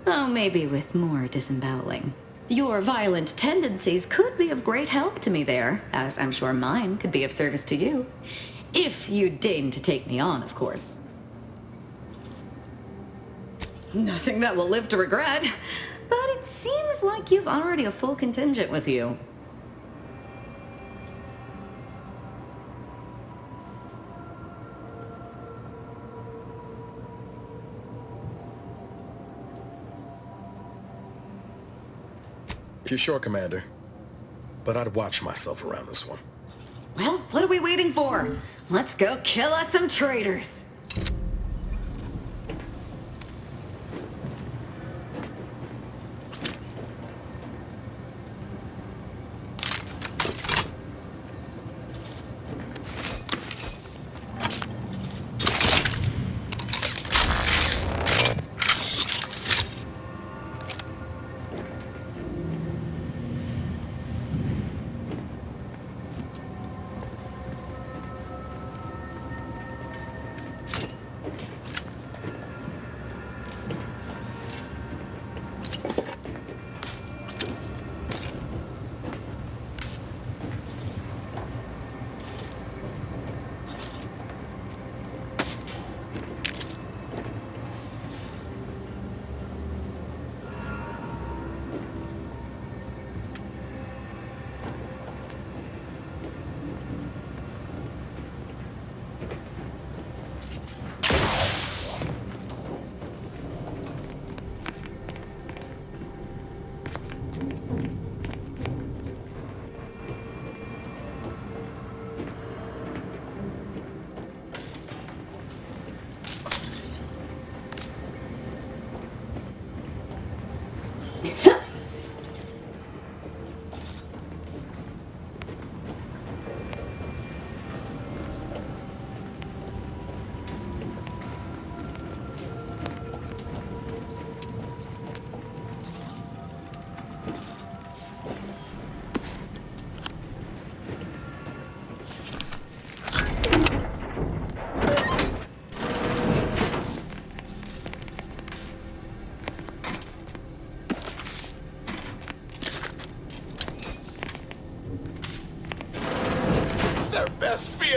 though maybe with more disemboweling. Your violent tendencies could be of great help to me there, as I'm sure mine could be of service to you. If you deign to take me on, of course. Nothing that will live to regret, but it seems like you've already a full contingent with you. If you're sure, Commander. But I'd watch myself around this one. Well, what are we waiting for? Let's go kill us some traitors.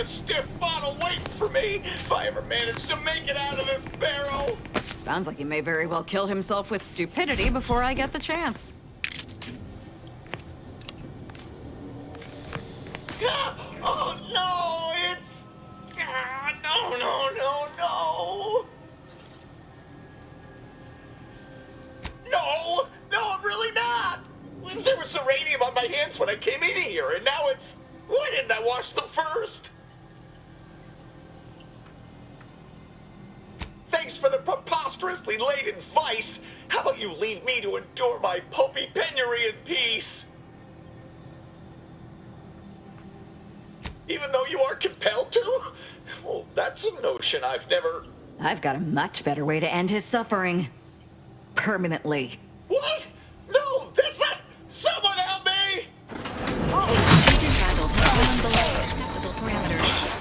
stiff bottle waiting for me if I ever manage to make it out of this barrel. Sounds like he may very well kill himself with stupidity before I get the chance. Oh no, it's... no. No, I'm really not. There was uranium on my hands when I came in here, and now it's... Why didn't I wash them first? Thanks for the preposterously laden vice. How about you leave me to endure my pulpy penury in peace? Even though you are compelled to? Well, that's a notion I've never... I've got a much better way to end his suffering. Permanently. What? No, that's not... Someone help me! Agent vitals have fallen below acceptable parameters.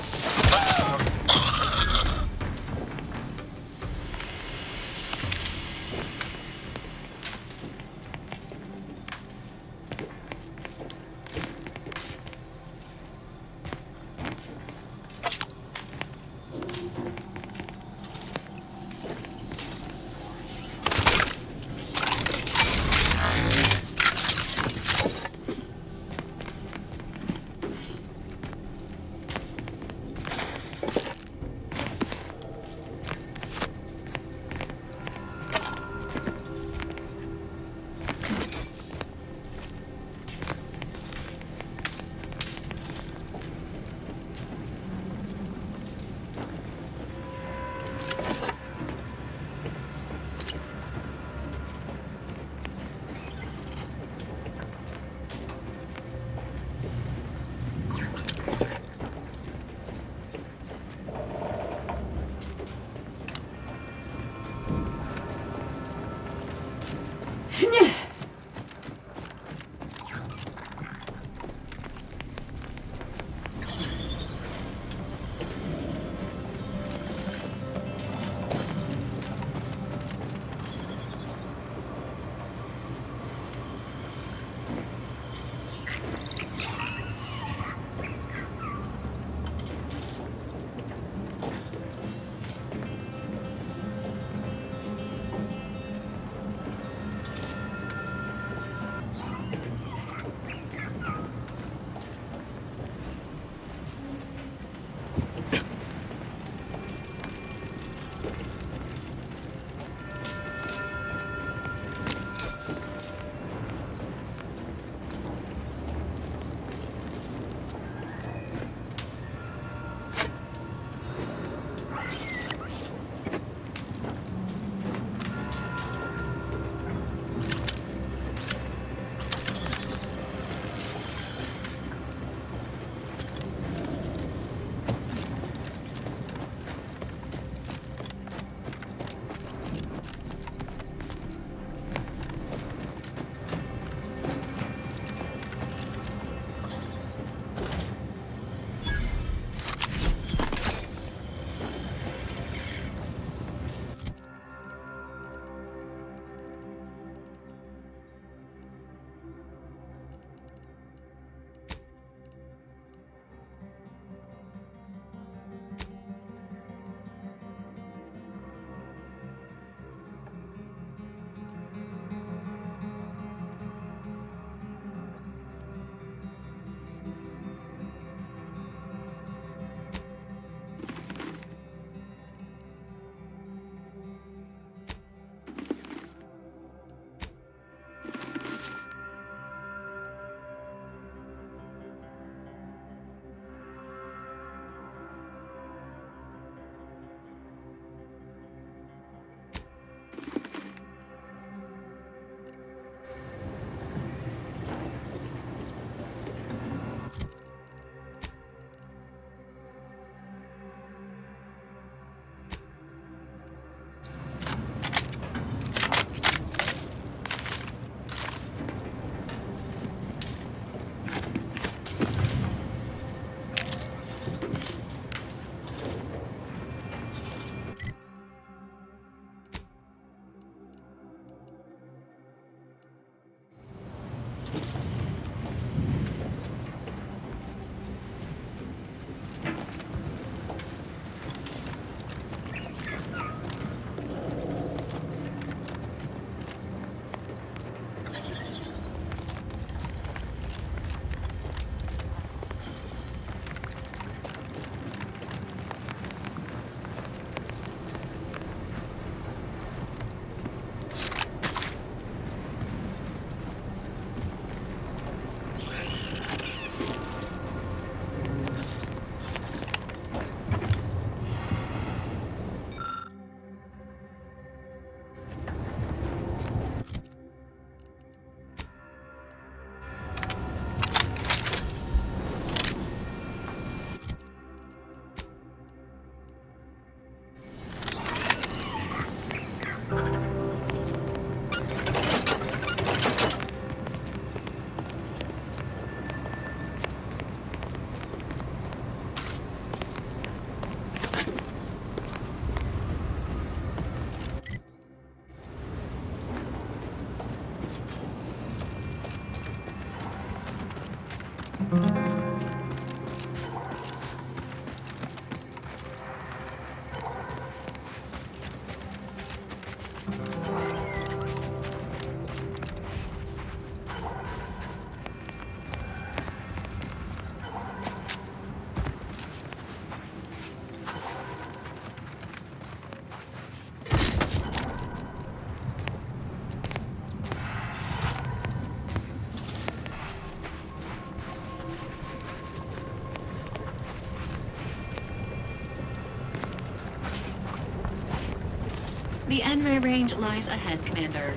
The Enray range lies ahead, Commander.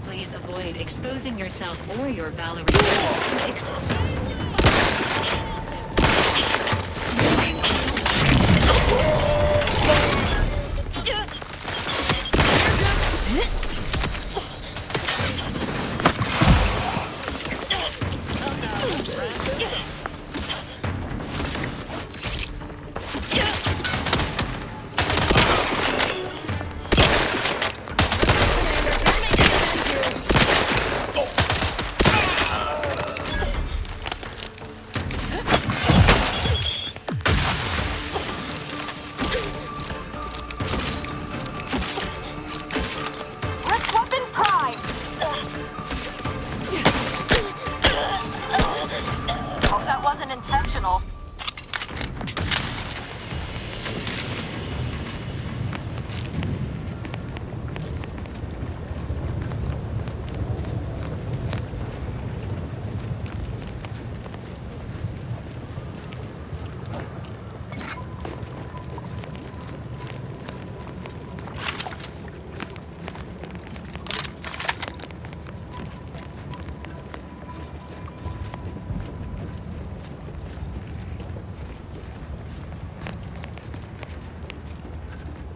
Please avoid exposing yourself or your Valerie to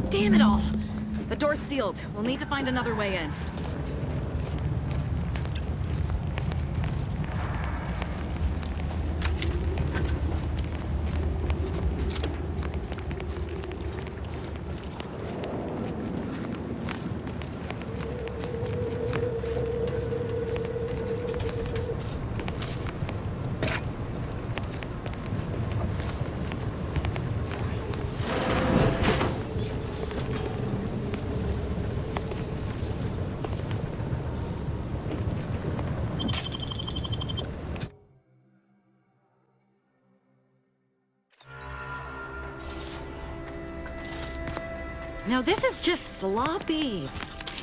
Damn it all! The door's sealed. We'll need to find another way in. Now this is just sloppy.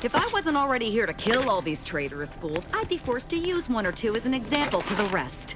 If I wasn't already here to kill all these traitorous fools, I'd be forced to use one or two as an example to the rest.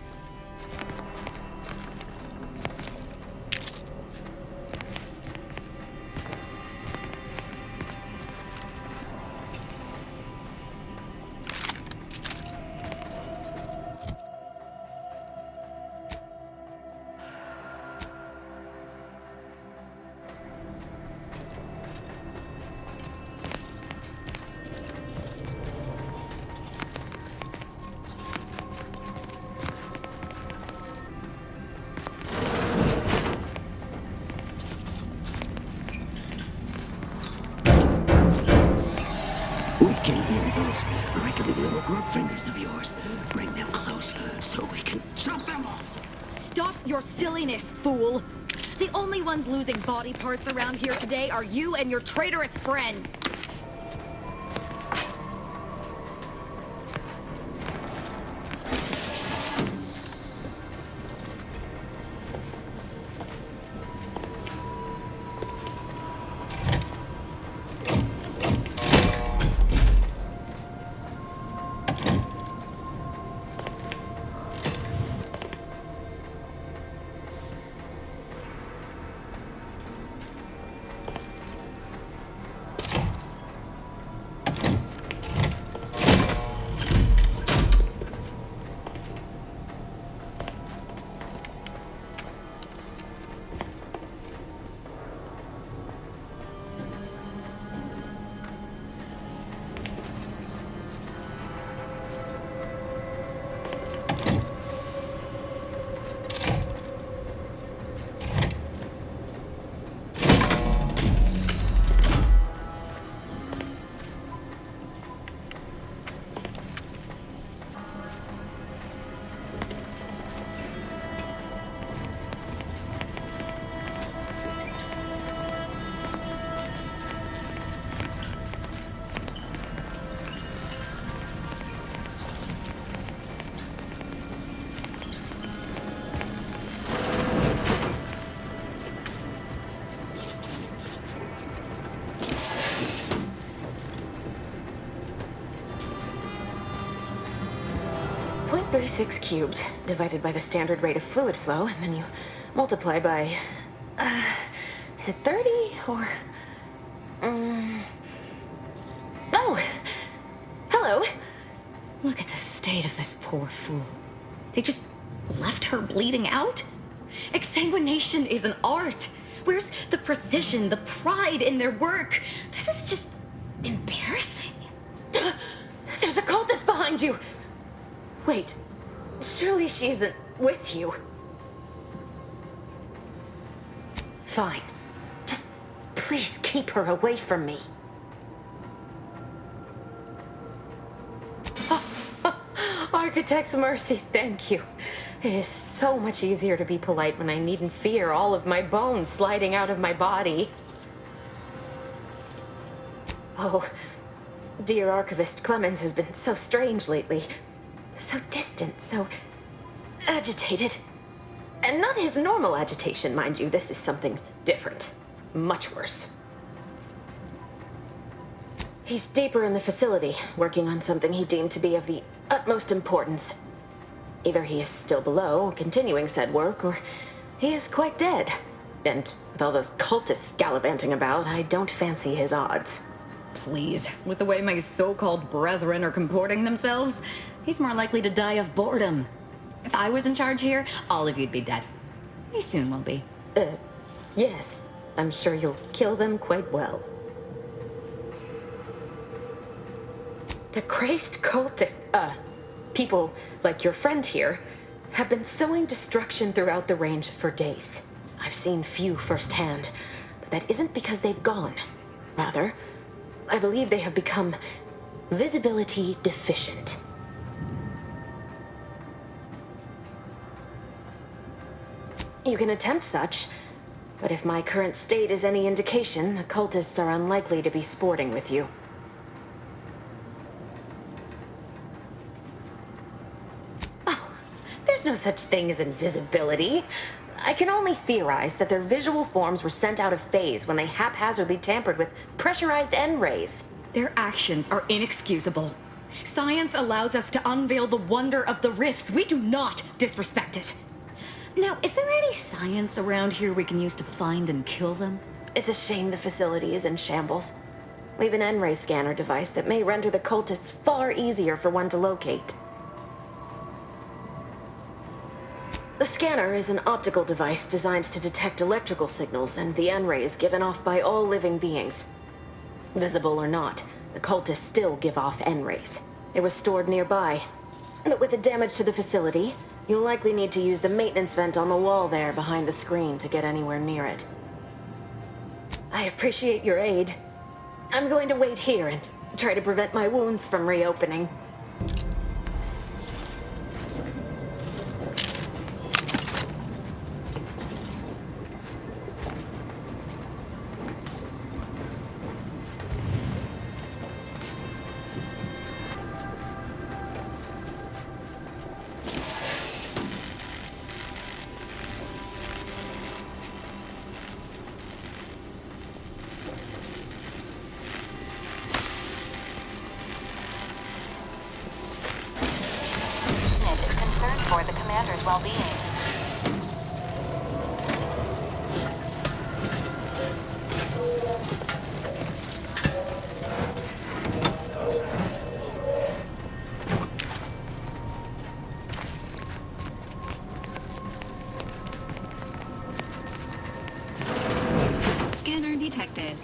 Can hear those wriggly little group fingers of yours. Bring them close so we can chop them off. Stop your silliness, fool! The only ones losing body parts around here today are you and your traitorous friends! 36 cubed, divided by the standard rate of fluid flow, and then you multiply by... is it 30, or... Oh! Hello! Look at the state of this poor fool. They just left her bleeding out? Exsanguination is an art. Where's the precision, the pride in their work? This is just embarrassing. There's a cultist behind you! Wait, surely she isn't with you. Fine. Just please keep her away from me. Architect's mercy, thank you. It is so much easier to be polite when I needn't fear all of my bones sliding out of my body. Oh, dear Archivist Clemens has been so strange lately. So distant, so agitated. And not his normal agitation, mind you. This is something different. Much worse. He's deeper in the facility, working on something he deemed to be of the utmost importance. Either he is still below, continuing said work, or he is quite dead. And with all those cultists gallivanting about, I don't fancy his odds. Please, with the way my so-called brethren are comporting themselves, he's more likely to die of boredom. If I was in charge here, all of you'd be dead. He soon will be. Yes. I'm sure you'll kill them quite well. The crazed cultist, people like your friend here have been sowing destruction throughout the range for days. I've seen few firsthand, but that isn't because they've gone. Rather, I believe they have become visibility deficient. You can attempt such, but if my current state is any indication, the cultists are unlikely to be sporting with you. Oh, there's no such thing as invisibility. I can only theorize that their visual forms were sent out of phase when they haphazardly tampered with pressurized N-rays. Their actions are inexcusable. Science allows us to unveil the wonder of the rifts. We do not disrespect it. Now, is there any science around here we can use to find and kill them? It's a shame the facility is in shambles. We have an N-ray scanner device that may render the cultists far easier for one to locate. The scanner is an optical device designed to detect electrical signals and the N-rays given off by all living beings. Visible or not, the cultists still give off N-rays. It was stored nearby. But with the damage to the facility, you'll likely need to use the maintenance vent on the wall there behind the screen to get anywhere near it. I appreciate your aid. I'm going to wait here and try to prevent my wounds from reopening. For the commander's well-being. Scanner detected.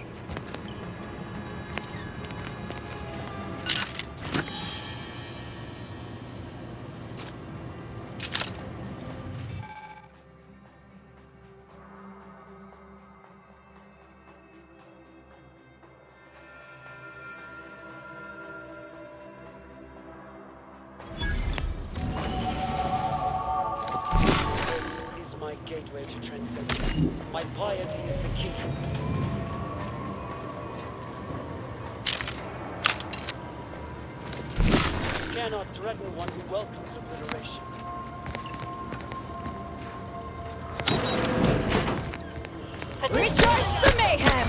Gateway to transcendence. My piety is the key. You cannot threaten one who welcomes obliteration. Recharge the mayhem!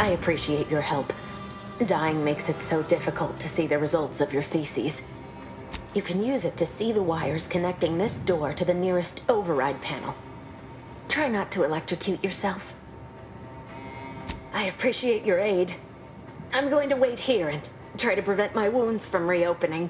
I appreciate your help. Dying makes it so difficult to see the results of your theses. You can use it to see the wires connecting this door to the nearest override panel. Try not to electrocute yourself. I appreciate your aid. I'm going to wait here and try to prevent my wounds from reopening.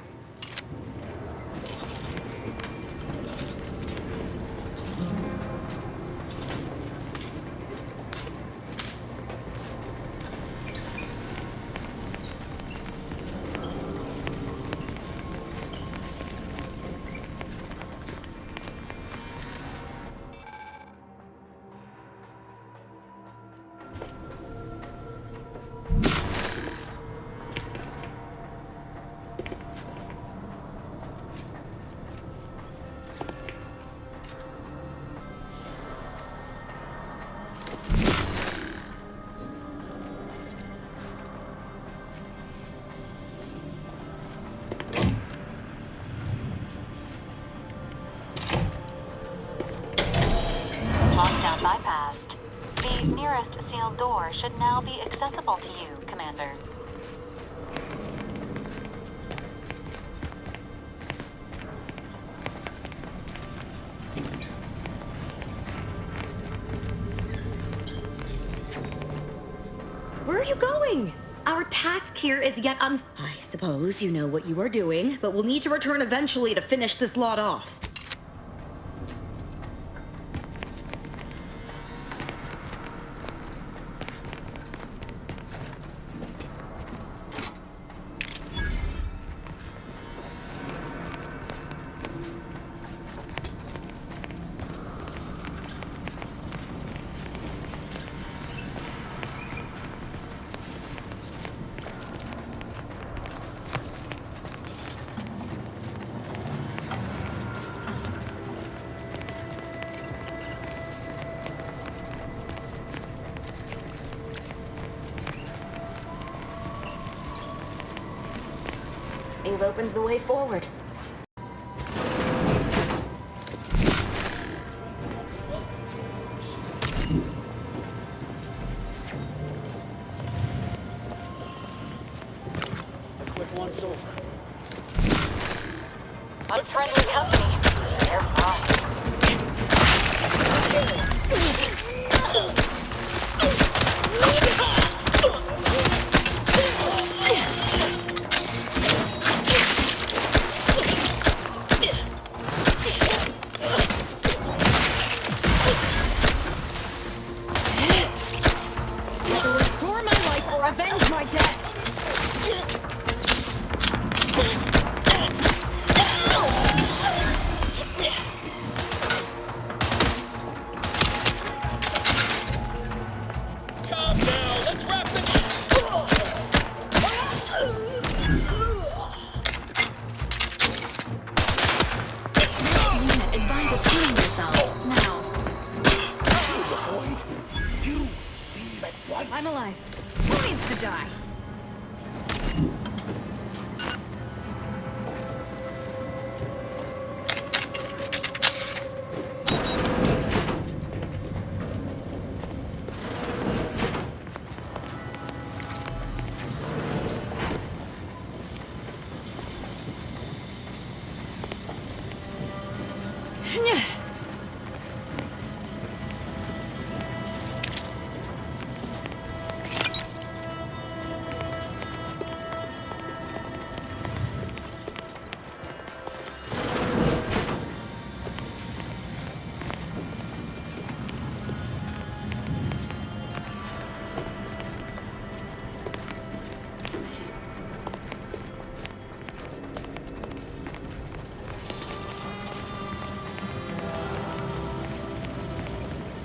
Lockdown bypassed. The nearest sealed door should now be accessible to you, Commander. Where are you going? Our task here is yet I suppose you know what you are doing, but we'll need to return eventually to finish this lot off. You've opened the way forward. A quick once over. Unfriendly company. They're fine. Restore my life or avenge my death! Calm down. Let's wrap this. Unit advises healing yourself. Now. I'm alive. Who needs to die?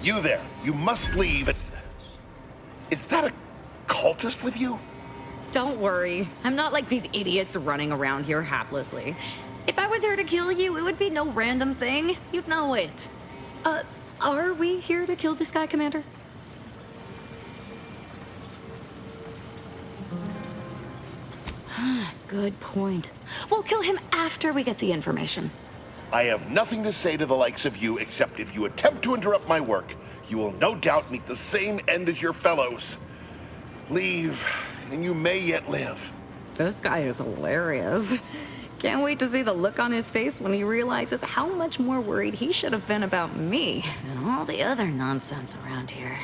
You there. You must leave. Is that a cultist with you? Don't worry. I'm not like these idiots running around here haplessly. If I was here to kill you, it would be no random thing. You'd know it. Are we here to kill this guy, Commander? Good point. We'll kill him after we get the information. I have nothing to say to the likes of you except if you attempt to interrupt my work, you will no doubt meet the same end as your fellows. Leave, and you may yet live. This guy is hilarious. Can't wait to see the look on his face when he realizes how much more worried he should have been about me and all the other nonsense around here.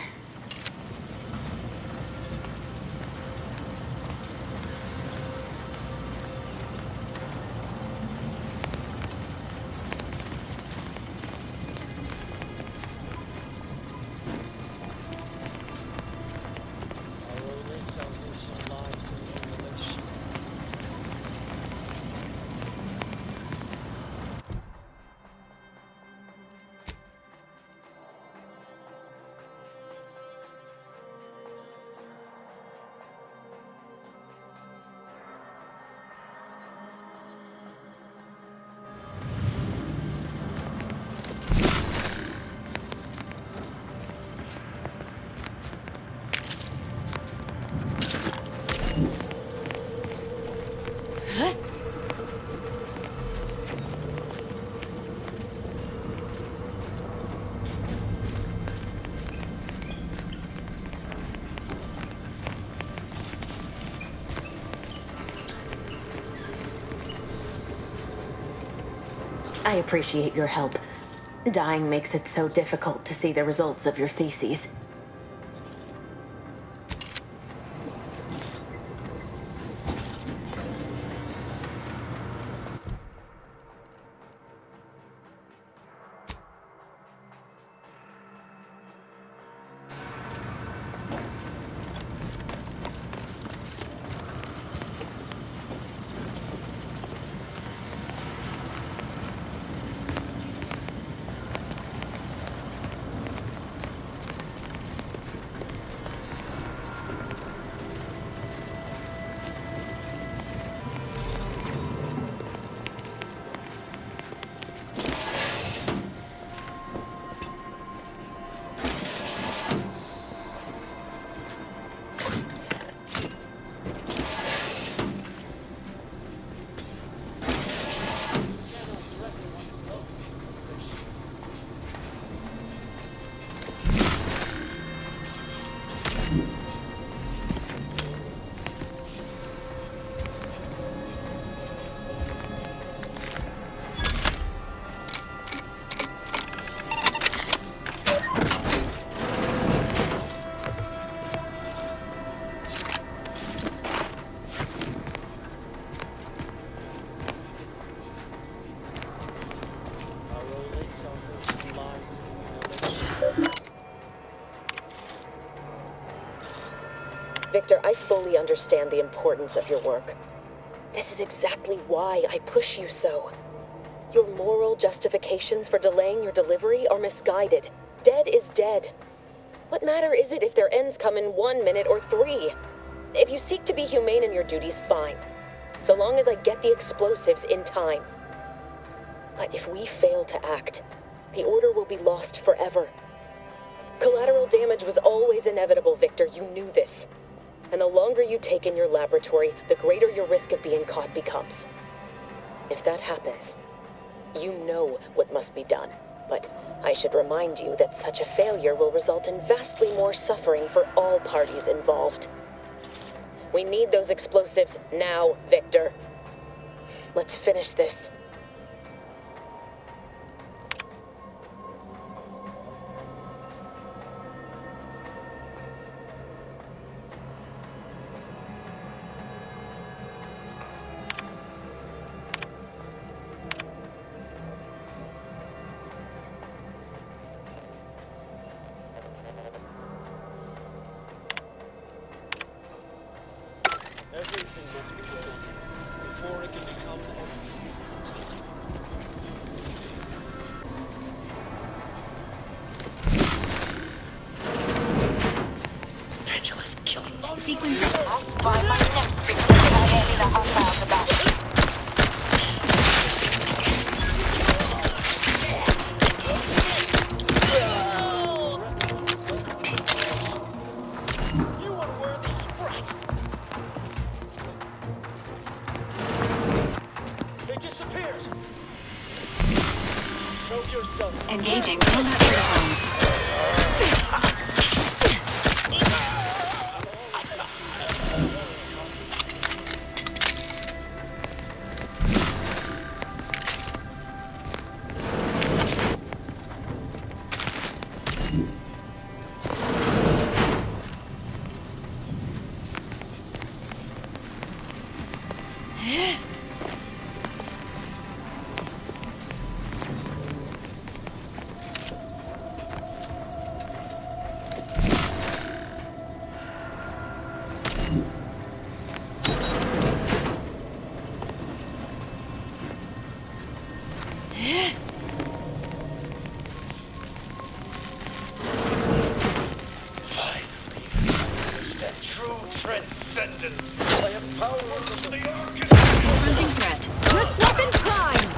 I appreciate your help. Dying makes it so difficult to see the results of your theses. Victor, I fully understand the importance of your work. This is exactly why I push you so. Your moral justifications for delaying your delivery are misguided. Dead is dead. What matter is it if their ends come in 1 minute or 3? If you seek to be humane in your duties, fine. So long as I get the explosives in time. But if we fail to act, the Order will be lost forever. Collateral damage was always inevitable, Victor. You knew this. And the longer you take in your laboratory, the greater your risk of being caught becomes. If that happens, you know what must be done. But I should remind you that such a failure will result in vastly more suffering for all parties involved. We need those explosives now, Victor. Let's finish this. Everything must be done before it can become anything. Pendulous killing. Sequence. By my neck, the hostile about. Engaging combat protocols. Confronting threat. Let's weapon crime!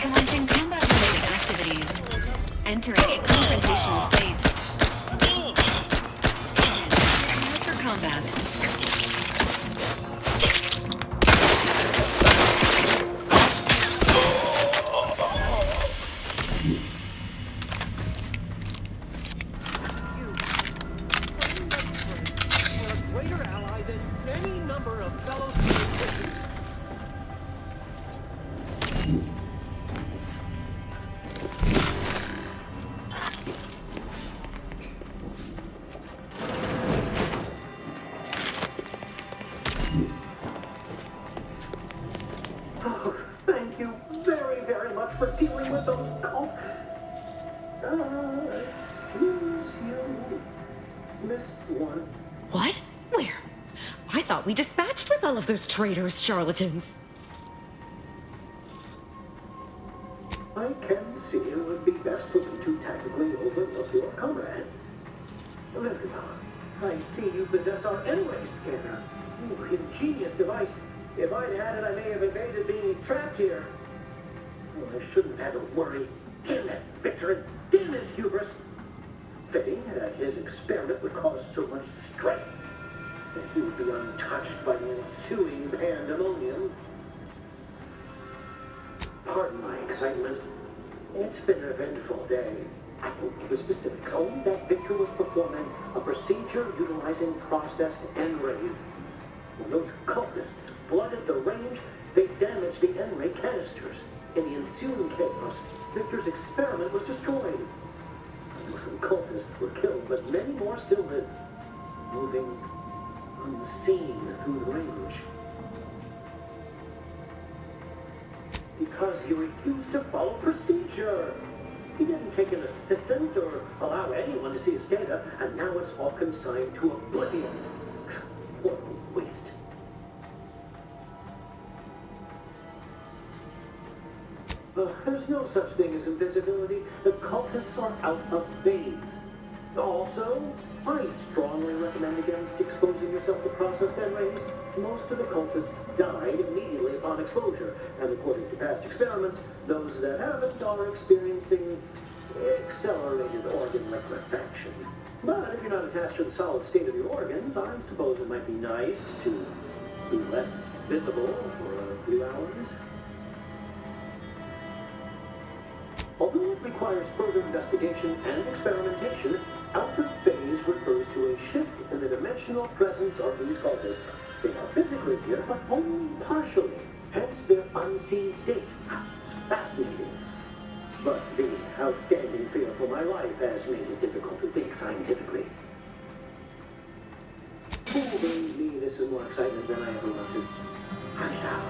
Commencing combat-related activities. Entering a confrontational state. Agent, prepare for combat. Greater ally than any number of fellow politicians. Oh, thank you very, very much for dealing with those cults. Seems you missed one. What? Where? I thought we dispatched with all of those traitorous charlatans. I can see it would be best for me to tactically overlook your comrade. There we are. I see you possess our N-ray scanner. Ooh, ingenious device. If I'd had it, I may have evaded being trapped here. Oh, I shouldn't have had to worry. Damn that Victor, and damn his hubris. Fitting that his experiment would cause so much strife. That he would be untouched by the ensuing pandemonium. Pardon my excitement. It's been an eventful day. I won't give you specifics, only that Victor was performing a procedure utilizing processed N-rays. When those cultists flooded the range, they damaged the N-ray canisters. In the ensuing chaos, Victor's experiment was destroyed. Some cultists were killed, but many more still live, moving unseen through the range. Because he refused to follow procedure. He didn't take an assistant or allow anyone to see his data, and now it's all consigned to oblivion. What a waste. There's no such thing as invisibility. The cultists are out of phase. Also, I strongly recommend against exposing yourself to processed N-rays. Most of the cultists died immediately upon exposure, and according to past experiments, those that haven't are experiencing accelerated organ liquefaction. But if you're not attached to the solid state of your organs, I suppose it might be nice to be less visible for a few hours. Although it requires further investigation and experimentation, out of phase refers to a shift in the dimensional presence of these cultists. They are physically here, but only partially, hence their unseen state. Fascinating. But the outstanding fear for my life has made it difficult to think scientifically. Oh, believe me, this is more excitement than I ever wanted. I shall.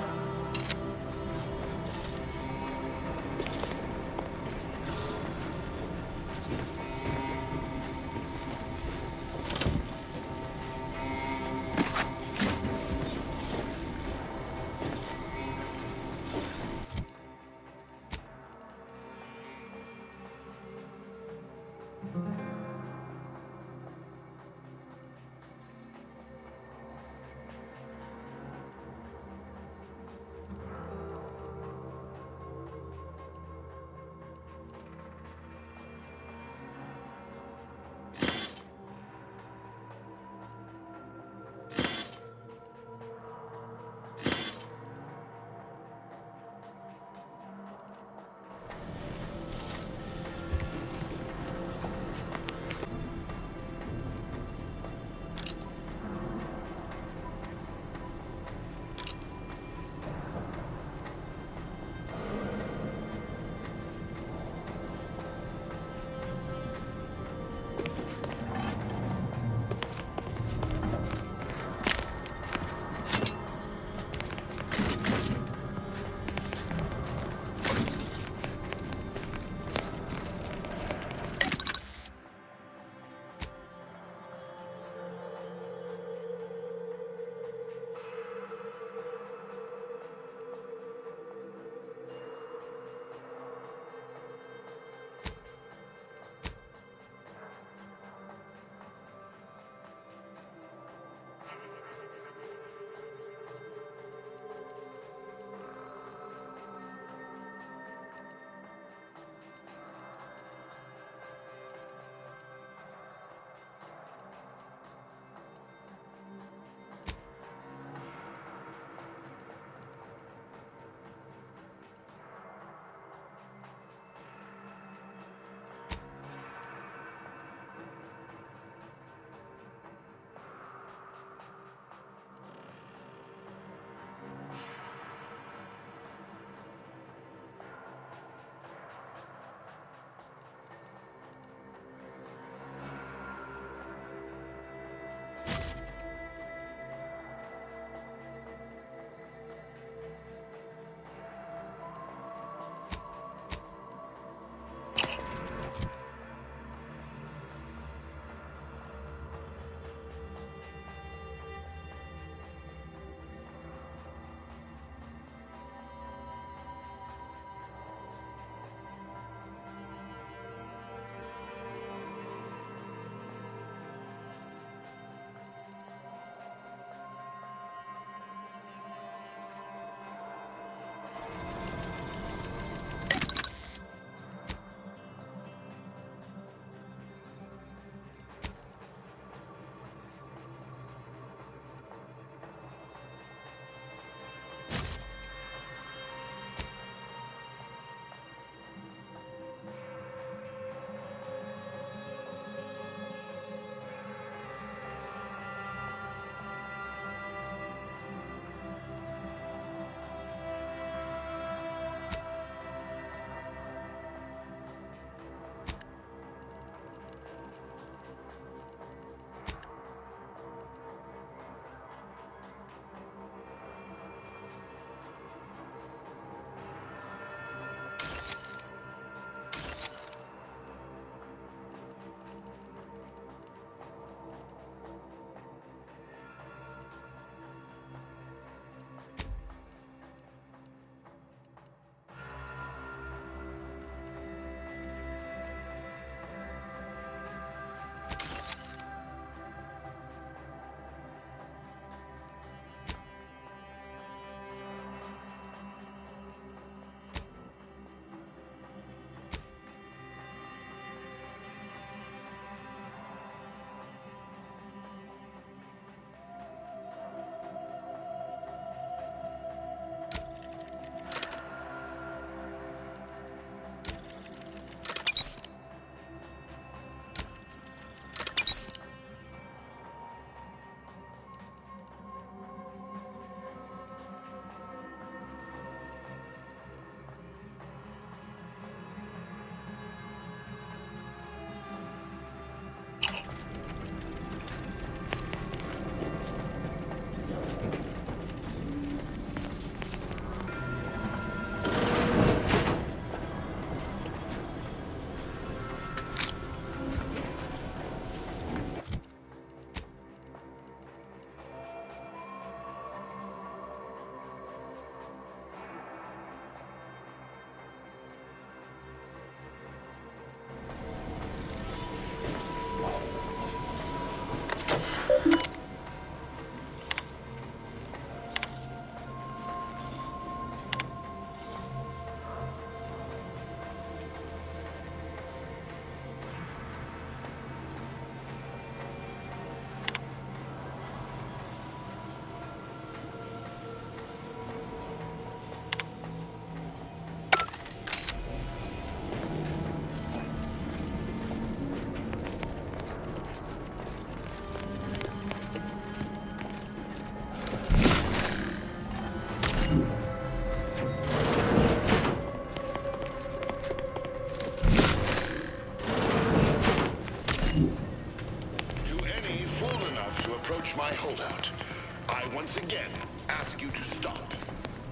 I once again ask you to stop.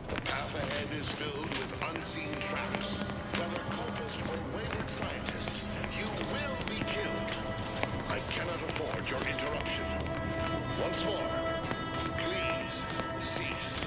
The path ahead is filled with unseen traps. Whether cultist or wayward scientist, you will be killed. I cannot afford your interruption. Once more, please cease.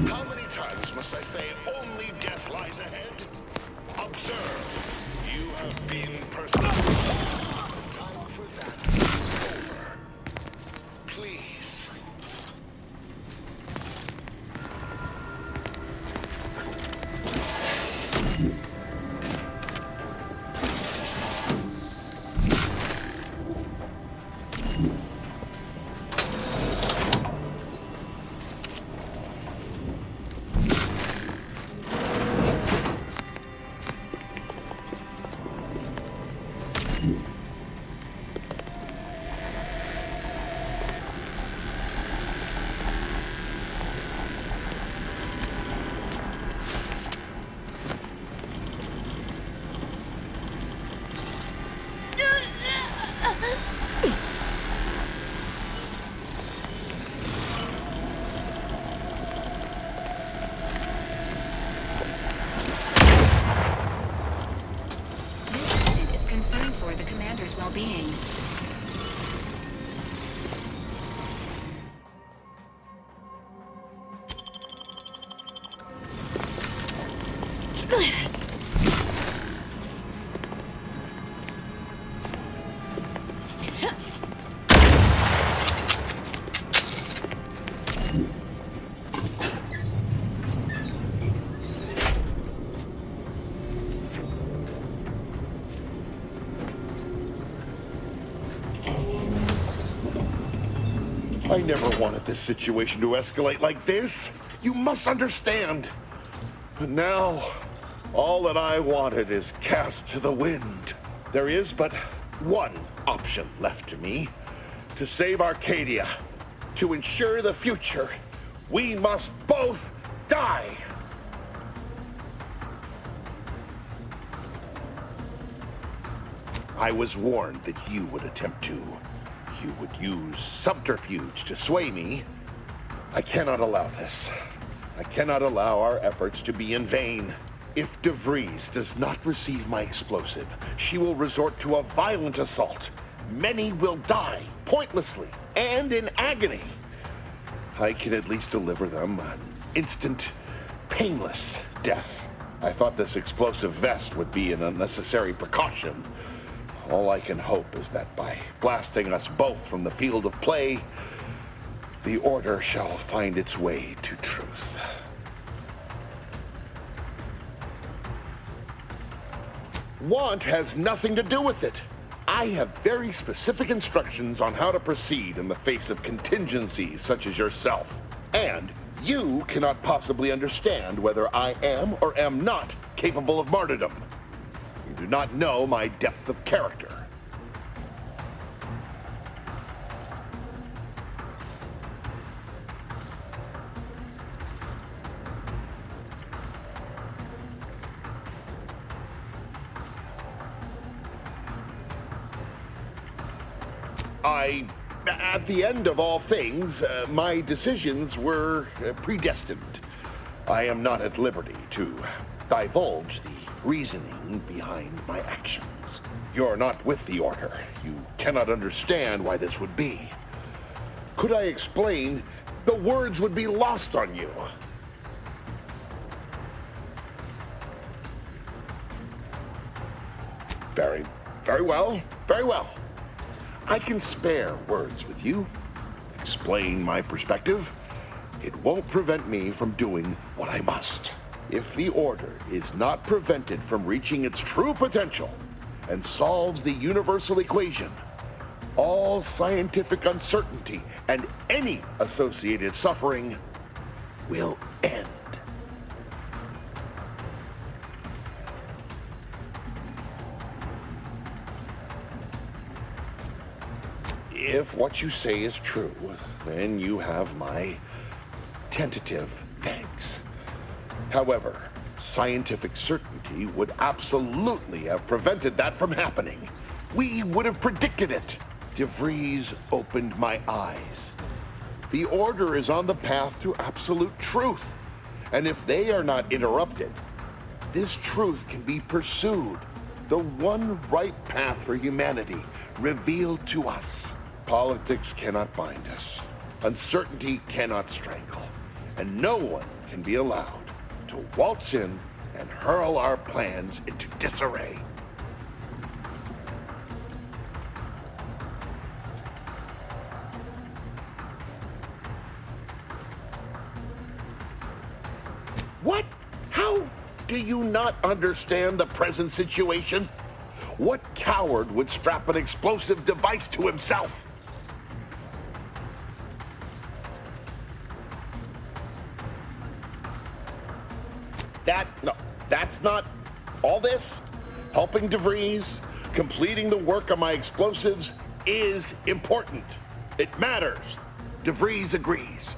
How many times must I say only death lies ahead? Observe, you have been personally. Time for that is over. Please. For the commander's well-being. I never wanted this situation to escalate like this. You must understand. But now, all that I wanted is cast to the wind. There is but one option left to me. To save Arcadia. To ensure the future. We must both die. I was warned that you would attempt to. You would use subterfuge to sway me. I cannot allow this. I cannot allow our efforts to be in vain. If DeVries does not receive my explosive, she will resort to a violent assault. Many will die, pointlessly, and in agony. I can at least deliver them an instant, painless death. I thought this explosive vest would be an unnecessary precaution. All I can hope is that by blasting us both from the field of play, the Order shall find its way to truth. Want has nothing to do with it. I have very specific instructions on how to proceed in the face of contingencies such as yourself. And you cannot possibly understand whether I am or am not capable of martyrdom. You do not know my depth of character. At the end of all things, my decisions were predestined. I am not at liberty to divulge the reasoning behind my actions. You're not with the Order. You cannot understand why this would be. Could I explain, the words would be lost on you. Very well, very well. I can spare words with you, explain my perspective. It won't prevent me from doing what I must. If the Order is not prevented from reaching its true potential and solves the universal equation, all scientific uncertainty and any associated suffering will end. If what you say is true, then you have my tentative thanks. However, scientific certainty would absolutely have prevented that from happening. We would have predicted it. DeVries opened my eyes. The Order is on the path to absolute truth. And if they are not interrupted, this truth can be pursued. The one right path for humanity revealed to us. Politics cannot bind us. Uncertainty cannot strangle. And no one can be allowed to waltz in and hurl our plans into disarray. What? How do you not understand the present situation? What coward would strap an explosive device to himself? No, that's not all this. Helping DeVries, completing the work on my explosives is important. It matters. DeVries agrees.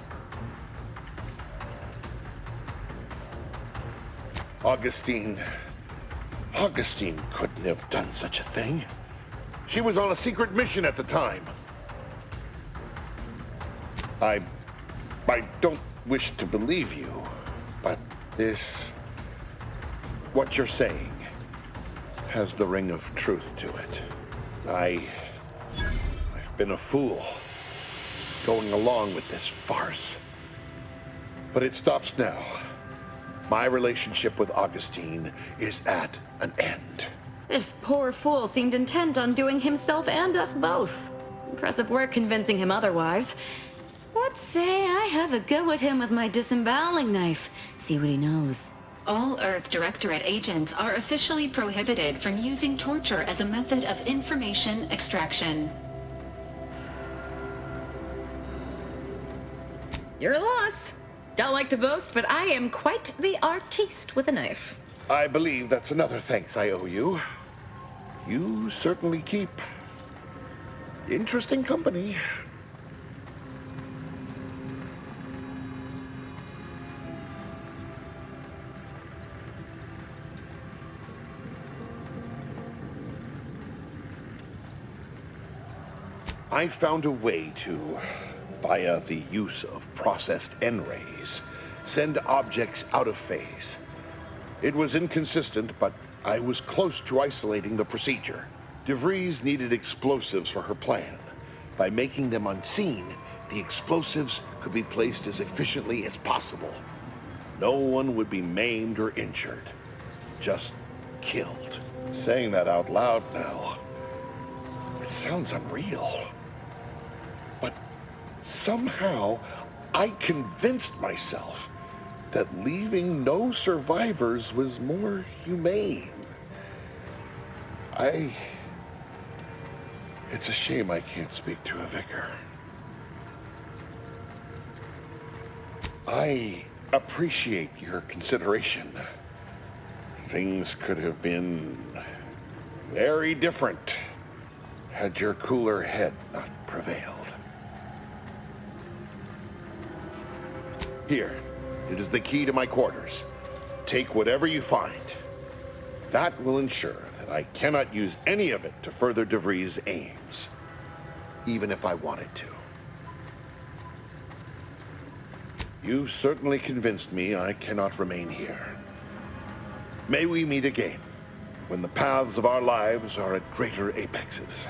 Augustine couldn't have done such a thing. She was on a secret mission at the time. I don't wish to believe you, but what you're saying has the ring of truth to it. I've been a fool going along with this farce. But it stops now. My relationship with Augustine is at an end. This poor fool seemed intent on doing himself and us both. Impressive work convincing him otherwise. Let's say I have a go at him with my disemboweling knife. See what he knows. All Earth Directorate agents are officially prohibited from using torture as a method of information extraction. Your loss. Don't like to boast, but I am quite the artiste with a knife. I believe that's another thanks I owe you. You certainly keep interesting company. I found a way to, via the use of processed N-rays, send objects out of phase. It was inconsistent, but I was close to isolating the procedure. DeVries needed explosives for her plan. By making them unseen, the explosives could be placed as efficiently as possible. No one would be maimed or injured. just killed. Saying that out loud now, it sounds unreal. But somehow, I convinced myself that leaving no survivors was more humane. It's a shame I can't speak to a vicar. I appreciate your consideration. Things could have been very different had your cooler head not prevailed. Here, it is the key to my quarters. Take whatever you find. That will ensure that I cannot use any of it to further DeVries' aims, even if I wanted to. You've certainly convinced me I cannot remain here. May we meet again, when the paths of our lives are at greater apexes.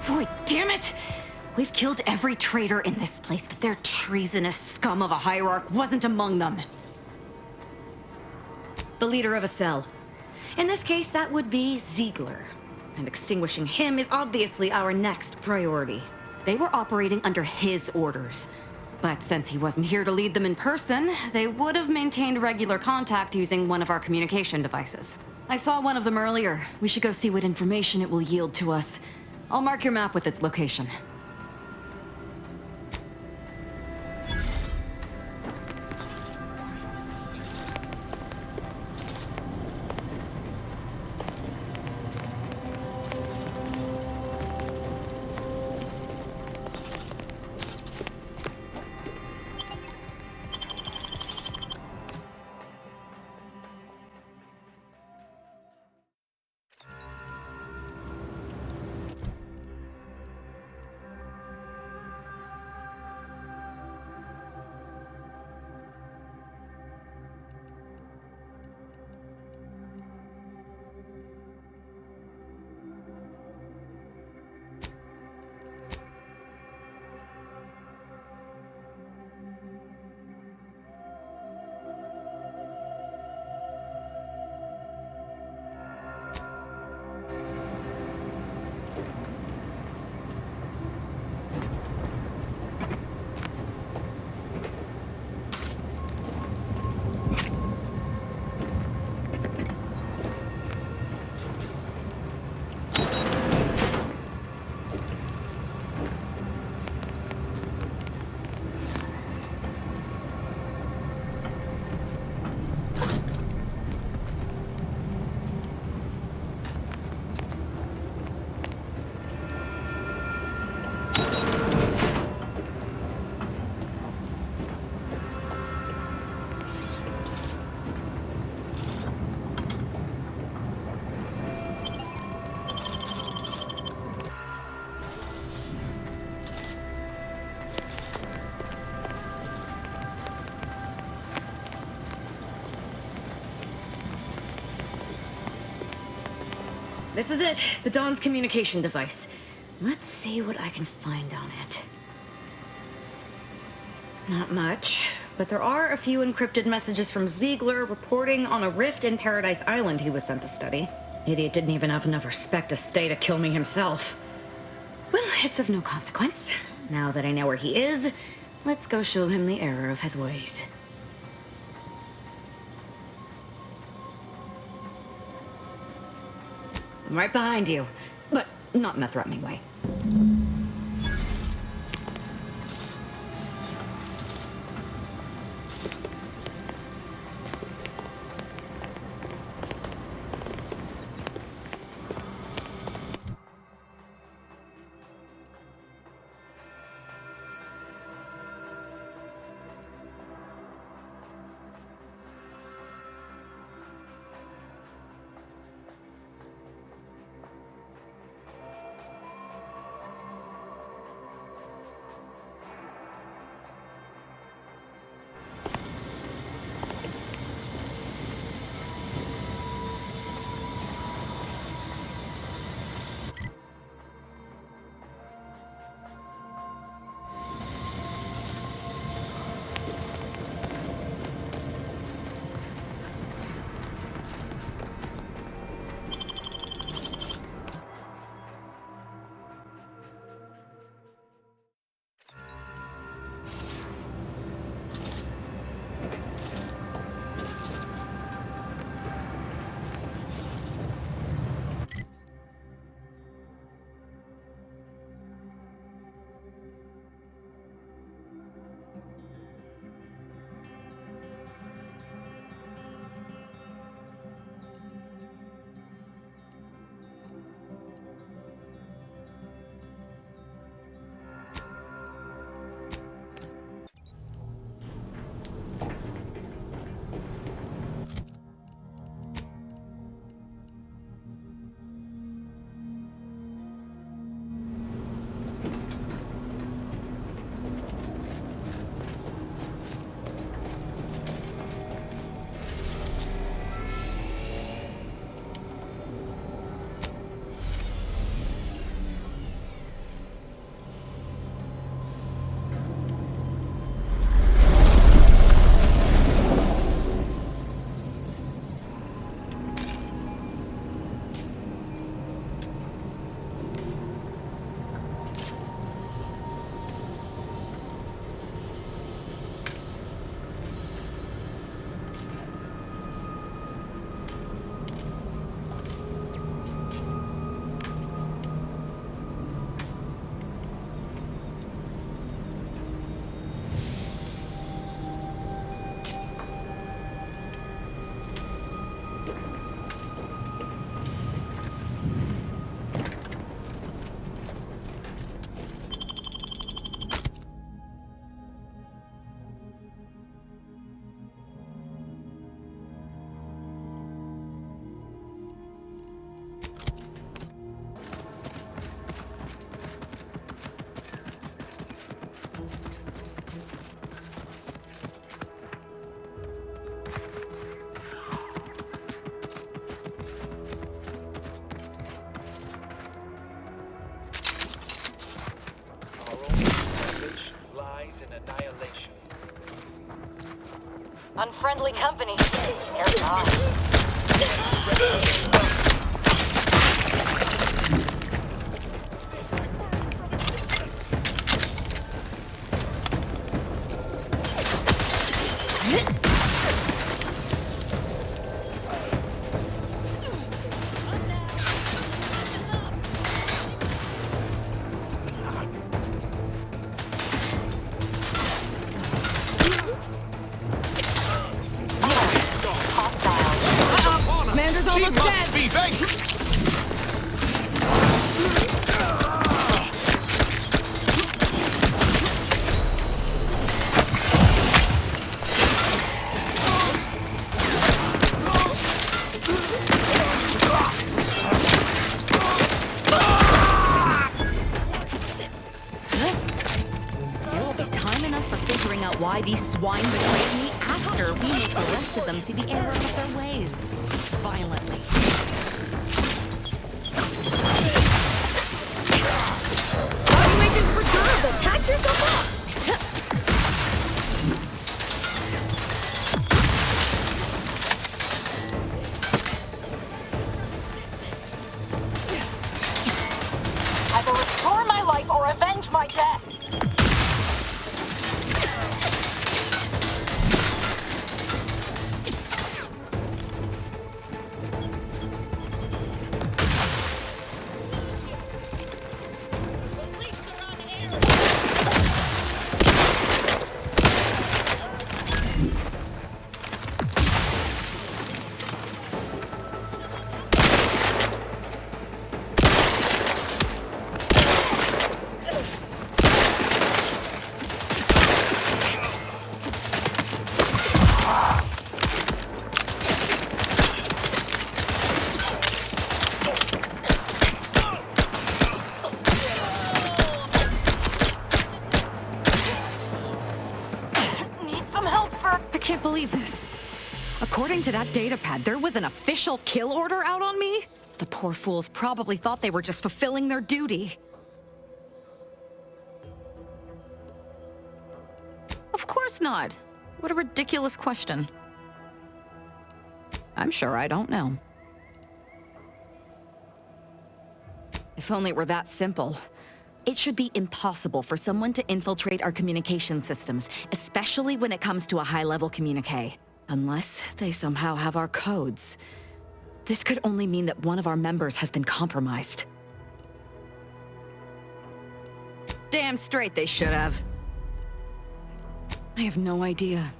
Boy, damn it! We've killed every traitor in this place, but their treasonous scum of a hierarch wasn't among them. The leader of a cell. In this case, that would be Ziegler. And extinguishing him is obviously our next priority. They were operating under his orders. But since he wasn't here to lead them in person, they would have maintained regular contact using one of our communication devices. I saw one of them earlier. We should go see what information it will yield to us. I'll mark your map with its location. This is it. The Dawn's communication device. Let's see what I can find on it. Not much, but there are a few encrypted messages from Ziegler reporting on a rift in Paradise Island he was sent to study. Idiot didn't even have enough respect to stay to kill me himself. Well, it's of no consequence. Now that I know where he is, let's go show him the error of his ways. I'm right behind you, but not in a threatening way. Unfriendly company. They're gone. Why these swine betrayed me after we arrested them see the error of their ways. Violently. Body weight is perturbed, but catch yourself up! Either restore my life or avenge my death. I can't believe this. According to that datapad, there was an official kill order out on me? The poor fools probably thought they were just fulfilling their duty. Of course not. What a ridiculous question. I'm sure I don't know. If only it were that simple. It should be impossible for someone to infiltrate our communication systems, especially when it comes to a high-level communique. Unless they somehow have our codes. This could only mean that one of our members has been compromised. Damn straight they should have. I have no idea.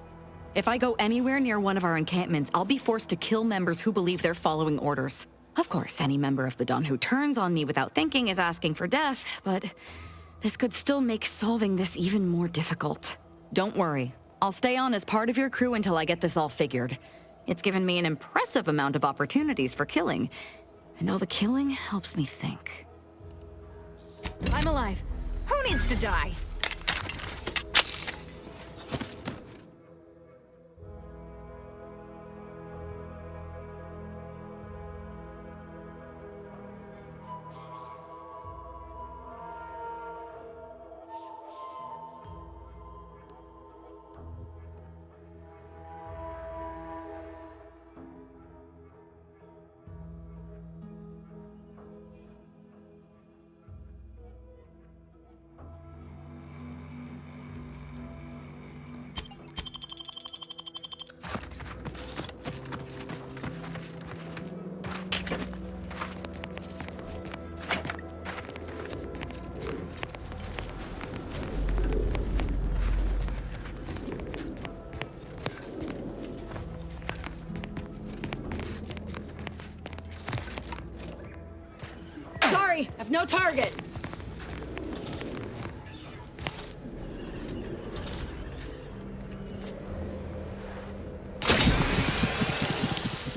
If I go anywhere near one of our encampments, I'll be forced to kill members who believe they're following orders. Of course, any member of the Dawn who turns on me without thinking is asking for death, but this could still make solving this even more difficult. Don't worry. I'll stay on as part of your crew until I get this all figured. It's given me an impressive amount of opportunities for killing, and all the killing helps me think. I'm alive. Who needs to die? I've no target.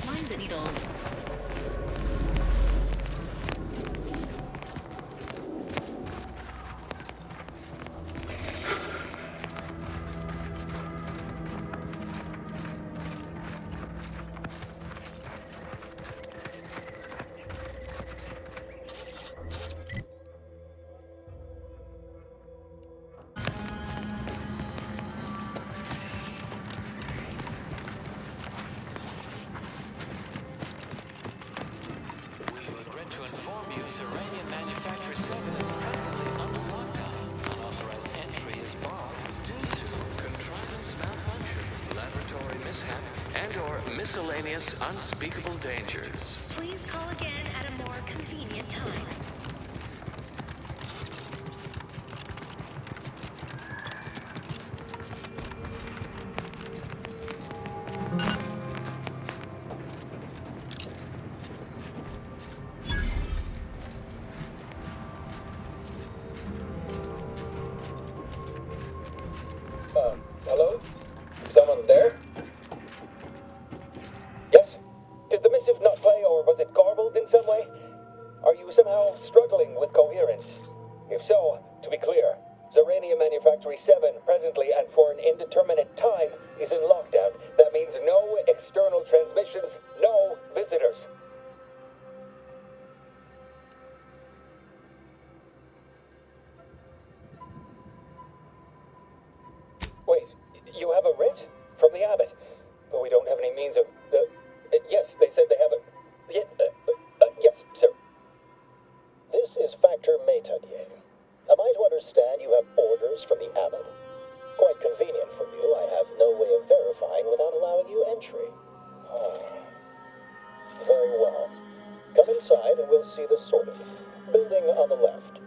Mind the needles. Uranium Manufacturer 7 is presently under lockdown. Unauthorized entry is barred due to contrivance malfunction, laboratory mishap, and/or miscellaneous unspeakable dangers. Please call again at a more convenient time. Hello? Someone there? Yes? Did the missive not play, or was it garbled in some way? Are you somehow struggling with coherence? If so, to be clear, Zerania Manufactory 7 presently and for an indeterminate time is in lockdown. That means no external transmissions, no visitors. means of... yes, they said they have a... yes, sir. This is Factor Metadier. Am I to understand you have orders from the Abbot? Quite convenient for you. I have no way of verifying without allowing you entry. Oh. Very well. Come inside and we'll see the sorting. Building on the left.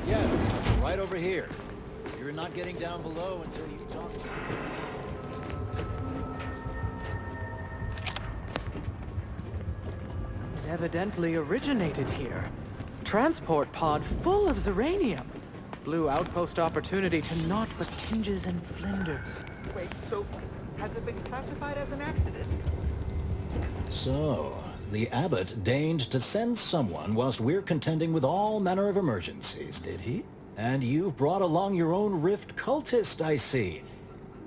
Yes, right over here. You're not getting down below until you talk to me. It evidently originated here. Transport pod full of Zeranium. Blue outpost opportunity to naught but tinges and flinders. Wait, so has it been classified as an accident? So, the Abbot deigned to send someone whilst we're contending with all manner of emergencies, did he? And you've brought along your own Rift cultist, I see.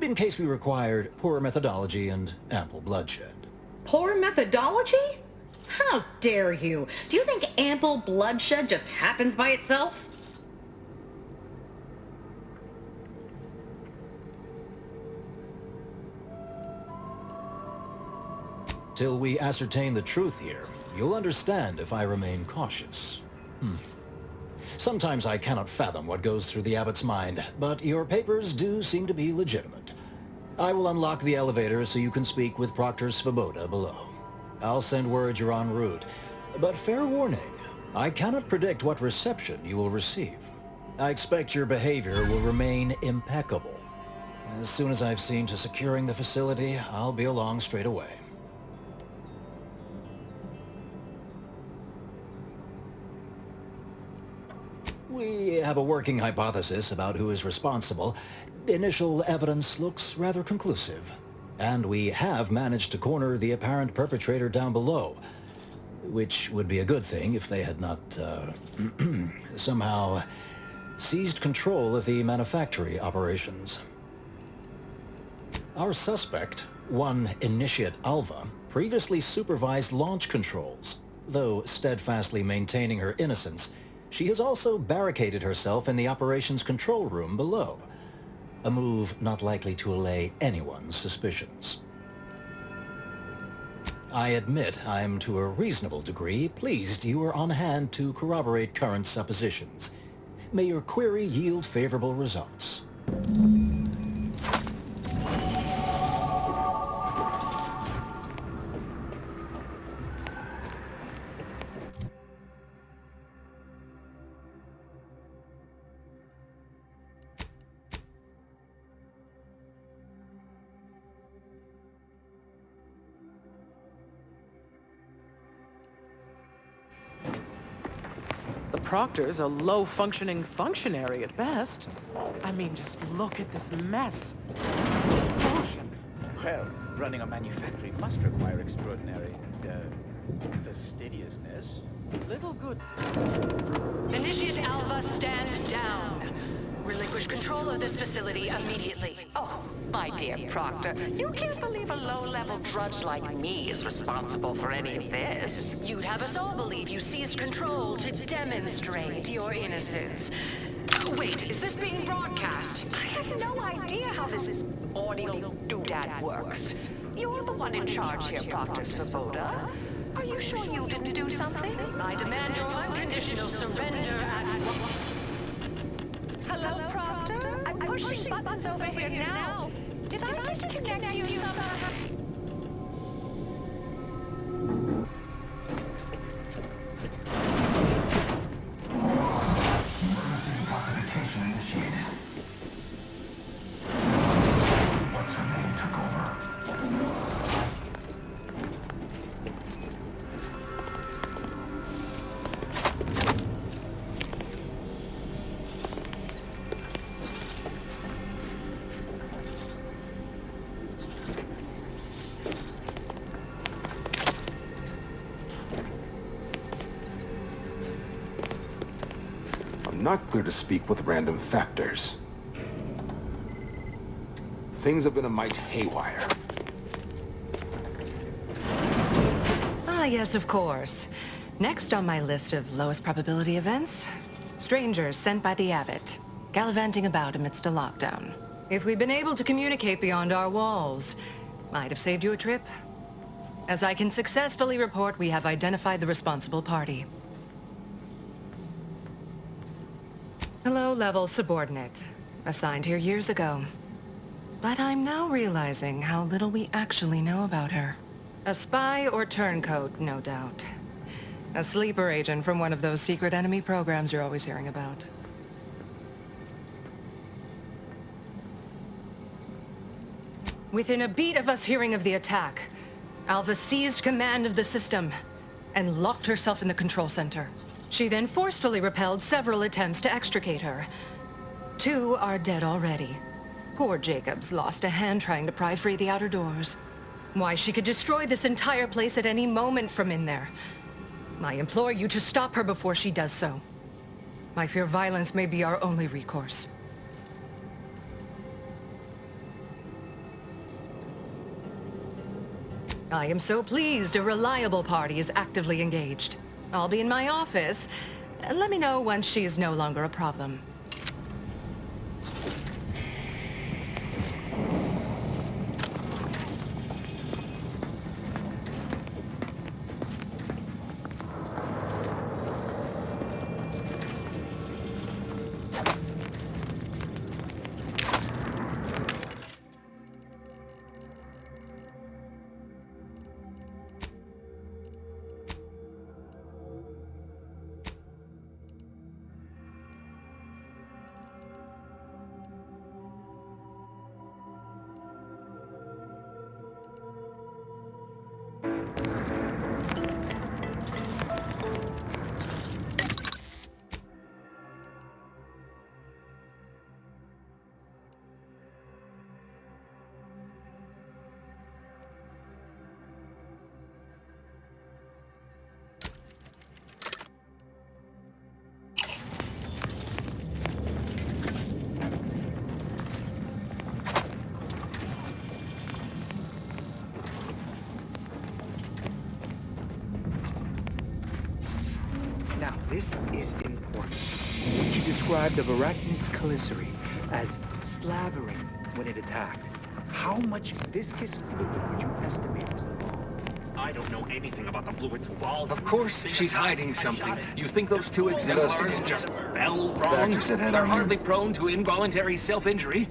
In case we required poor methodology and ample bloodshed. Poor methodology? How dare you? Do you think ample bloodshed just happens by itself? Till we ascertain the truth here, you'll understand if I remain cautious. Sometimes I cannot fathom what goes through the Abbot's mind, but your papers do seem to be legitimate. I will unlock the elevator so you can speak with Proctor Svoboda below. I'll send word you're en route, but fair warning, I cannot predict what reception you will receive. I expect your behavior will remain impeccable. As soon as I've seen to securing the facility, I'll be along straight away. We have a working hypothesis about who is responsible. Initial evidence looks rather conclusive. And we have managed to corner the apparent perpetrator down below, which would be a good thing if they had not, somehow seized control of the manufactory operations. Our suspect, one Initiate Alva, previously supervised launch controls. Though steadfastly maintaining her innocence, she has also barricaded herself in the operations control room below. A move not likely to allay anyone's suspicions. I admit I'm to a reasonable degree pleased you are on hand to corroborate current suppositions. May your query yield favorable results. The Proctor's a low-functioning functionary at best. I mean, just look at this mess. Bullshit. Well, running a manufactory must require extraordinary, fastidiousness. Little good. Initiate Alva, stand down. Relinquish control of this facility immediately. Oh, my dear Proctor, you can't believe a low-level drudge like me is responsible for any of this. You'd have us all believe you seized control to demonstrate your innocence. Wait, is this being broadcast? I have no idea how this audio doodad works. You're the one in charge here, Proctor Svoboda. Are you sure you didn't do something? I demand your unconditional surrender at... Hello, Proctor? I'm pushing buttons over here now. Did I disconnect you somehow? Emergency detoxification initiated. Systems, what's her name, took over. not clear to speak with random factors. Things have been a mite haywire. Ah, yes, of course. Next on my list of lowest probability events, strangers sent by the Abbot, gallivanting about amidst a lockdown. If we'd been able to communicate beyond our walls, might have saved you a trip. As I can successfully report, we have identified the responsible party. A low-level subordinate, assigned here years ago. But I'm now realizing how little we actually know about her. A spy or turncoat, no doubt. A sleeper agent from one of those secret enemy programs you're always hearing about. Within a beat of us hearing of the attack, Alva seized command of the system and locked herself in the control center. She then forcefully repelled several attempts to extricate her. 2 are dead already. Poor Jacobs lost a hand trying to pry free the outer doors. Why, she could destroy this entire place at any moment from in there. I implore you to stop her before she does so. I fear violence may be our only recourse. I am so pleased a reliable party is actively engaged. I'll be in my office. Let me know once she is no longer a problem. Now, this is important. She described the arachnid's calicity as slavering when it attacked. How much viscous fluid would you estimate was involved? I don't know anything about the fluids involved. Of course she's hiding something. You think those 2 exemplars just fell wrong? They're hardly prone to involuntary self-injury.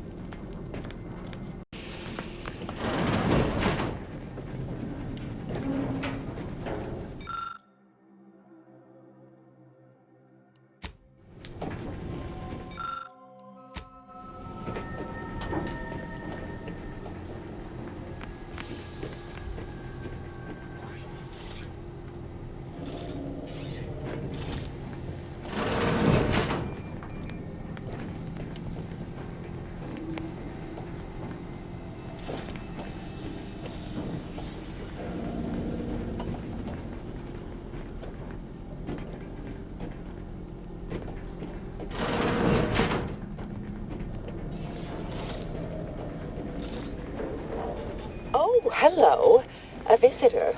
Oh, hello. A visitor.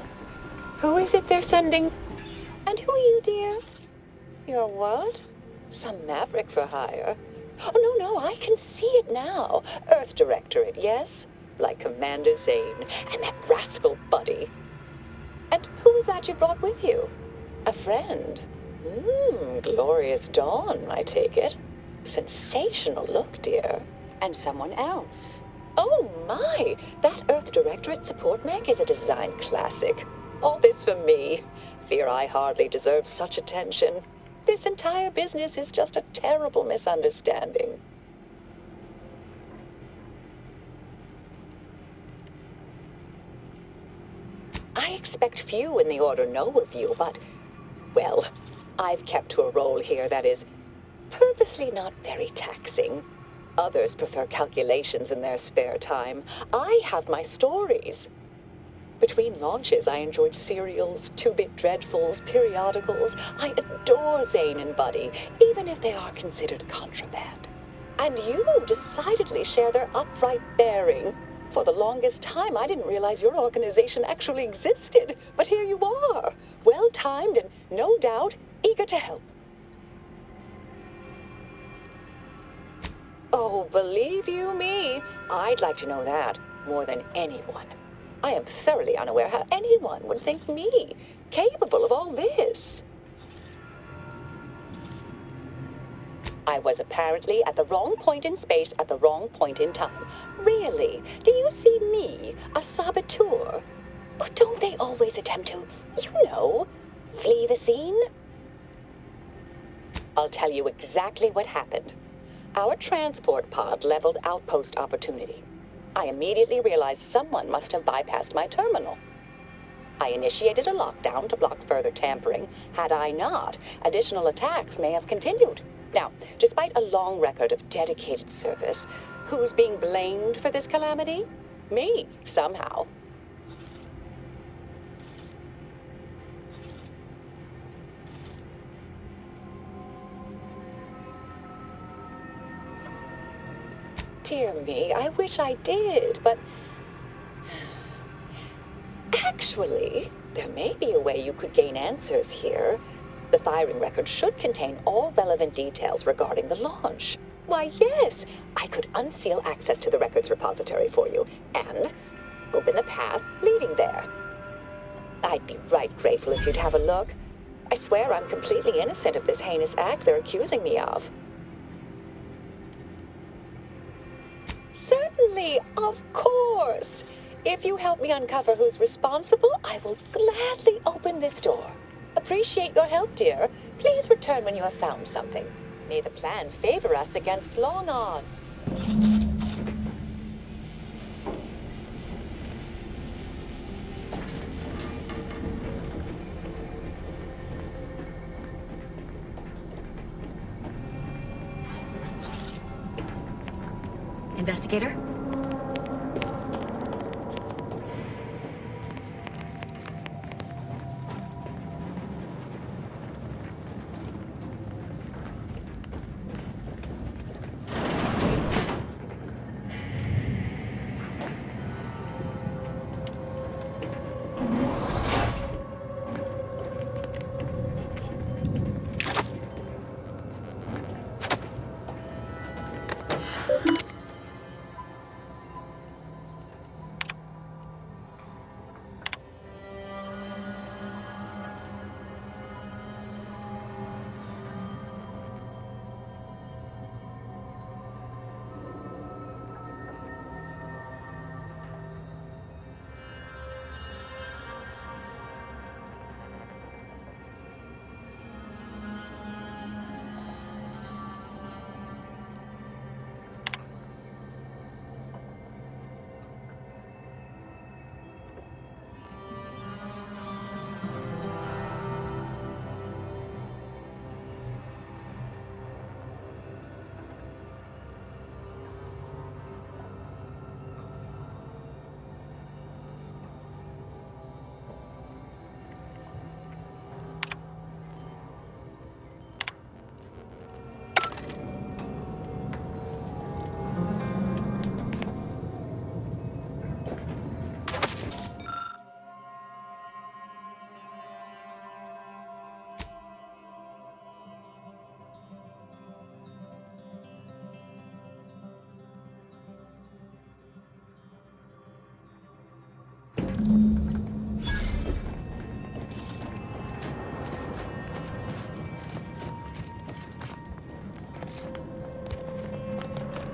Who is it they're sending? And who are you, dear? You're what? Some maverick for hire? Oh, no, I can see it now. Earth Directorate, yes? Like Commander Zane and that rascal Buddy. And who was that you brought with you? A friend? Glorious dawn, I take it. Sensational look, dear. And someone else. Oh my! That Earth Directorate support mech is a design classic. All this for me. Fear I hardly deserve such attention. This entire business is just a terrible misunderstanding. I expect few in the Order know of you, but, well, I've kept to a role here that is purposely not very taxing. Others prefer calculations in their spare time. I have my stories. Between launches, I enjoyed serials, two-bit dreadfuls, periodicals. I adore Zane and Buddy, even if they are considered contraband. And you decidedly share their upright bearing. For the longest time, I didn't realize your organization actually existed. But here you are, well-timed and, no doubt, eager to help. Oh, believe you me, I'd like to know that more than anyone. I am thoroughly unaware how anyone would think me capable of all this. I was apparently at the wrong point in space at the wrong point in time. Really? Do you see me, a saboteur? But don't they always attempt to, flee the scene? I'll tell you exactly what happened. Our transport pod leveled outpost opportunity. I immediately realized someone must have bypassed my terminal. I initiated a lockdown to block further tampering. Had I not, additional attacks may have continued. Now, despite a long record of dedicated service, who's being blamed for this calamity? Me, somehow. Dear me, I wish I did, but... Actually, there may be a way you could gain answers here. The firing record should contain all relevant details regarding the launch. Why, yes, I could unseal access to the records repository for you, and open the path leading there. I'd be right grateful if you'd have a look. I swear I'm completely innocent of this heinous act they're accusing me of. Certainly, of course. If you help me uncover who's responsible, I will gladly open this door. Appreciate your help, dear. Please return when you have found something. May the plan favor us against long odds. Investigator?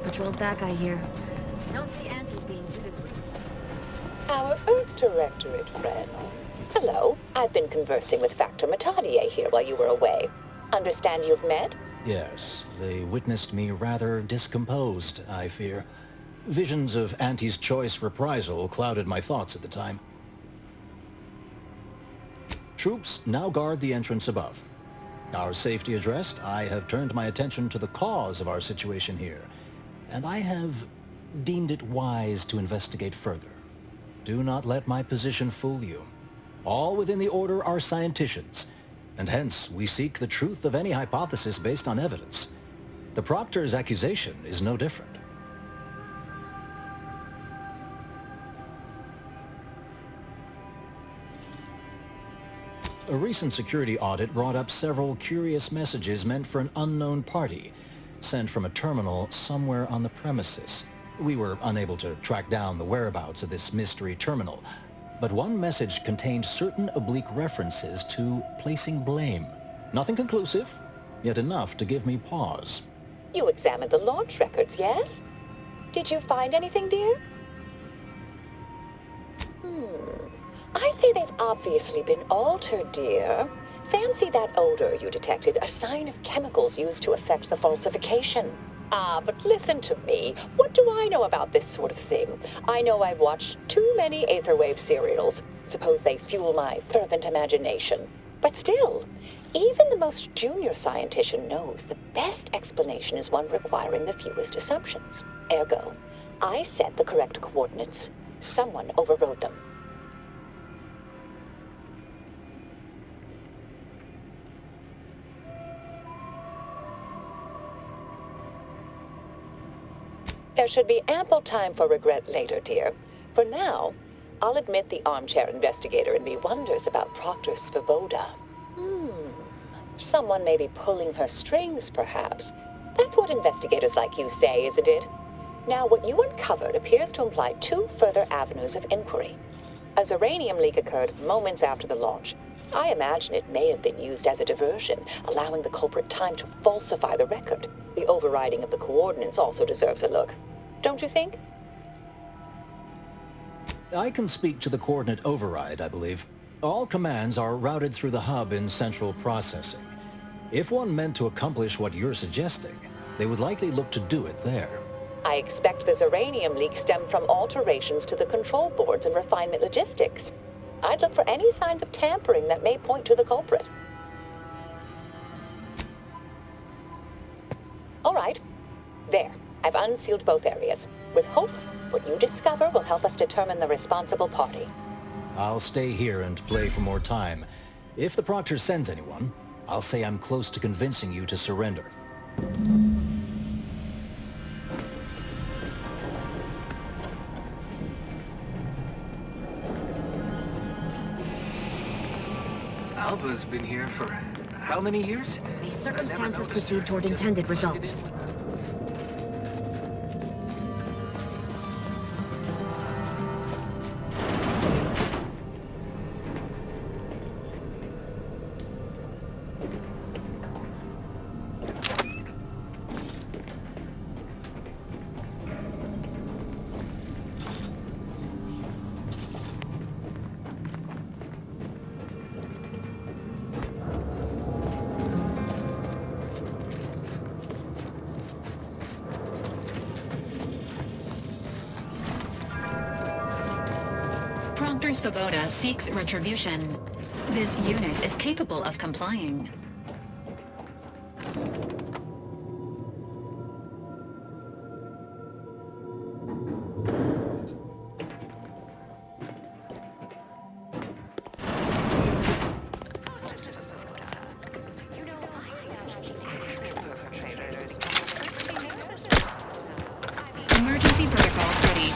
Patrol's back, I hear. Don't see answers being due this week. Our Earth Directorate friend. Hello. I've been conversing with Factor Matadier here while you were away. Understand you've met? Yes, they witnessed me rather discomposed, I fear. Visions of Auntie's choice reprisal clouded my thoughts at the time. Troops now guard the entrance above. Our safety addressed, I have turned my attention to the cause of our situation here, and I have deemed it wise to investigate further. Do not let my position fool you. All within the Order are scienticians, and hence we seek the truth of any hypothesis based on evidence. The Proctor's accusation is no different. A recent security audit brought up several curious messages meant for an unknown party, sent from a terminal somewhere on the premises. We were unable to track down the whereabouts of this mystery terminal, but one message contained certain oblique references to placing blame. Nothing conclusive, yet enough to give me pause. You examined the launch records, yes? Did you find anything, dear? I'd say they've obviously been altered, dear. Fancy that odor you detected, a sign of chemicals used to affect the falsification. But listen to me. What do I know about this sort of thing? I know I've watched too many Aetherwave serials. Suppose they fuel my fervent imagination. But still, even the most junior scientician knows the best explanation is one requiring the fewest assumptions. Ergo, I set the correct coordinates. Someone overrode them. There should be ample time for regret later, dear. For now, I'll admit the armchair investigator in me wonders about Proctor Svoboda. Someone may be pulling her strings, perhaps. That's what investigators like you say, isn't it? Now, what you uncovered appears to imply two further avenues of inquiry. A Zeranium leak occurred moments after the launch. I imagine it may have been used as a diversion, allowing the culprit time to falsify the record. The overriding of the coordinates also deserves a look. Don't you think? I can speak to the coordinate override, I believe. All commands are routed through the hub in central processing. If one meant to accomplish what you're suggesting, they would likely look to do it there. I expect the Zeranium leak stemmed from alterations to the control boards and refinement logistics. I'd look for any signs of tampering that may point to the culprit. All right. There. I've unsealed both areas. With hope, what you discover will help us determine the responsible party. I'll stay here and play for more time. If the Proctor sends anyone, I'll say I'm close to convincing you to surrender. Alva's been here for how many years? May circumstances proceed toward intended results. Proctor Svoboda seeks retribution. This unit is capable of complying. Emergency protocols ready.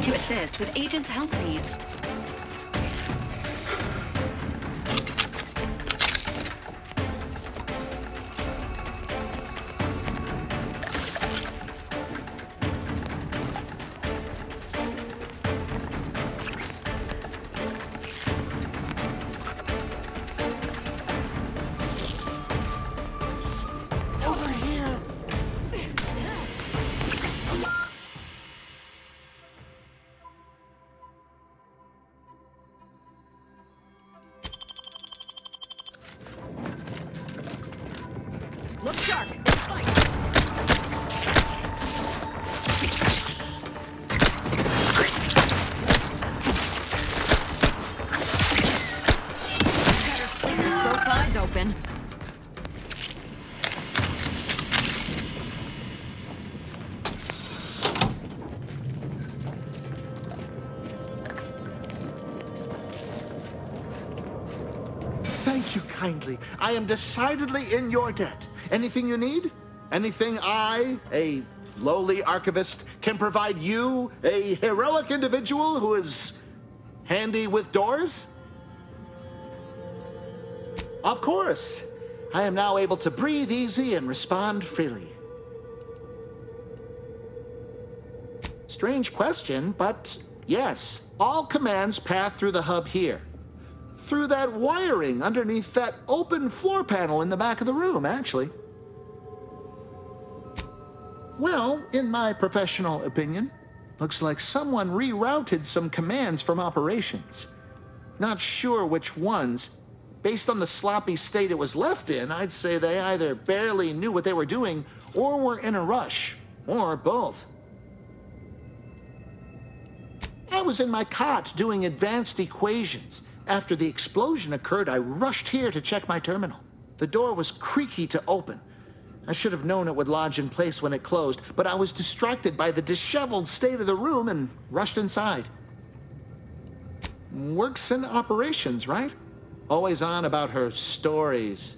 To assist with agents' health needs. Thank you kindly. I am decidedly in your debt. Anything you need? Anything I, a lowly archivist, can provide you, a heroic individual who is handy with doors? Of course. I am now able to breathe easy and respond freely. Strange question, but yes, all commands pass through the hub here. Through that wiring underneath that open floor panel in the back of the room, actually. Well, in my professional opinion, looks like someone rerouted some commands from operations. Not sure which ones. Based on the sloppy state it was left in, I'd say they either barely knew what they were doing or were in a rush, or both. I was in my cot doing advanced equations. After the explosion occurred, I rushed here to check my terminal. The door was creaky to open. I should have known it would lodge in place when it closed, but I was distracted by the disheveled state of the room and rushed inside. Works in operations, right? Always on about her stories.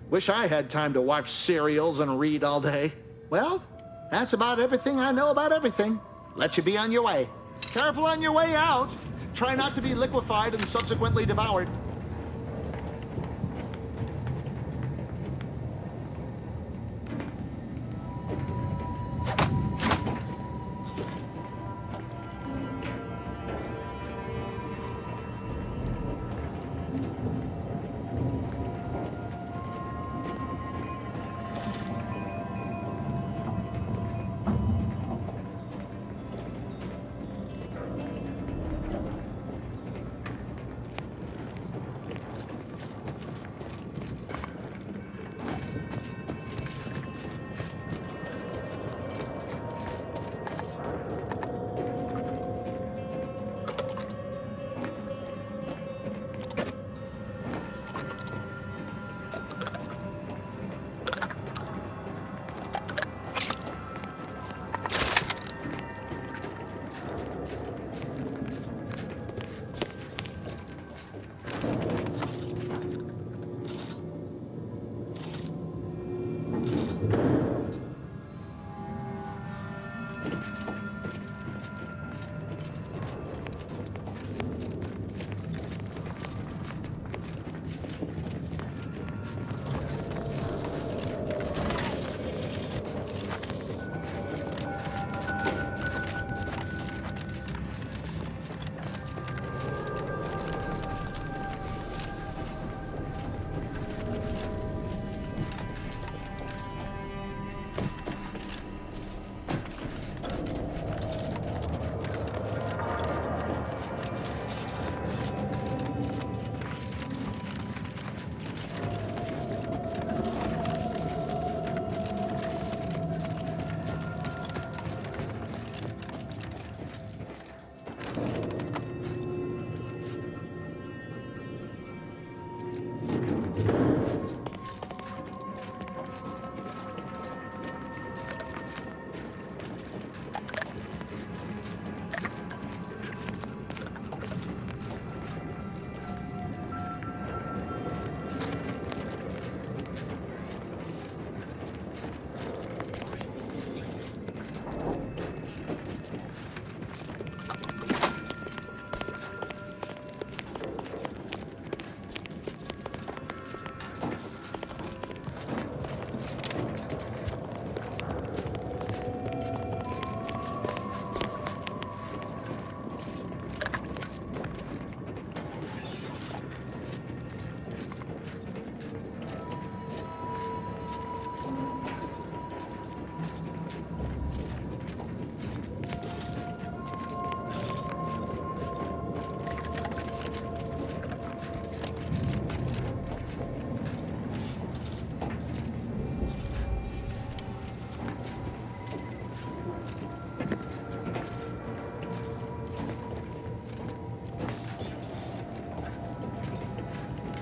Wish I had time to watch serials and read all day. Well, that's about everything I know about everything. Let you be on your way. Careful on your way out. Try not to be liquefied and subsequently devoured.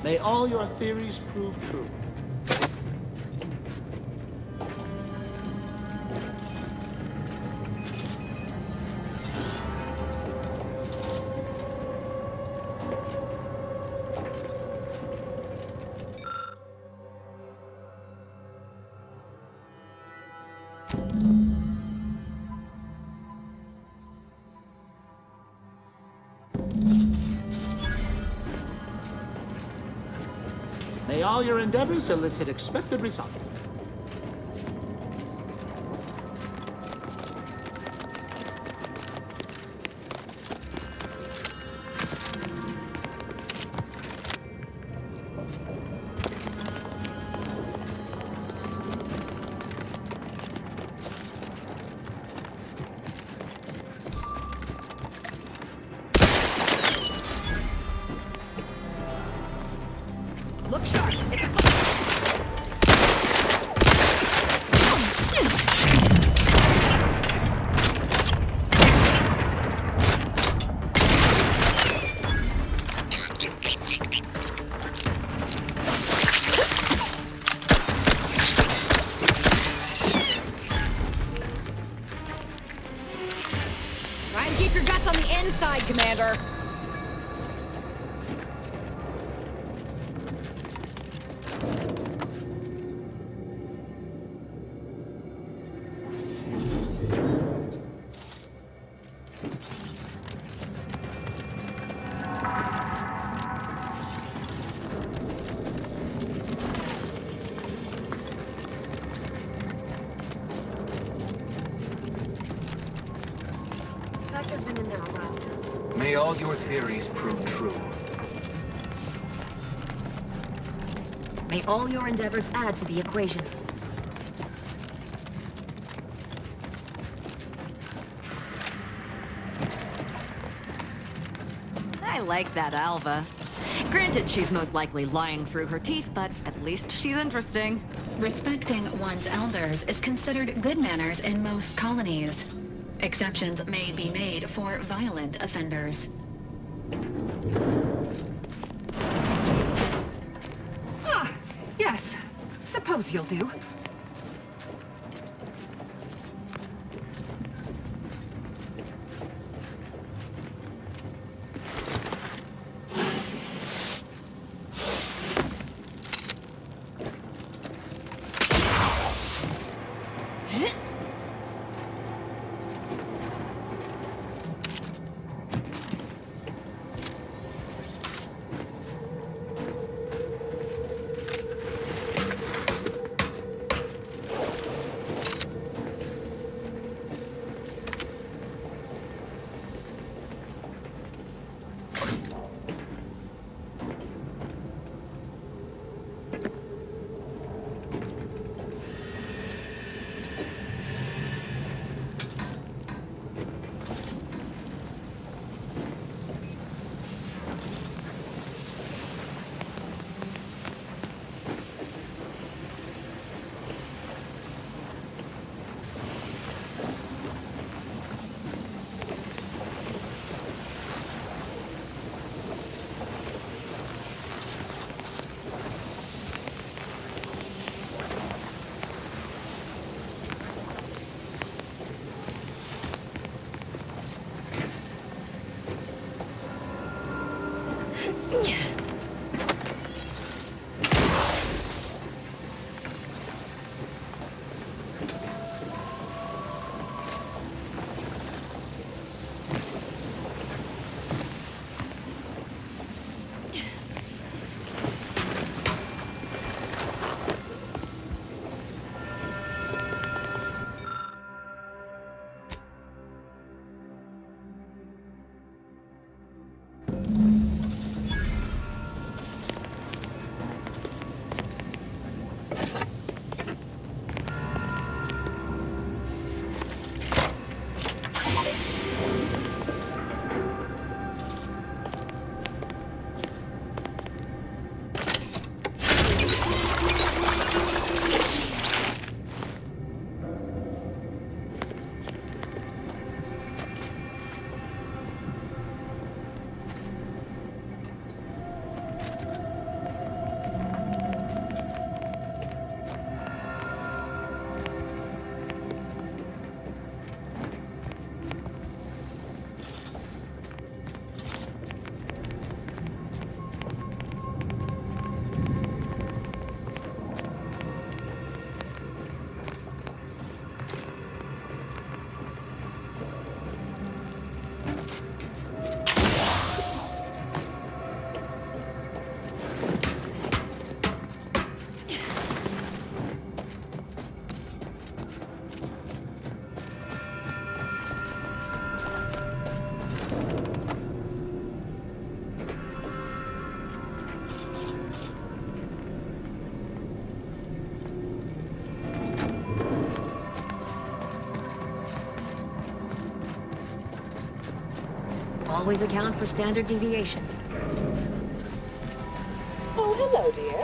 May all your theories prove true. May all your endeavors elicit expected results. Look sharp. It's a... Try and keep your guts on the inside, Commander. Factor's been in there a while. May all your theories prove true. May all your endeavors add to the equation. I like that Alva. Granted, she's most likely lying through her teeth, but at least she's interesting. Respecting one's elders is considered good manners in most colonies. Exceptions may be made for violent offenders. Ah, yes. Suppose you'll do. Always account for standard deviation. Oh, hello, dear.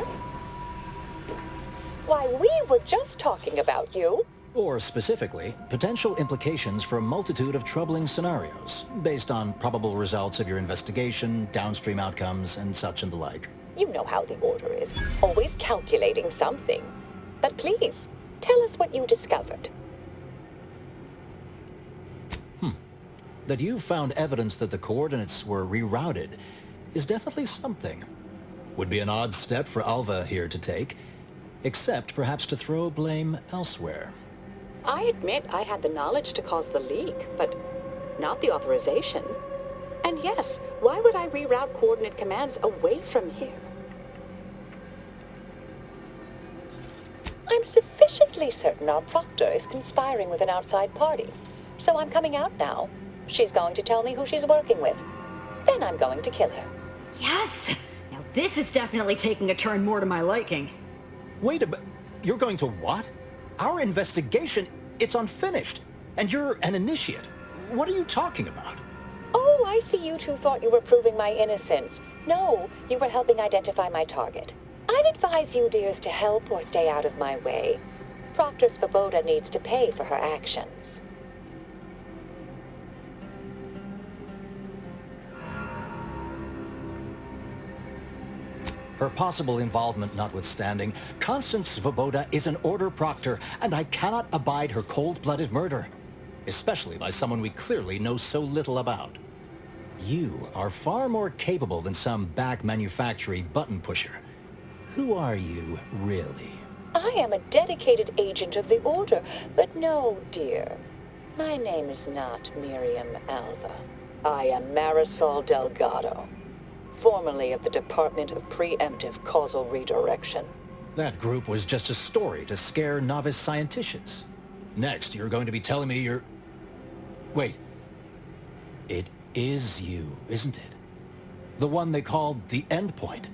Why, we were just talking about you. Or specifically, potential implications for a multitude of troubling scenarios, based on probable results of your investigation, downstream outcomes, and such and the like. You know how the Order is, always calculating something. But please, tell us what you discovered. That you found evidence that the coordinates were rerouted is definitely something. Would be an odd step for Alva here to take, except perhaps to throw blame elsewhere. I admit I had the knowledge to cause the leak, but not the authorization. And yes, why would I reroute coordinate commands away from here? I'm sufficiently certain our proctor is conspiring with an outside party, so I'm coming out now. She's going to tell me who she's working with. Then I'm going to kill her. Yes! Now this is definitely taking a turn more to my liking. Wait a minute. You're going to what? Our investigation, it's unfinished. And you're an initiate. What are you talking about? Oh, I see you two thought you were proving my innocence. No, you were helping identify my target. I'd advise you dears to help or stay out of my way. Proctor Svoboda needs to pay for her actions. Her possible involvement notwithstanding, Constance Svoboda is an Order Proctor, and I cannot abide her cold-blooded murder. Especially by someone we clearly know so little about. You are far more capable than some back manufactory button pusher. Who are you, really? I am a dedicated agent of the Order, but no, dear. My name is not Miriam Alva. I am Marisol Delgado, formerly of the Department of Preemptive Causal Redirection. That group was just a story to scare novice scienticians. Next, you're going to be telling me you're... Wait. It is you, isn't it? The one they called the Endpoint.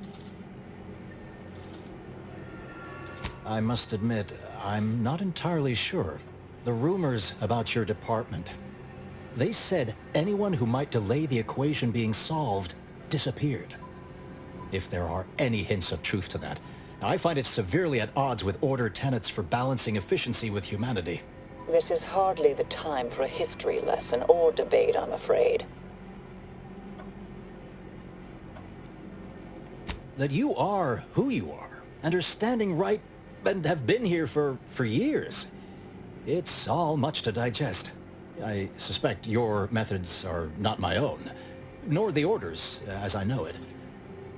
I must admit, I'm not entirely sure. The rumors about your department. They said anyone who might delay the equation being solved disappeared. If there are any hints of truth to that, I find it severely at odds with Order tenets for balancing efficiency with humanity. This is hardly the time for a history lesson or debate, I'm afraid. That you are who you are, and are standing right, and have been here for years. It's all much to digest. I suspect your methods are not my own, nor the Order's, as I know it.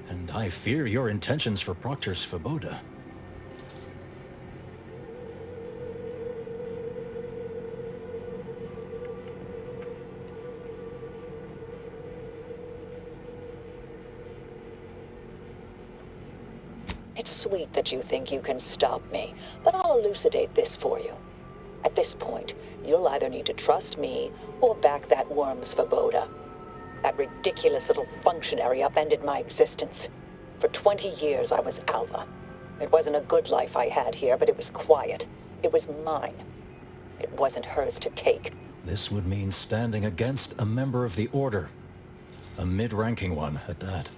And I fear your intentions for Proctor Svoboda. It's sweet that you think you can stop me, but I'll elucidate this for you. At this point, you'll either need to trust me or back that worm Svoboda. That ridiculous little functionary upended my existence. For 20 years, I was Alva. It wasn't a good life I had here, but it was quiet. It was mine. It wasn't hers to take. This would mean standing against a member of the Order. A mid-ranking one, at that.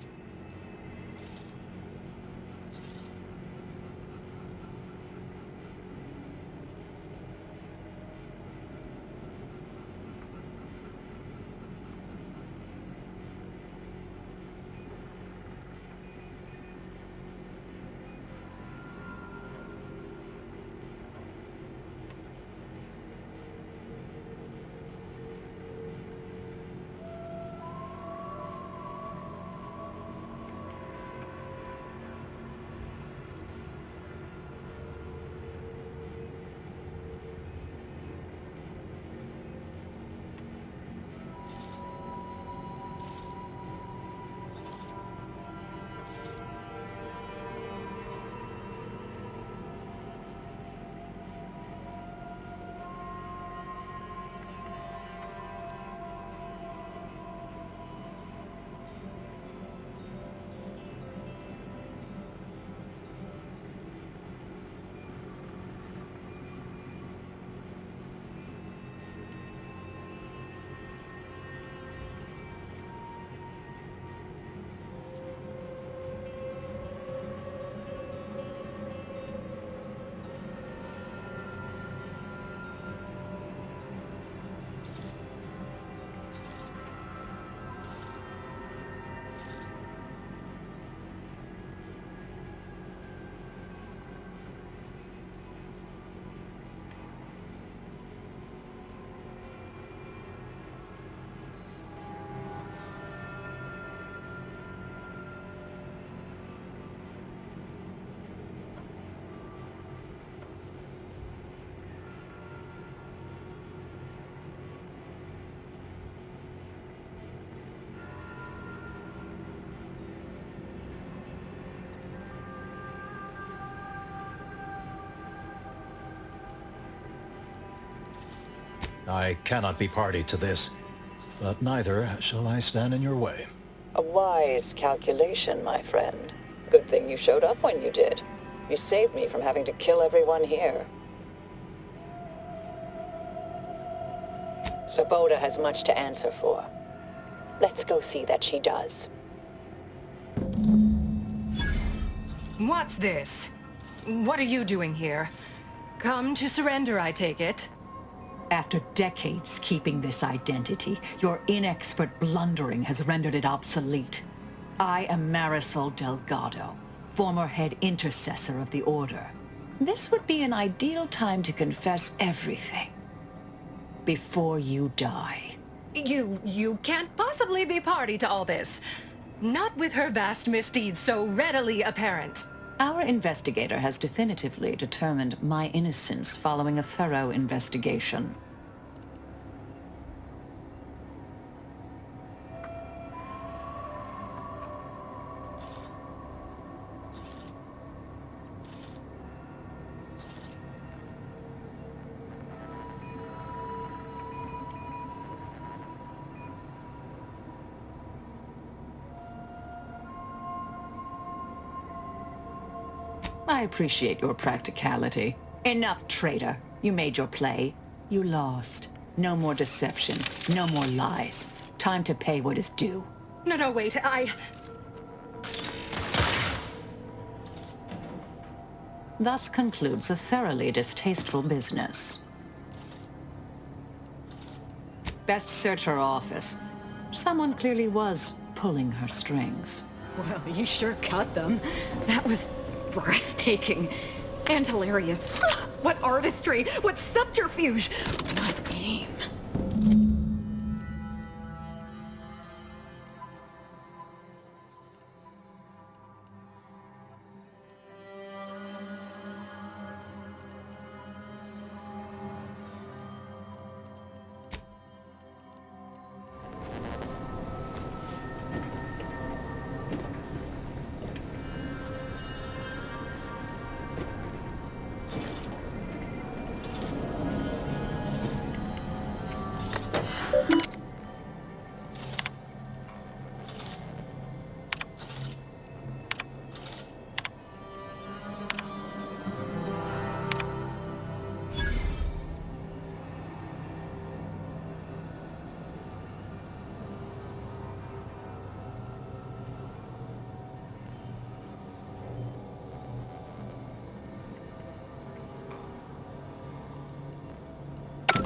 I cannot be party to this, but neither shall I stand in your way. A wise calculation, my friend. Good thing you showed up when you did. You saved me from having to kill everyone here. Svoboda has much to answer for. Let's go see that she does. What's this? What are you doing here? Come to surrender, I take it? After decades keeping this identity, your inexpert blundering has rendered it obsolete. I am Marisol Delgado, former head intercessor of the Order. This would be an ideal time to confess everything. Before you die. You can't possibly be party to all this. Not with her vast misdeeds so readily apparent. Our investigator has definitively determined my innocence following a thorough investigation. I appreciate your practicality. Enough, traitor. You made your play. You lost. No more deception. No more lies. Time to pay what is due. No, wait, Thus concludes a thoroughly distasteful business. Best search her office. Someone clearly was pulling her strings. Well, you sure cut them. That was breathtaking and hilarious. What artistry! What subterfuge! What aim!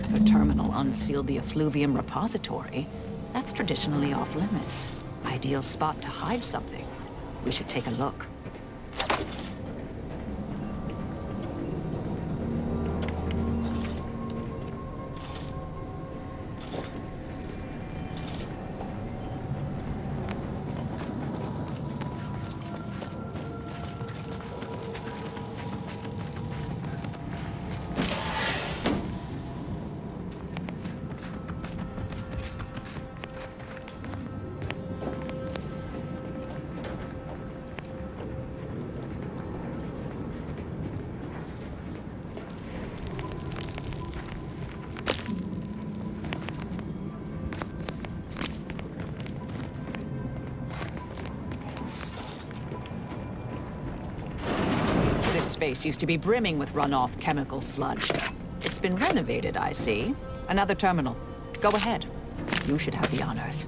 The terminal unsealed the effluvium repository. That's traditionally off limits. Ideal spot to hide something. We should take a look. Space used to be brimming with runoff chemical sludge. It's been renovated, I see. Another terminal. Go ahead. You should have the honors.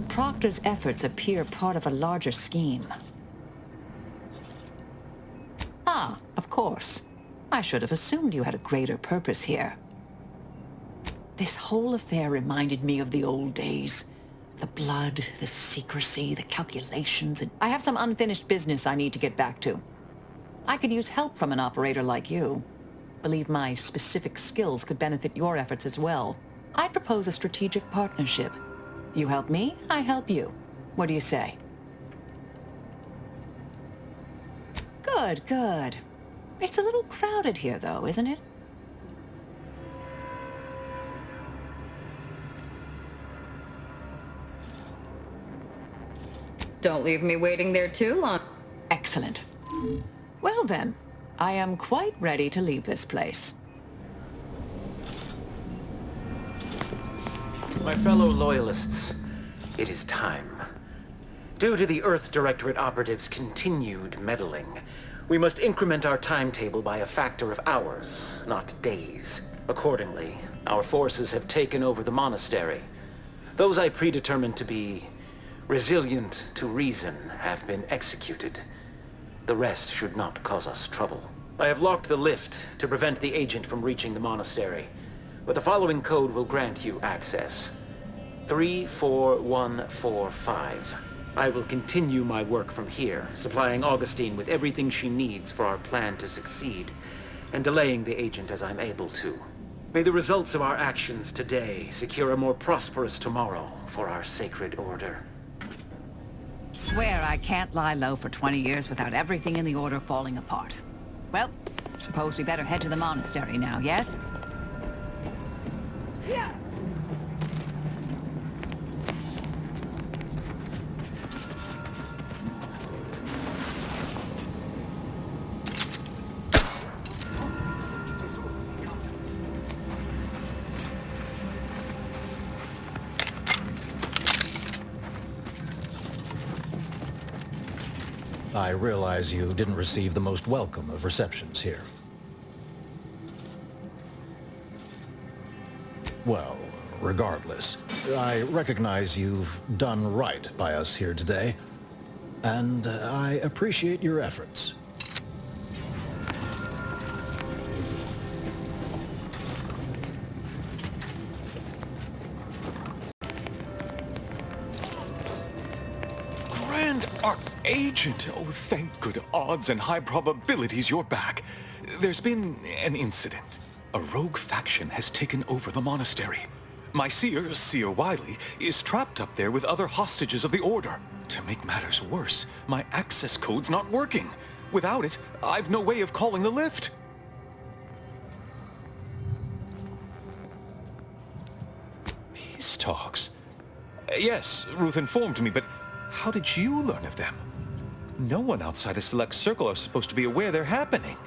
Proctor's efforts appear part of a larger scheme. Ah, of course. I should have assumed you had a greater purpose here. This whole affair reminded me of the old days. The blood, the secrecy, the calculations, and I have some unfinished business I need to get back to. I could use help from an operator like you. Believe my specific skills could benefit your efforts as well. I'd propose a strategic partnership. You help me, I help you. What do you say? Good, good. It's a little crowded here, though, isn't it? Don't leave me waiting there too long. Excellent. Well then, I am quite ready to leave this place. My fellow loyalists, it is time. Due to the Earth Directorate operatives' continued meddling, we must increment our timetable by a factor of hours, not days. Accordingly, our forces have taken over the monastery. Those I predetermined to be resilient to reason have been executed. The rest should not cause us trouble. I have locked the lift to prevent the agent from reaching the monastery, but the following code will grant you access. 34145. I will continue my work from here, supplying Augustine with everything she needs for our plan to succeed, and delaying the agent as I'm able to. May the results of our actions today secure a more prosperous tomorrow for our sacred order. Swear I can't lie low for 20 years without everything in the order falling apart. Well, suppose we better head to the monastery now, yes? Yeah. I realize you didn't receive the most welcome of receptions here. Well, regardless, I recognize you've done right by us here today, and I appreciate your efforts. Agent! Oh, thank good odds and high probabilities you're back. There's been an incident. A rogue faction has taken over the monastery. My seer, Seer Wiley, is trapped up there with other hostages of the Order. To make matters worse, my access code's not working. Without it, I've no way of calling the lift. Peace talks? Yes, Ruth informed me, but how did you learn of them? No one outside a select circle are supposed to be aware they're happening.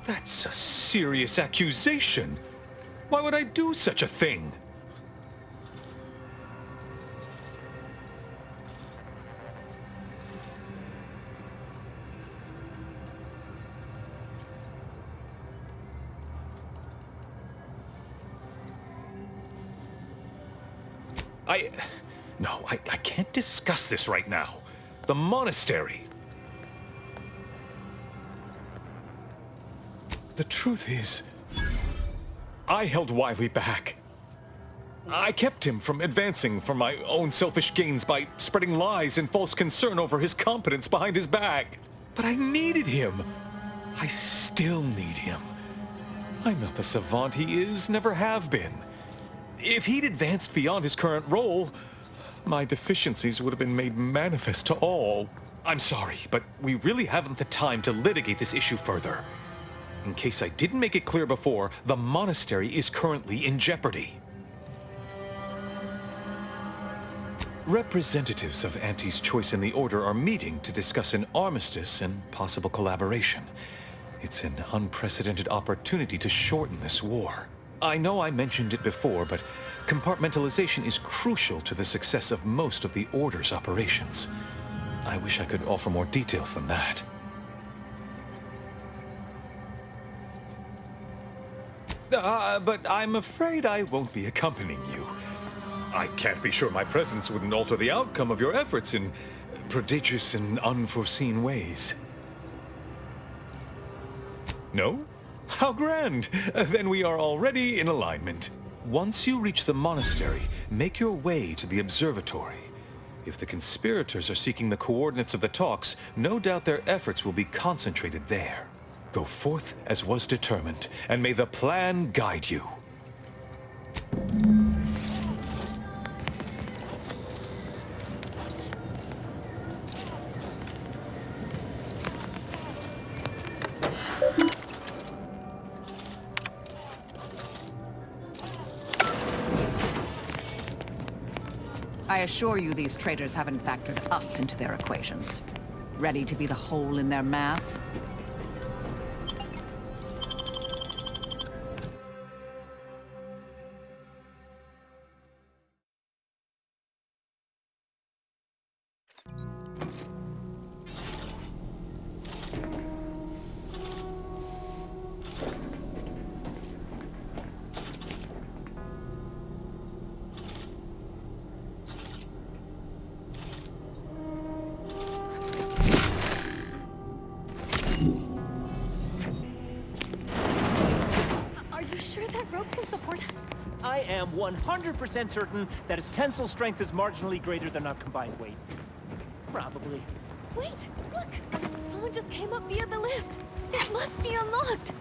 That's a serious accusation. Why would I do such a thing? No, I can't discuss this right now. The monastery. The truth is, I held Wiley back. I kept him from advancing for my own selfish gains by spreading lies and false concern over his competence behind his back. But I needed him. I still need him. I'm not the savant he is, never have been. If he'd advanced beyond his current role, my deficiencies would have been made manifest to all. I'm sorry, but we really haven't the time to litigate this issue further. In case I didn't make it clear before, the monastery is currently in jeopardy. Representatives of Auntie's Choice and the Order are meeting to discuss an armistice and possible collaboration. It's an unprecedented opportunity to shorten this war. I know I mentioned it before, but compartmentalization is crucial to the success of most of the Order's operations. I wish I could offer more details than that. But I'm afraid I won't be accompanying you. I can't be sure my presence wouldn't alter the outcome of your efforts in prodigious and unforeseen ways. No? How grand! Then we are already in alignment. Once you reach the monastery, make your way to the observatory. If the conspirators are seeking the coordinates of the talks, no doubt their efforts will be concentrated there. Go forth as was determined, and may the plan guide you. I assure you these traitors haven't factored us into their equations. Ready to be the hole in their math? I am 100% certain that its tensile strength is marginally greater than our combined weight. Probably. Wait, look! Someone just came up via the lift. It must be unlocked.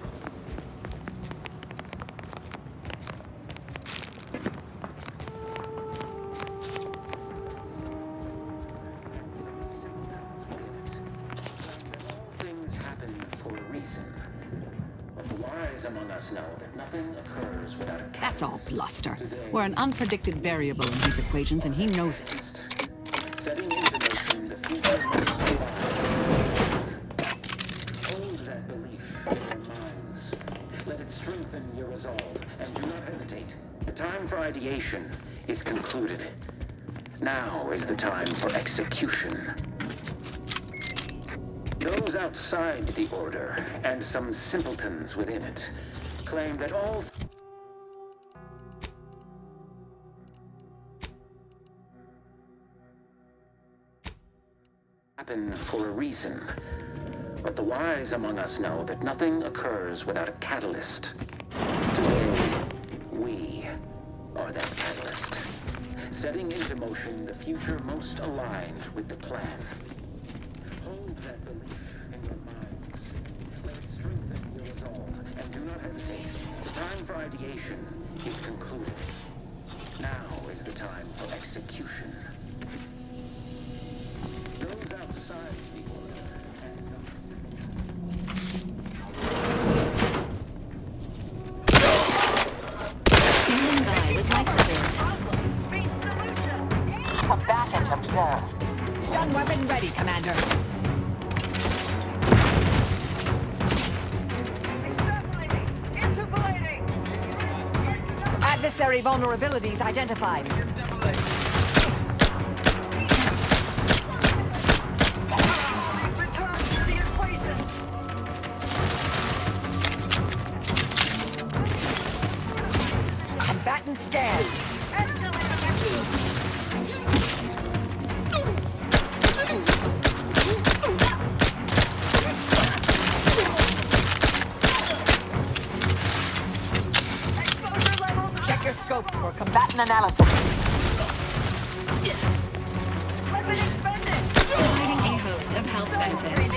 Things happen for a reason. But the wise among us know that nothing occurs without a catalyst. That's all bluster. We're an unpredicted variable in these equations, and he knows it. Setting into motion the future most alive. Hold that belief in your minds. Let it strengthen your resolve, and do not hesitate. The time for ideation is concluded. Now is the time for execution. Those outside the Order, and some simpletons within it, claim that all happen for a reason. But the wise among us know that nothing occurs without a catalyst. Today, we are that catalyst, setting into motion the future most aligned with the plan. Hold that belief in your minds. Let it strengthen your resolve, and do not hesitate. The time for ideation is concluded. Now is the time for execution. Those outside the Order and Standing by with life support. Combatant observed. Stun weapon ready, Commander. Adversary vulnerabilities identified. Combatant scan. Check your scopes for combatant analysis. Providing a host of health benefits.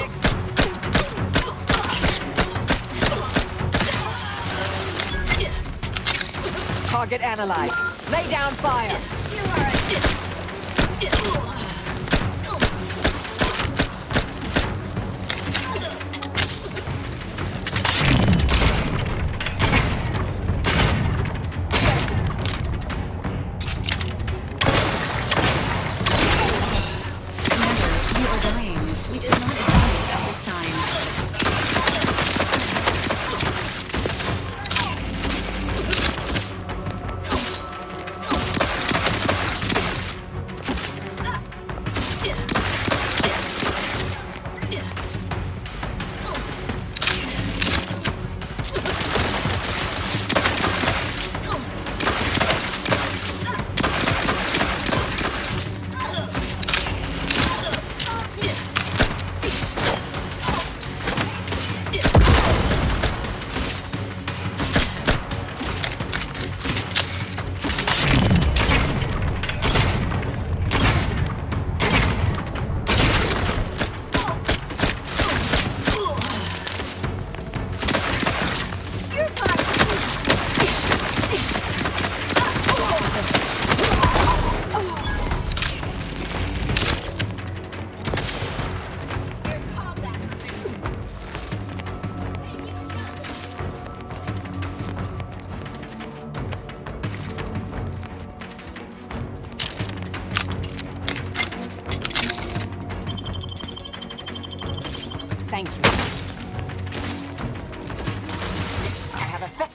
Target analyzed. Lay down fire. You are dying. We did not advise at this time.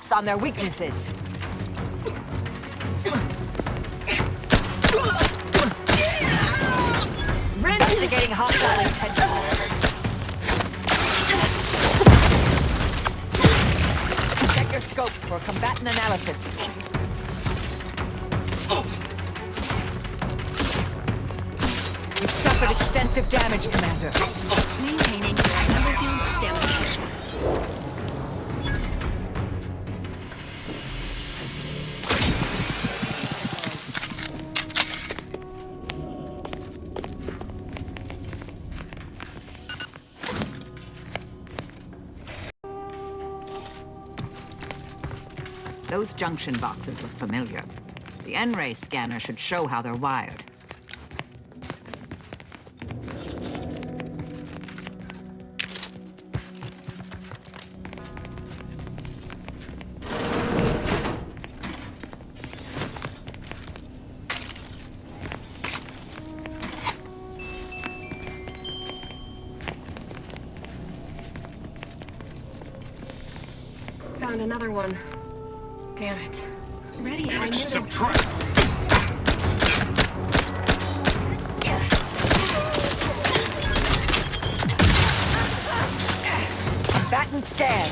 us on their weaknesses. Investigating hostile intentions. Check your scopes for combatant analysis. We've suffered extensive damage, Commander. Maintaining battlefield stability. Those junction boxes look familiar. The N-ray scanner should show how they're wired. Found another one. Damn it. Ready. I knew Subtract. Combatant scan.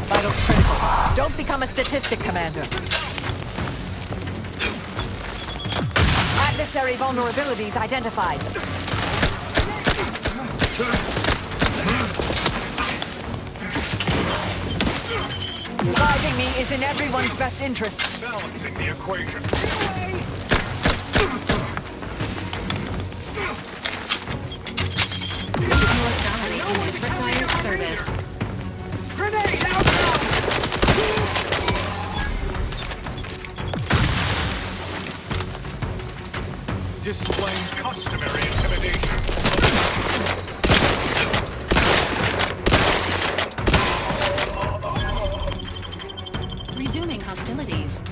Vitals critical. Don't become a statistic, Commander. Adversary vulnerabilities identified. Reviving me is in everyone's best interest. Balancing the equation. Your gallery unit requires service. Grenade out! Displaying customary intimidation. Resuming hostilities.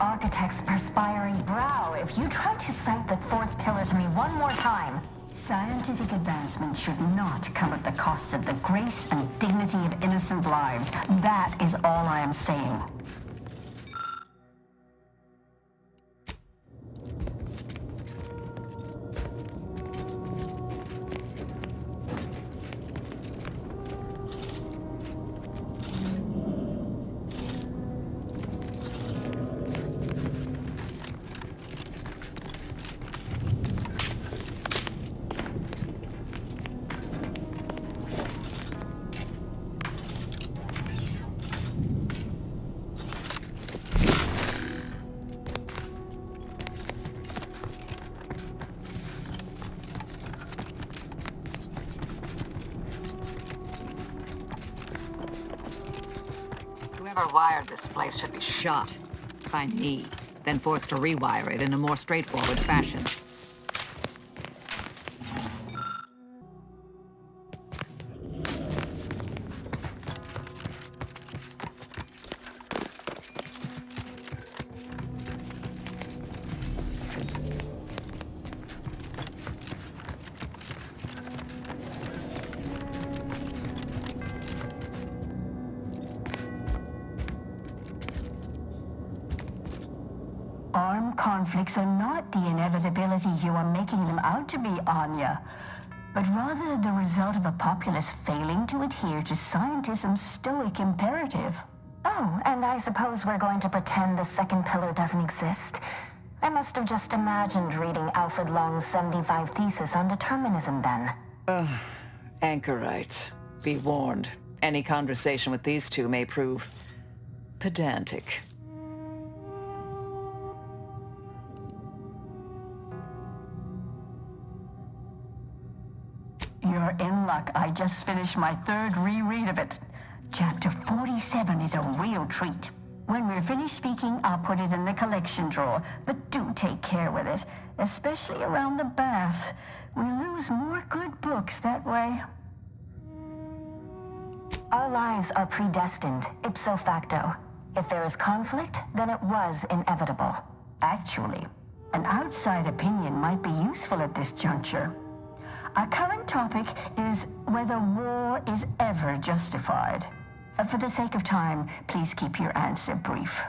Architect's perspiring brow, if you try to cite the fourth pillar to me one more time. Scientific advancement should not come at the cost of the grace and dignity of innocent lives. That is all I am saying. Whoever wired this place should be shot. By me, then forced to rewire it in a more straightforward fashion. Armed conflicts are not the inevitability you are making them out to be, Anya, but rather the result of a populace failing to adhere to scientism's stoic imperative. Oh, and I suppose we're going to pretend the second pillar doesn't exist. I must have just imagined reading Alfred Long's 75 thesis on determinism then. Anchorites. Be warned. Any conversation with these two may prove pedantic. You're in luck. I just finished my third reread of it. Chapter 47 is a real treat. When we're finished speaking, I'll put it in the collection drawer, but do take care with it, especially around the bath. We lose more good books that way. Our lives are predestined, ipso facto. If there is conflict, then it was inevitable. Actually, an outside opinion might be useful at this juncture. Our current topic is whether war is ever justified. For the sake of time, please keep your answer brief.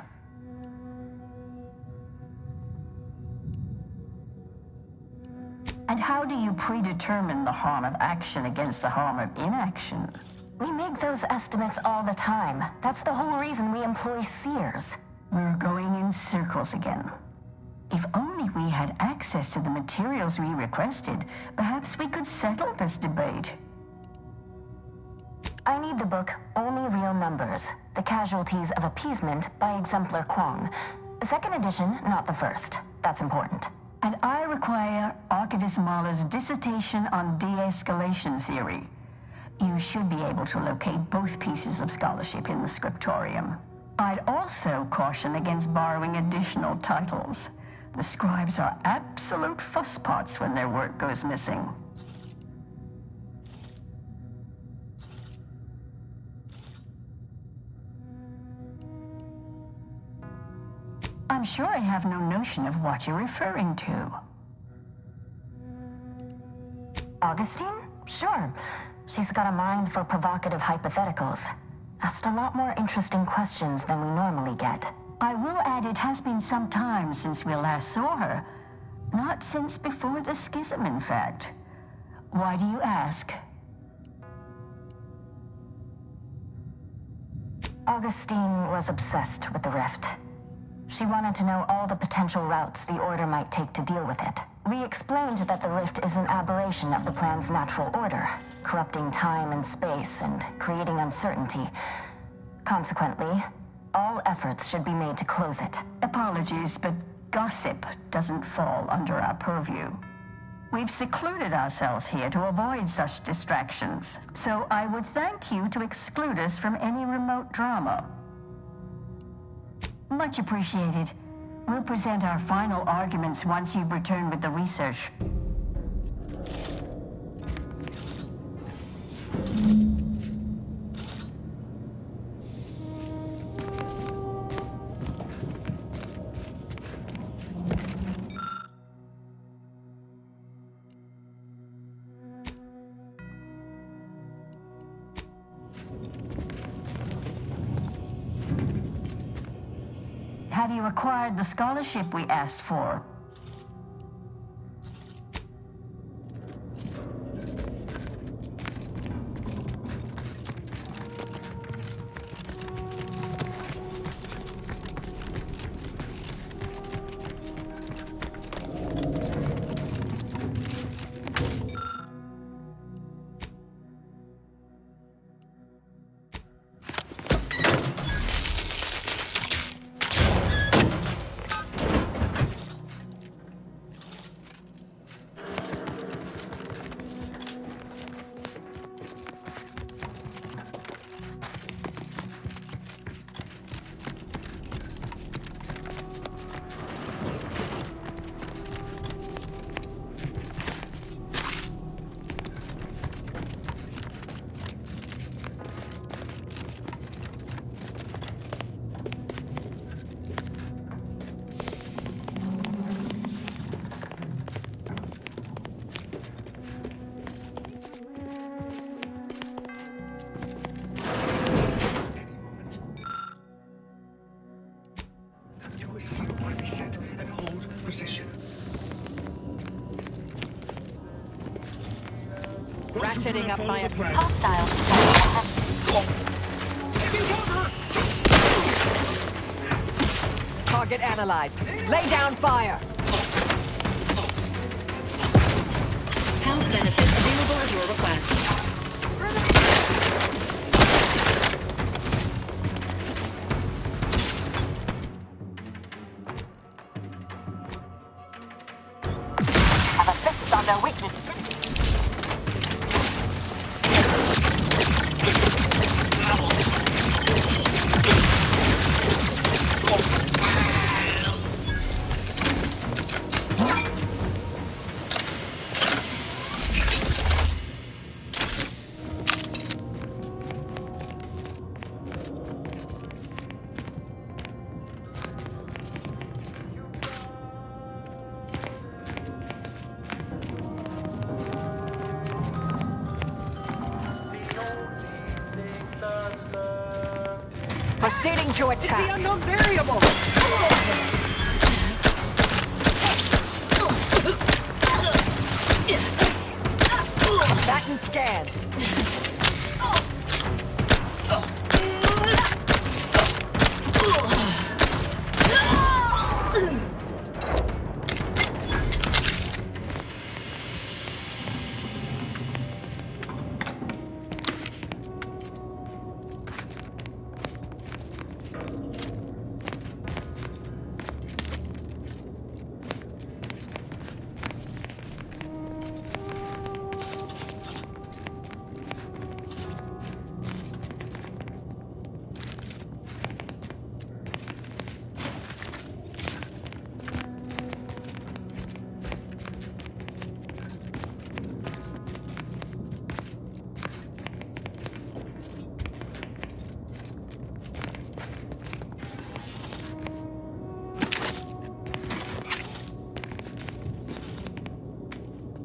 And how do you predetermine the harm of action against the harm of inaction? We make those estimates all the time. That's the whole reason we employ seers. We're going in circles again. If only we had access to the materials we requested, perhaps we could settle this debate. I need the book Only Real Numbers, The Casualties of Appeasement by Exemplar Kwong. Second edition, not the first. That's important. And I require Archivist Mahler's dissertation on de-escalation theory. You should be able to locate both pieces of scholarship in the scriptorium. I'd also caution against borrowing additional titles. The scribes are absolute fusspots when their work goes missing. I'm sure I have no notion of what you're referring to. Augustine? Sure. She's got a mind for provocative hypotheticals. Asked a lot more interesting questions than we normally get. I will add it has been some time since we last saw her. Not since before the schism, in fact. Why do you ask? Augustine was obsessed with the rift. She wanted to know all the potential routes the Order might take to deal with it. We explained that the rift is an aberration of the plan's natural order, corrupting time and space and creating uncertainty. Consequently, all efforts should be made to close it. Apologies, but gossip doesn't fall under our purview. We've secluded ourselves here to avoid such distractions, so I would thank you to exclude us from any remote drama. Much appreciated. We'll present our final arguments once you've returned with the research. Have you acquired the scholarship we asked for? Reset and hold position. Ratcheting up my approach. Target analyzed. Lay down fire. Health benefits available at your request. Have assisted on their weakness. Proceeding to attack. The unknown variable! Batten scan.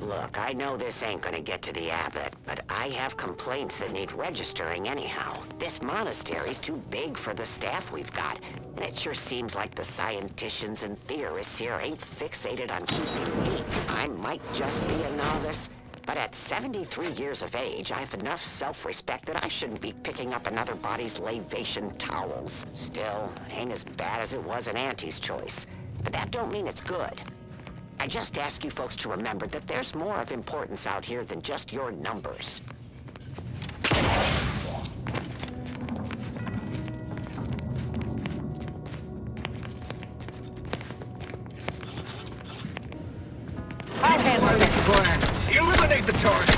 Look, I know this ain't gonna get to the abbot, but I have complaints that need registering anyhow. This monastery's too big for the staff we've got, and it sure seems like the scienticians and theorists here ain't fixated on keeping neat. I might just be a novice, but at 73 years of age, I have enough self-respect that I shouldn't be picking up another body's lavation towels. Still, ain't as bad as it was in Auntie's choice, but that don't mean it's good. I just ask you folks to remember that there's more of importance out here than just your numbers. I'll handle this plan. Eliminate the target.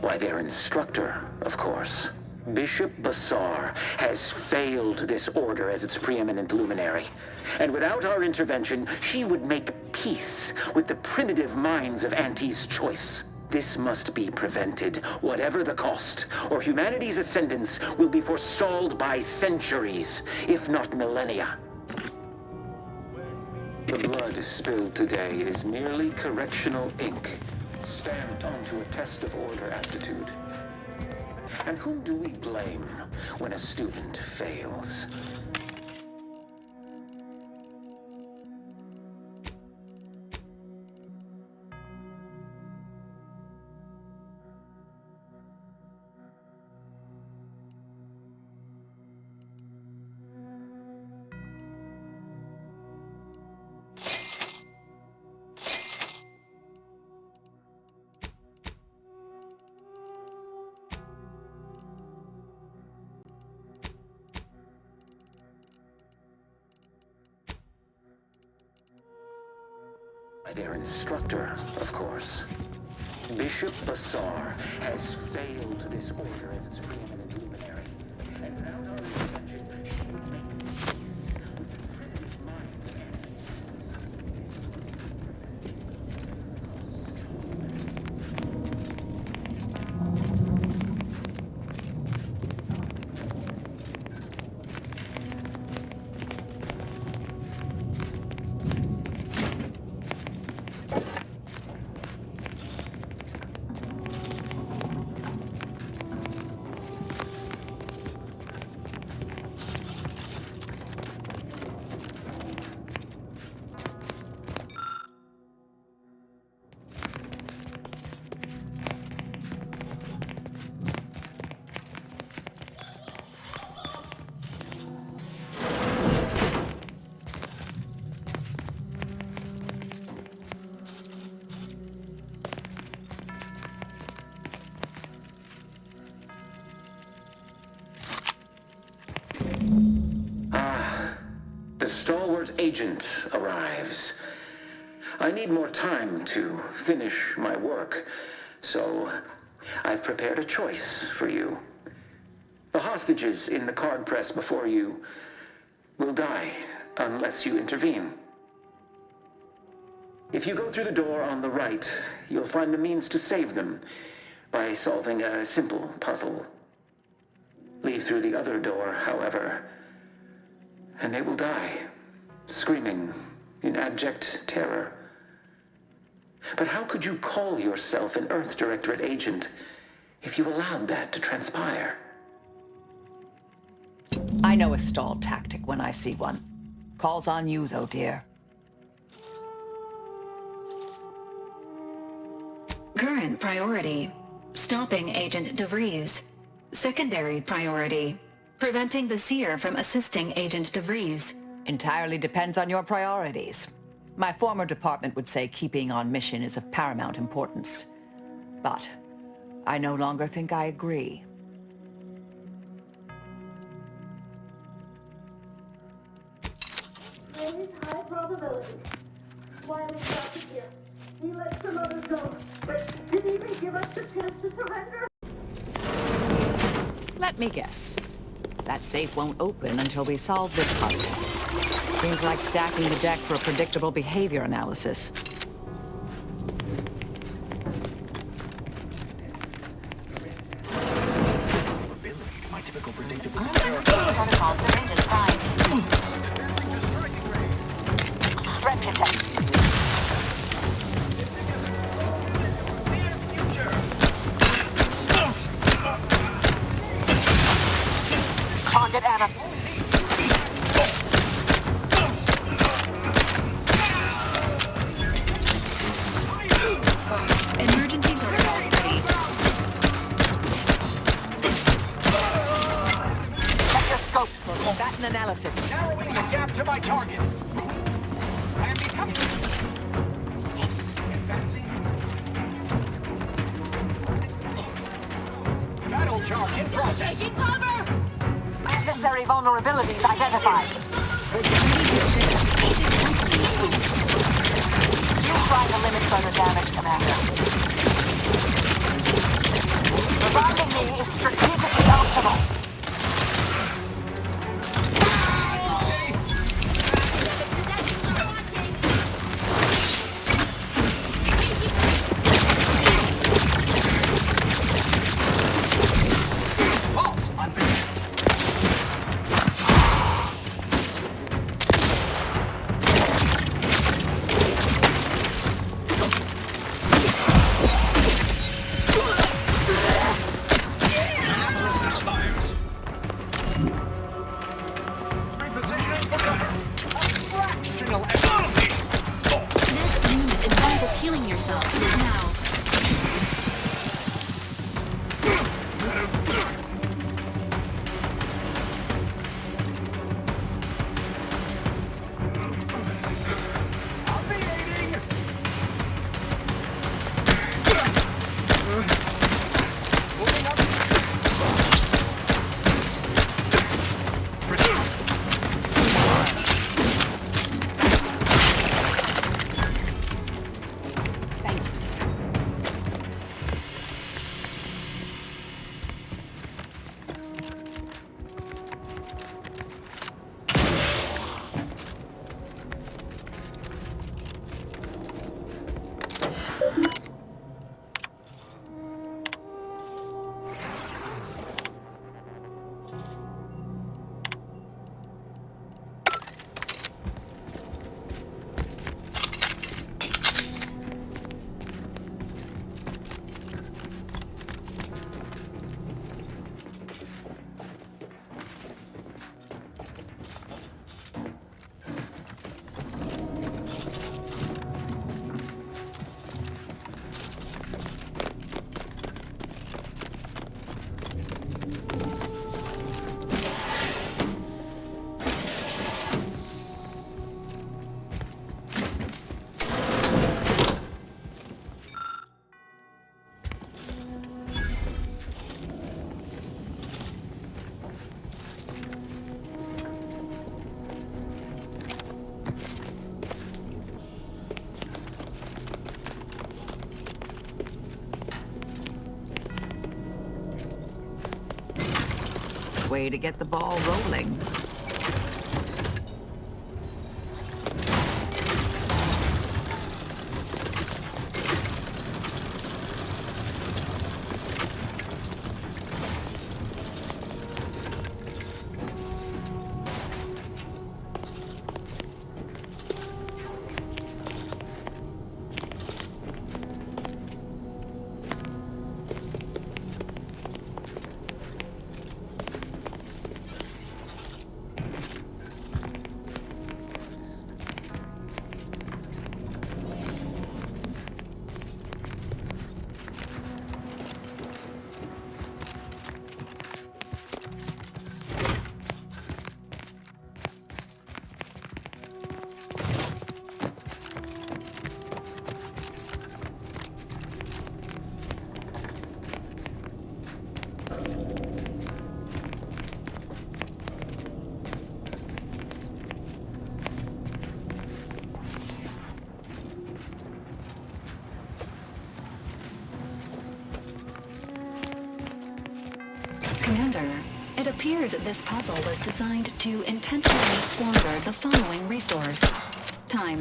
Why, their instructor, of course. Bishop Bassar has failed this order as its preeminent luminary. And without our intervention, she would make peace with the primitive minds of Auntie's choice. This must be prevented, whatever the cost, or humanity's ascendance will be forestalled by centuries, if not millennia. The blood spilled today is merely correctional ink, stamped onto a test of order aptitude. And whom do we blame when a student fails? Their instructor, of course. Bishop Bassar has failed this order as its preeminent luminary. And without our intervention, she would make peace with the primitive minds of the stalwart agent arrives. I need more time to finish my work, so I've prepared a choice for you. The hostages in the card press before you will die unless you intervene. If you go through the door on the right, you'll find the means to save them by solving a simple puzzle. Leave through the other door, however, and they will die, screaming in abject terror. But how could you call yourself an Earth Directorate agent if you allowed that to transpire? I know a stall tactic when I see one. Calls on you, though, dear. Current priority, stopping Agent DeVries. Secondary priority, preventing the Seer from assisting Agent DeVries. Entirely depends on your priorities. My former department would say keeping on mission is of paramount importance. But I no longer think I agree. There is high probability. Wiley stopped here. He let some others go, but didn't even give us the chance to surrender. Let me guess. That safe won't open until we solve this puzzle. Seems like stacking the deck for a predictable behavior analysis. My typical predictable. Protocols are in design. Threat detect. Target Anna. Emergency protocols ready. Check your scope for combatant analysis. Narrowing the gap to my target. I am becoming... Advancing. Battle charge in process. Taking cover! Necessary vulnerabilities identified. You try to limit further damage, Commander. Reviving me is strategically optimal. Healing yourself now. perfect way to get the ball rolling. Commander, it appears this puzzle was designed to intentionally squander the following resource: time.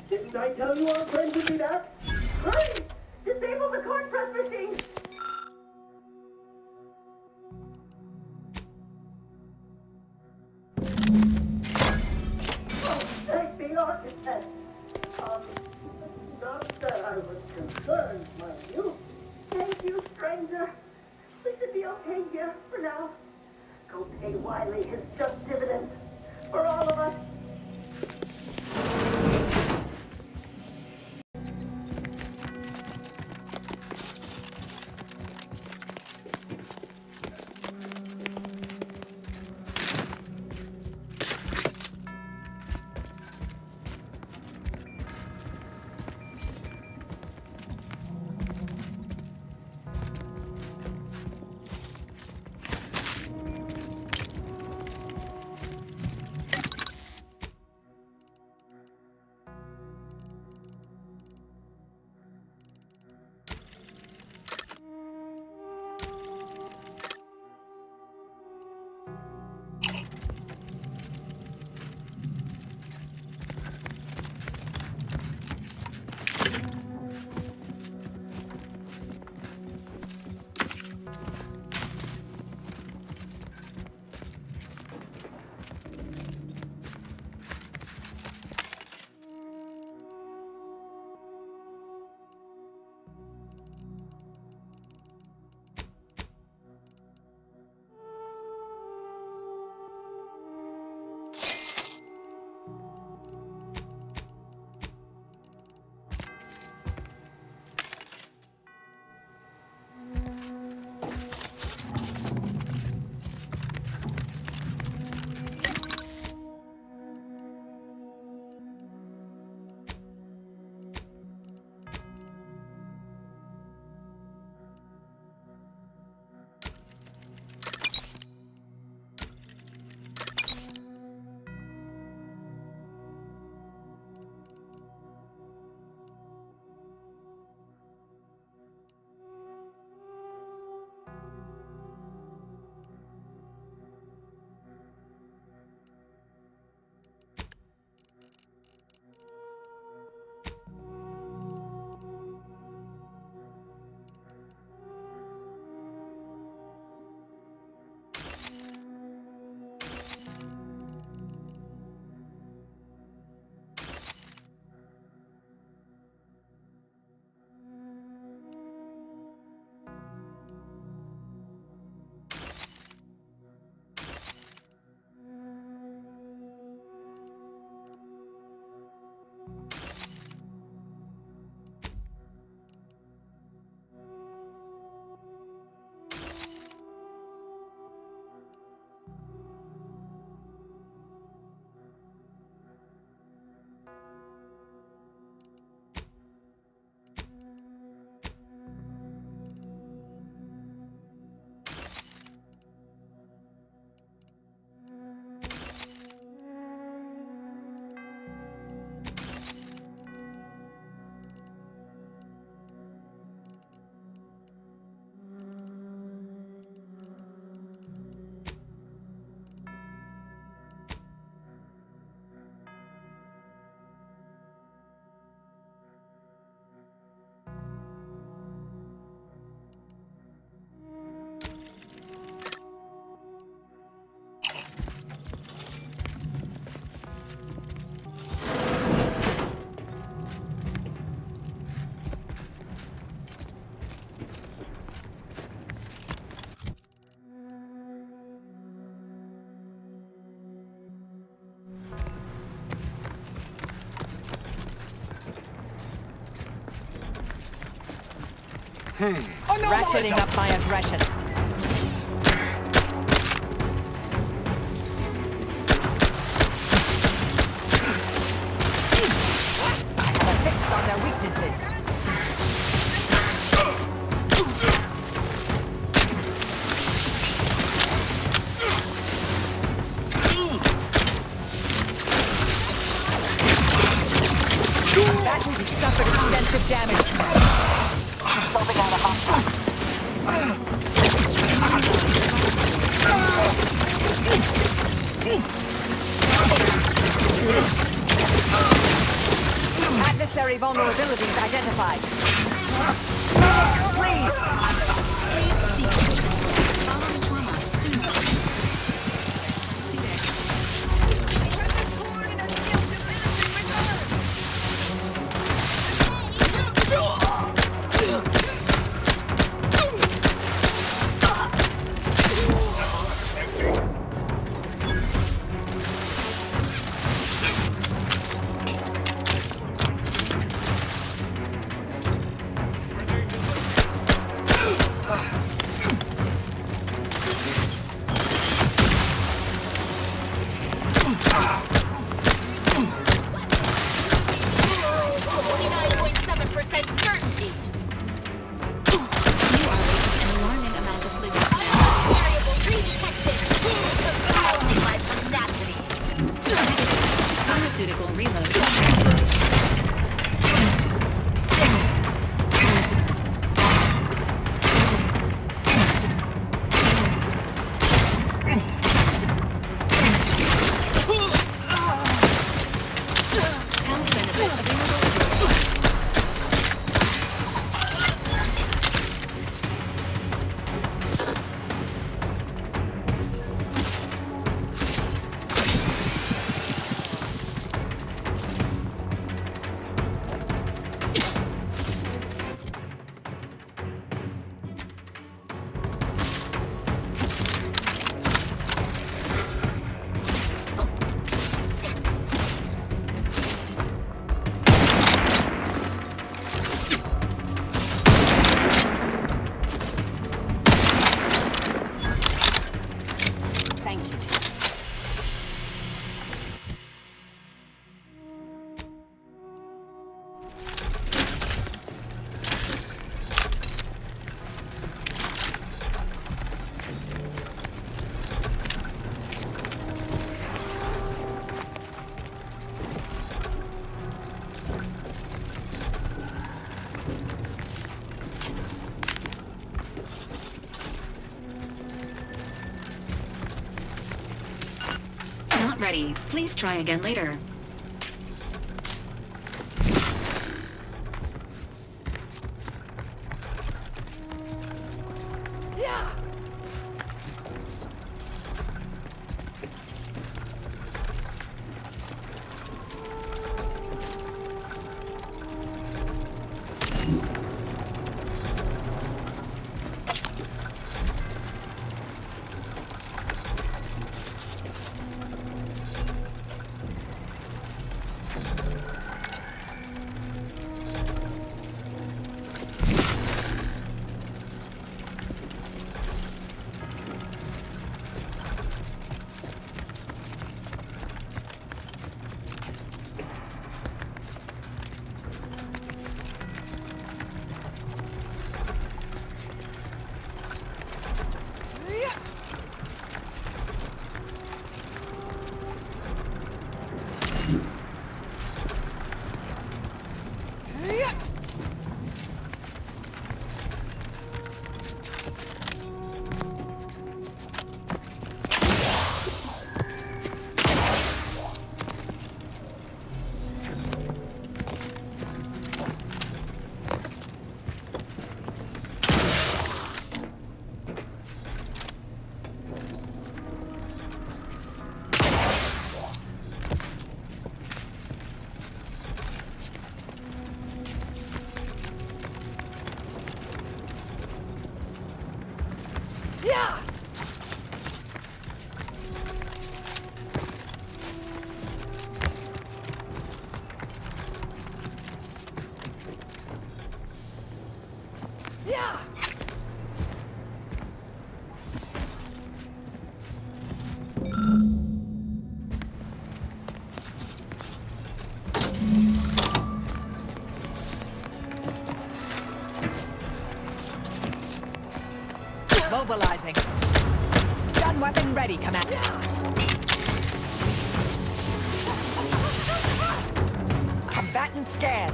Didn't I tell you our friend would be back? Hurry! Disable the court press machine! Oh, thank the architect! Not that I was concerned, mind you. Thank you, stranger. We should be okay here for now. Go pay Wiley his just dividends. For all of us. Ratcheting up my aggression. I have a fix on their weaknesses. That means you've suffered extensive damage. Moving out of hostile. Adversary vulnerabilities identified. Please! Please seek following trauma soon. Pharmaceutical reload. Not ready. Please try again later. Mobilizing. Stun weapon ready, Commander. Combatant scanned.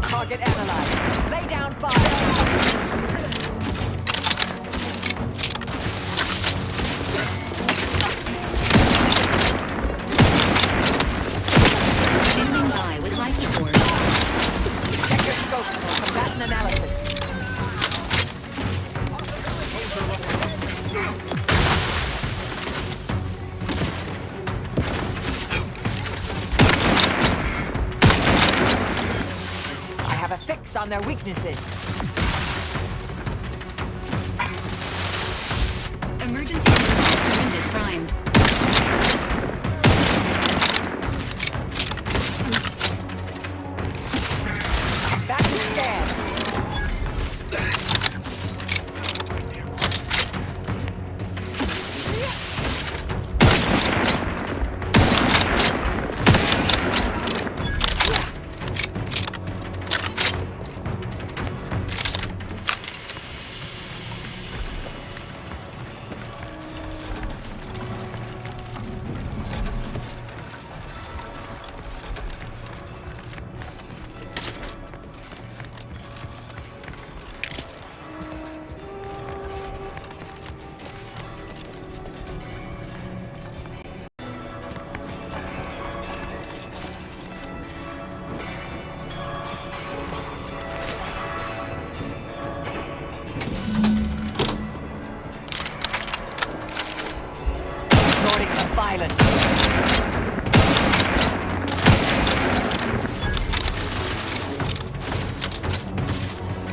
Target analyzed. Lay down fire. Standing by with life support. Check your scope for combatant analysis. I have a fix on their weaknesses. Emergency syringes primed. Combatant scanned. Resorting to violence.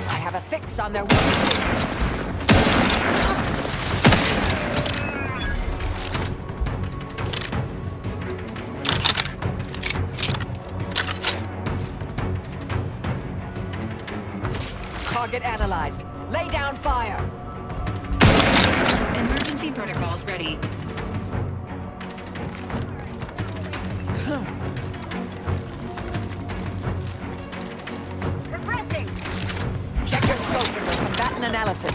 I have a fix on their weaknesses. Target analyzed. Lay down fire. Emergency protocols ready. Progressing. Check your scope for combatant analysis.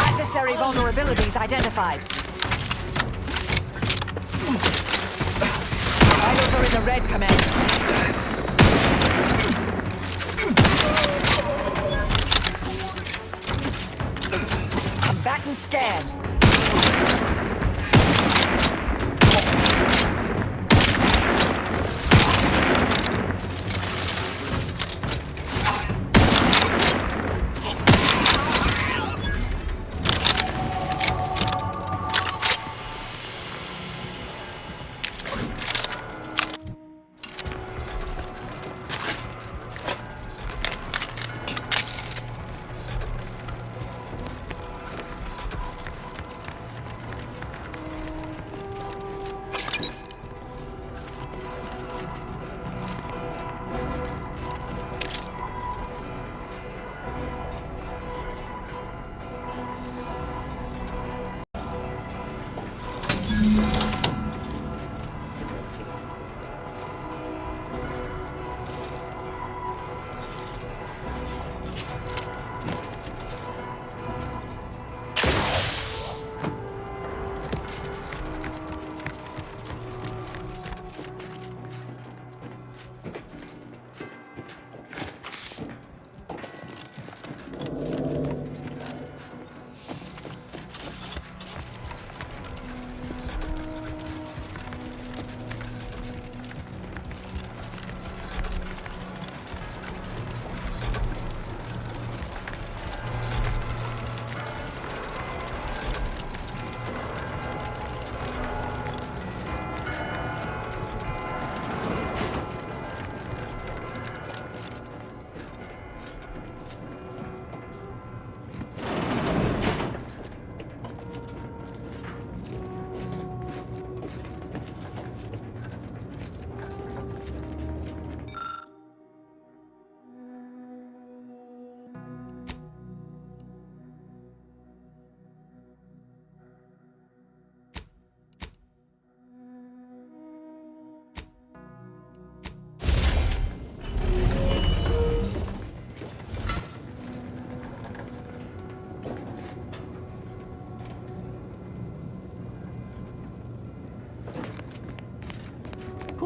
Adversary vulnerabilities identified. Vitals are in the red, Commander. Combatant scan.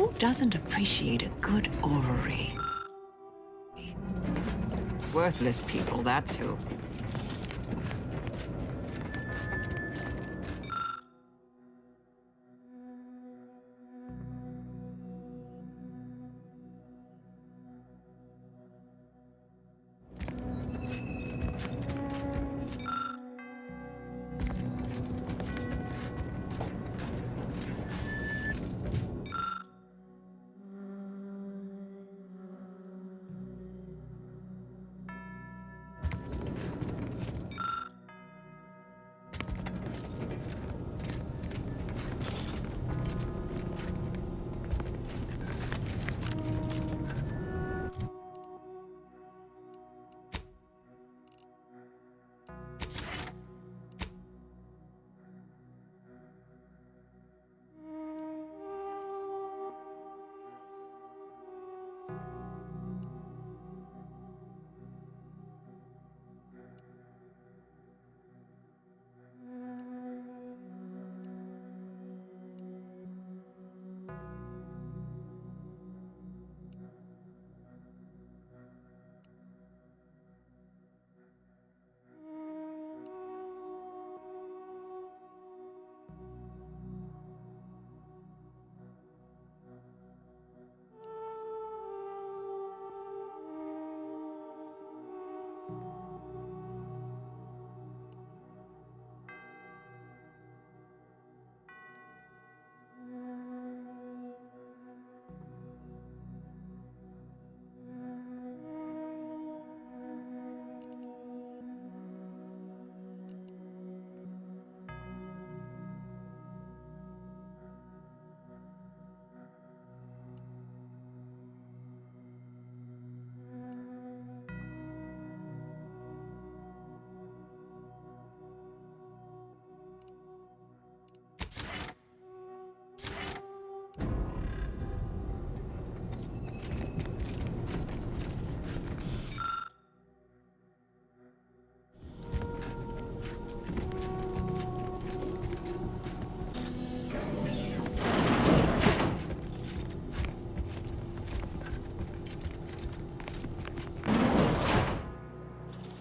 Who doesn't appreciate a good orrery? Worthless people, that's who.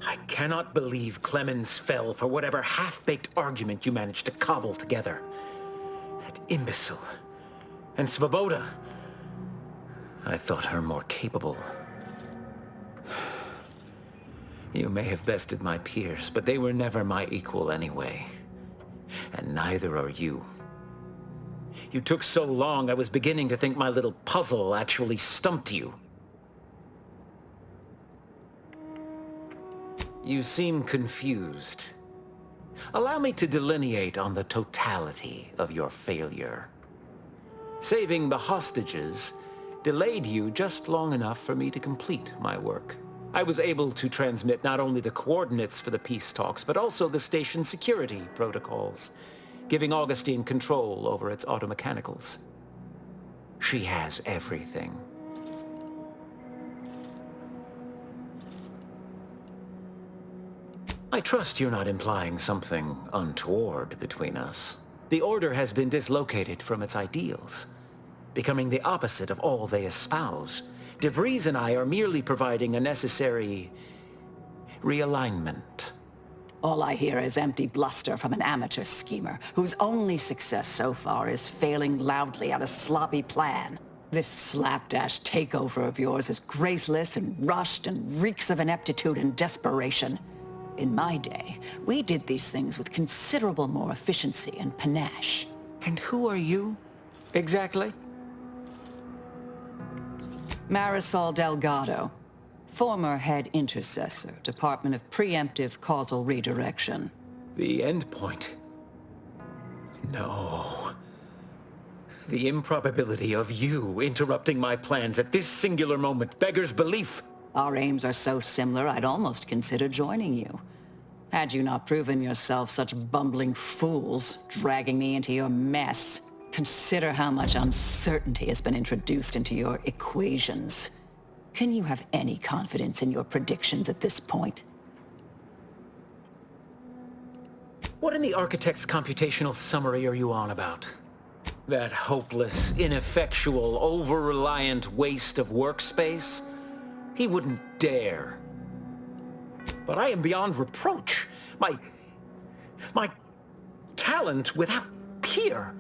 I cannot believe Clemens fell for whatever half-baked argument you managed to cobble together. That imbecile. And Svoboda. I thought her more capable. You may have bested my peers, but they were never my equal anyway. And neither are you. You took so long, I was beginning to think my little puzzle actually stumped you. You seem confused. Allow me to delineate on the totality of your failure. Saving the hostages delayed you just long enough for me to complete my work. I was able to transmit not only the coordinates for the peace talks, but also the station's security protocols, giving Augustine control over its automechanicals. She has everything. I trust you're not implying something untoward between us. The Order has been dislocated from its ideals, becoming the opposite of all they espouse. De Vries and I are merely providing a necessary realignment. All I hear is empty bluster from an amateur schemer whose only success so far is failing loudly at a sloppy plan. This slapdash takeover of yours is graceless and rushed and reeks of ineptitude and desperation. In my day, we did these things with considerable more efficiency and panache. And who are you, exactly? Marisol Delgado, former head intercessor, Department of Preemptive Causal Redirection. The endpoint? No. The improbability of you interrupting my plans at this singular moment beggars belief. Our aims are so similar, I'd almost consider joining you. Had you not proven yourself such bumbling fools, dragging me into your mess. Consider how much uncertainty has been introduced into your equations. Can you have any confidence in your predictions at this point? What in the Architect's computational summary are you on about? That hopeless, ineffectual, over-reliant waste of workspace? He wouldn't dare. But I am beyond reproach. My talent without peer.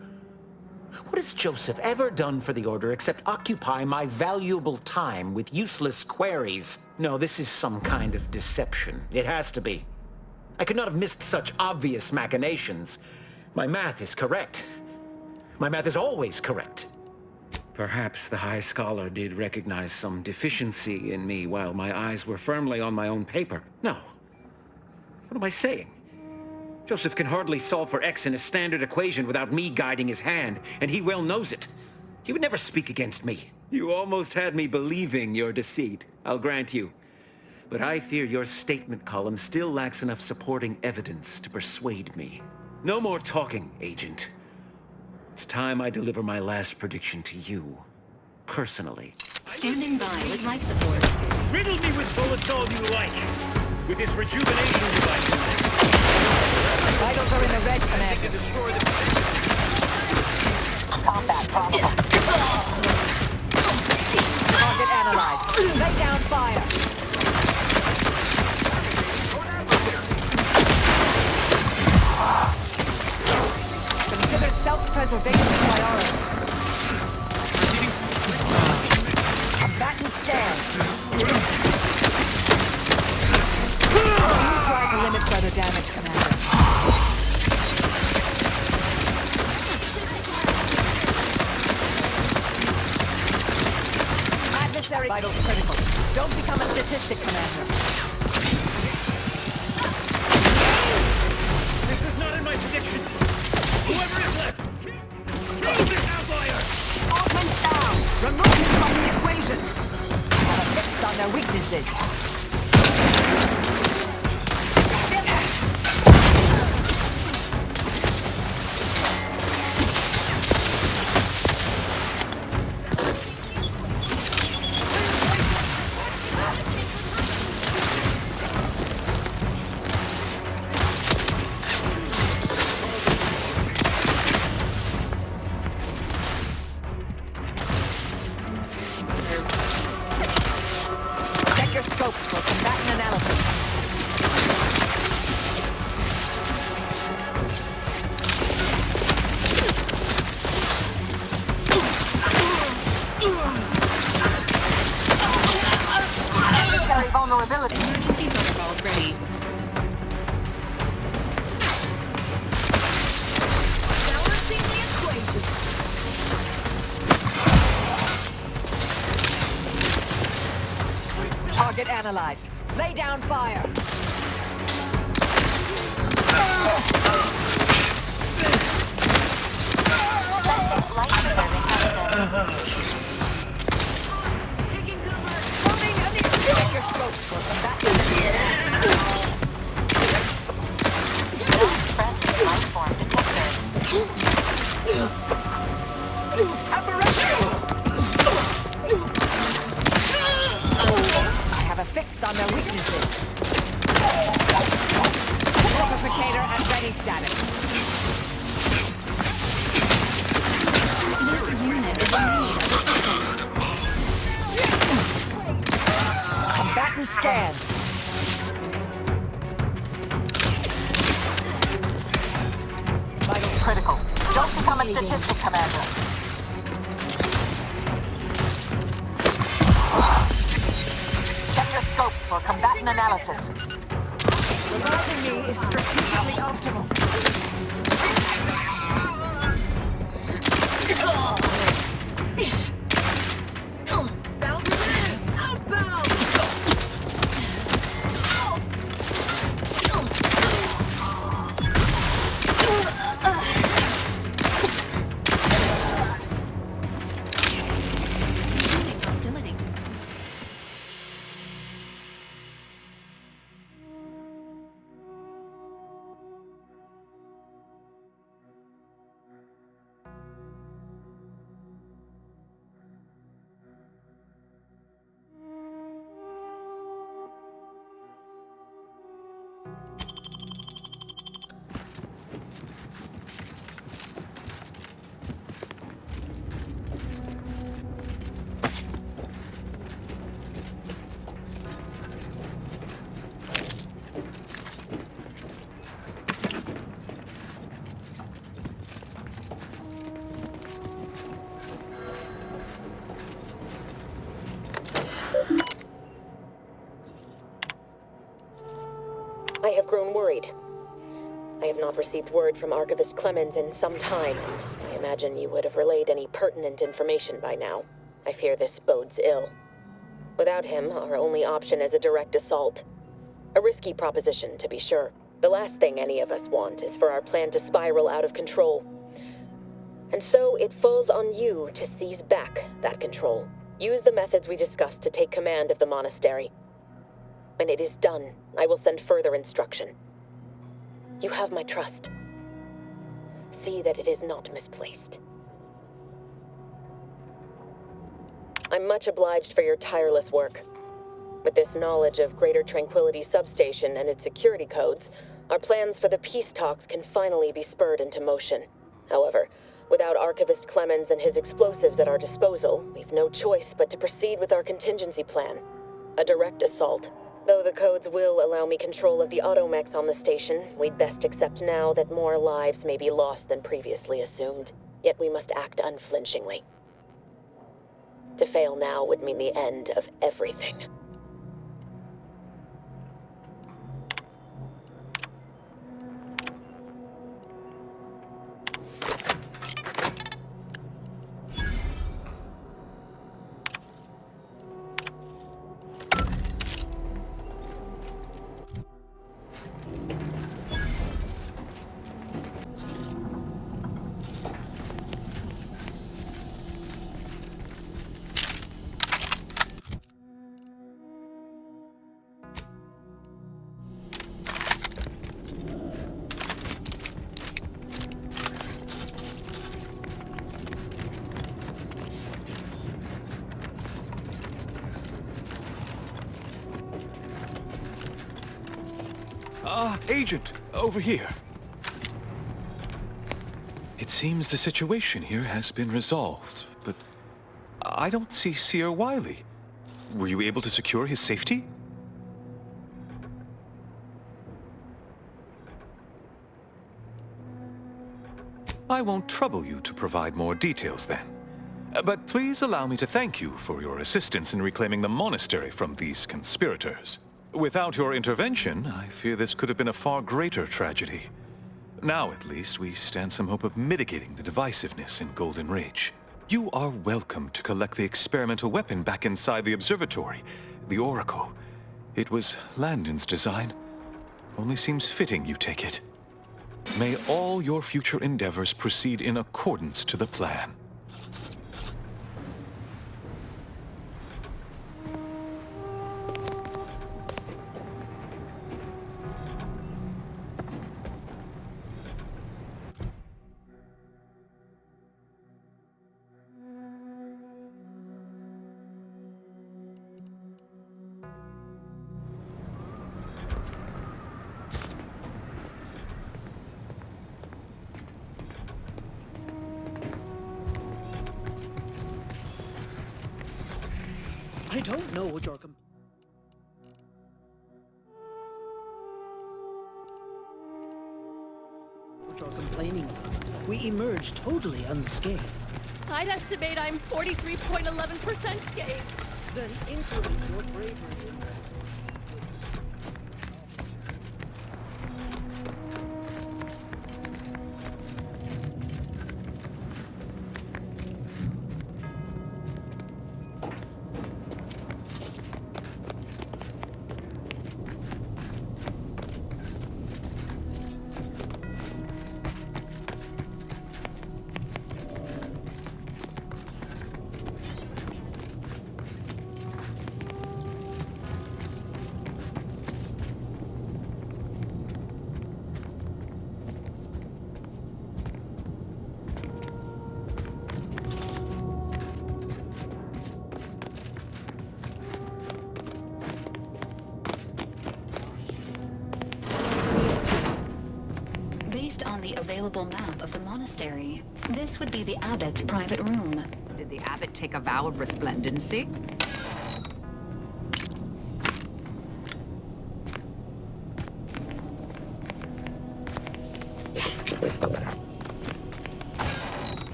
What has Joseph ever done for the Order except occupy my valuable time with useless queries? No, this is some kind of deception. It has to be. I could not have missed such obvious machinations. My math is correct. My math is always correct. Perhaps the High Scholar did recognize some deficiency in me while my eyes were firmly on my own paper. No. What am I saying? Joseph can hardly solve for x in a standard equation without me guiding his hand, and he well knows it. He would never speak against me. You almost had me believing your deceit, I'll grant you. But I fear your statement column still lacks enough supporting evidence to persuade me. No more talking, Agent. It's time I deliver my last prediction to you, personally. Standing by with life support. Riddle me with bullets all you like. With this rejuvenation device. Vitals are in the red, Commander. Combat probable. Target analyzed. Lay down fire. Consider self-preservation priority. Combatant stand. You try to limit further damage, Commander. Adversary vitals critical. Don't become a statistic, Commander. This is not in my predictions. Whoever is left, kill this outlier! Augment down! Remove him from the equation! Have a fix on their weaknesses. Emergency protocols ready. Balancing the equation. Target analyzed. Lay down fire. Taking cover. Moving on the check your scopes for combat. Life form detected. I have a fix on their weaknesses. Amplificator at ready status. This unit is in need of assistance. Combatant scanned. Vitals critical. Don't become a statistic, Commander. Check your scopes for combatant analysis. Reviving me is strategically optimal. Hostility. grown worried. I have not received word from Archivist Clemens in some time, and I imagine you would have relayed any pertinent information by now. I fear this bodes ill. Without him, our only option is a direct assault. A risky proposition, to be sure. The last thing any of us want is for our plan to spiral out of control. And so it falls on you to seize back that control. Use the methods we discussed to take command of the monastery. When it is done, I will send further instruction. You have my trust. See that it is not misplaced. I'm much obliged for your tireless work. With this knowledge of Greater Tranquility Substation and its security codes, our plans for the peace talks can finally be spurred into motion. However, without Archivist Clemens and his explosives at our disposal, we've no choice but to proceed with our contingency plan. A direct assault. Though the codes will allow me control of the automechs on the station, we'd best accept now that more lives may be lost than previously assumed. Yet we must act unflinchingly. To fail now would mean the end of everything. Agent, over here. It seems the situation here has been resolved, but I don't see Sir Wiley. Were you able to secure his safety? I won't trouble you to provide more details then. But please allow me to thank you for your assistance in reclaiming the monastery from these conspirators. Without your intervention, I fear this could have been a far greater tragedy. Now, at least, we stand some hope of mitigating the divisiveness in Golden Ridge. You are welcome to collect the experimental weapon back inside the observatory, the Oracle. It was Landon's design. Only seems fitting you take it. May all your future endeavors proceed in accordance to the plan. I don't know what you're complaining about. We emerged totally unscathed. I'd estimate I'm 43.11% scathed. Then increment your bravery. On the available map of the monastery, this would be the abbot's private room. Did the abbot take a vow of resplendency?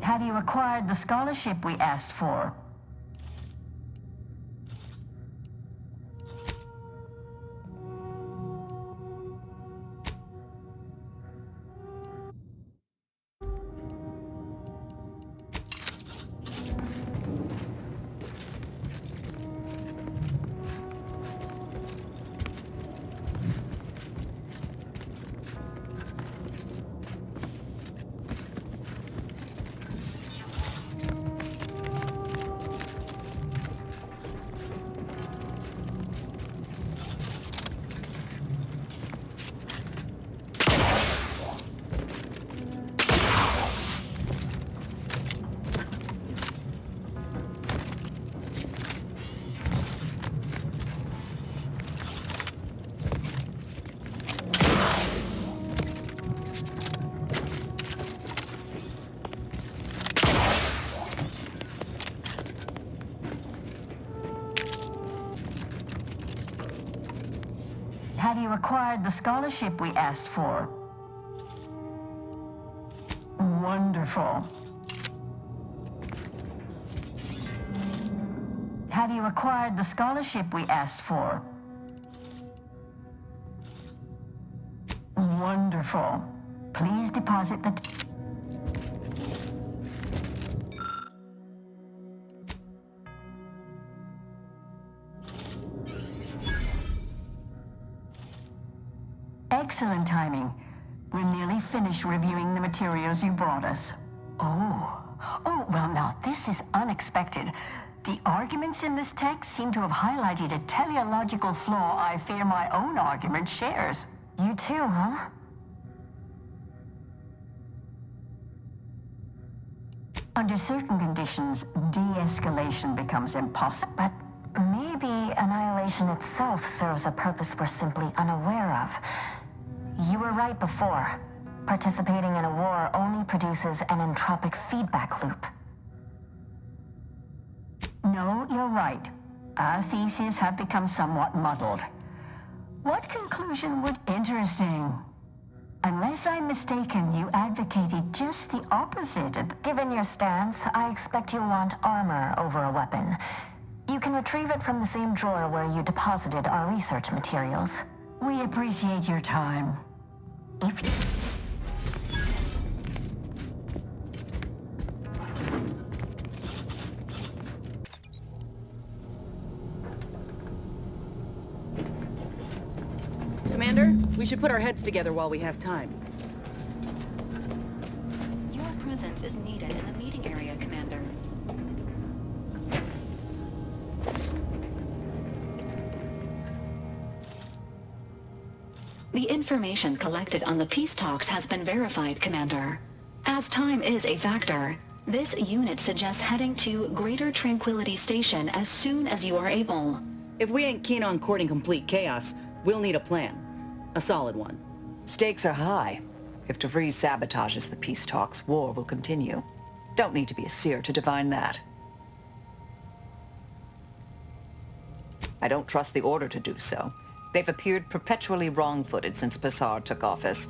Have you acquired the scholarship we asked for? Have you acquired the scholarship we asked for? Wonderful. Have you acquired the scholarship we asked for? Wonderful. Please deposit the... Excellent timing. We're nearly finished reviewing the materials you brought us. Oh, well now, this is unexpected. The arguments in this text seem to have highlighted a teleological flaw I fear my own argument shares. You too, huh? Under certain conditions, de-escalation becomes impossible. But maybe annihilation itself serves a purpose we're simply unaware of. You were right before. Participating in a war only produces an entropic feedback loop. No, you're right. Our theses have become somewhat muddled. What conclusion would... Interesting. Unless I'm mistaken, you advocated just the opposite. Given your stance, I expect you'll want armor over a weapon. You can retrieve it from the same drawer where you deposited our research materials. We appreciate your time. If you... Commander, we should put our heads together while we have time. Your presence is needed in the meeting area, Commander. The information collected on the peace talks has been verified, Commander. As time is a factor, this unit suggests heading to Greater Tranquility Station as soon as you are able. If we ain't keen on courting complete chaos, we'll need a plan. A solid one. Stakes are high. If DeVries sabotages the peace talks, war will continue. Don't need to be a seer to divine that. I don't trust the Order to do so. They've appeared perpetually wrong-footed since Passar took office.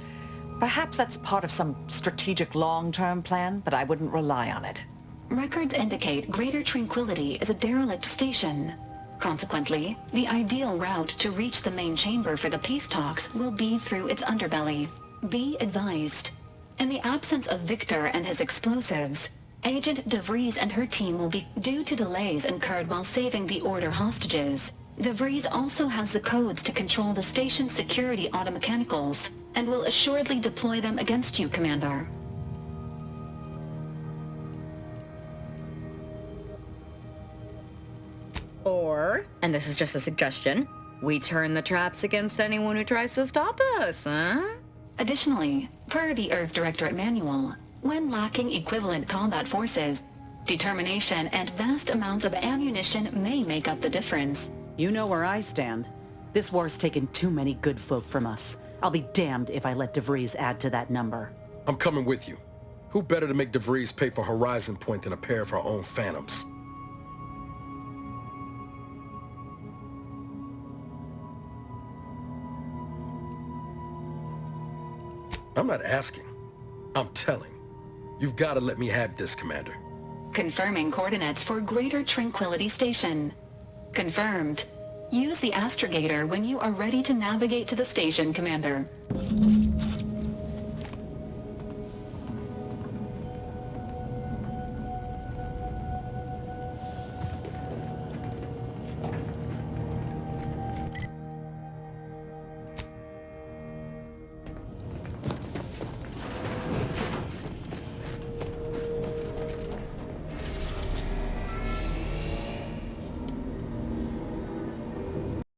Perhaps that's part of some strategic long-term plan, but I wouldn't rely on it. Records indicate Greater Tranquility is a derelict station. Consequently, the ideal route to reach the main chamber for the peace talks will be through its underbelly. Be advised. In the absence of Victor and his explosives, Agent DeVries and her team will be due to delays incurred while saving the Order hostages. DeVries also has the codes to control the station's security automechanicals, and will assuredly deploy them against you, Commander. Or, and this is just a suggestion, we turn the traps against anyone who tries to stop us, huh? Additionally, per the Earth Directorate Manual, when lacking equivalent combat forces, determination and vast amounts of ammunition may make up the difference. You know where I stand. This war's taken too many good folk from us. I'll be damned if I let DeVries add to that number. I'm coming with you. Who better to make DeVries pay for Horizon Point than a pair of her own phantoms? I'm not asking. I'm telling. You've got to let me have this, Commander. Confirming coordinates for Greater Tranquility Station. Confirmed. Use the astrogator when you are ready to navigate to the station, Commander.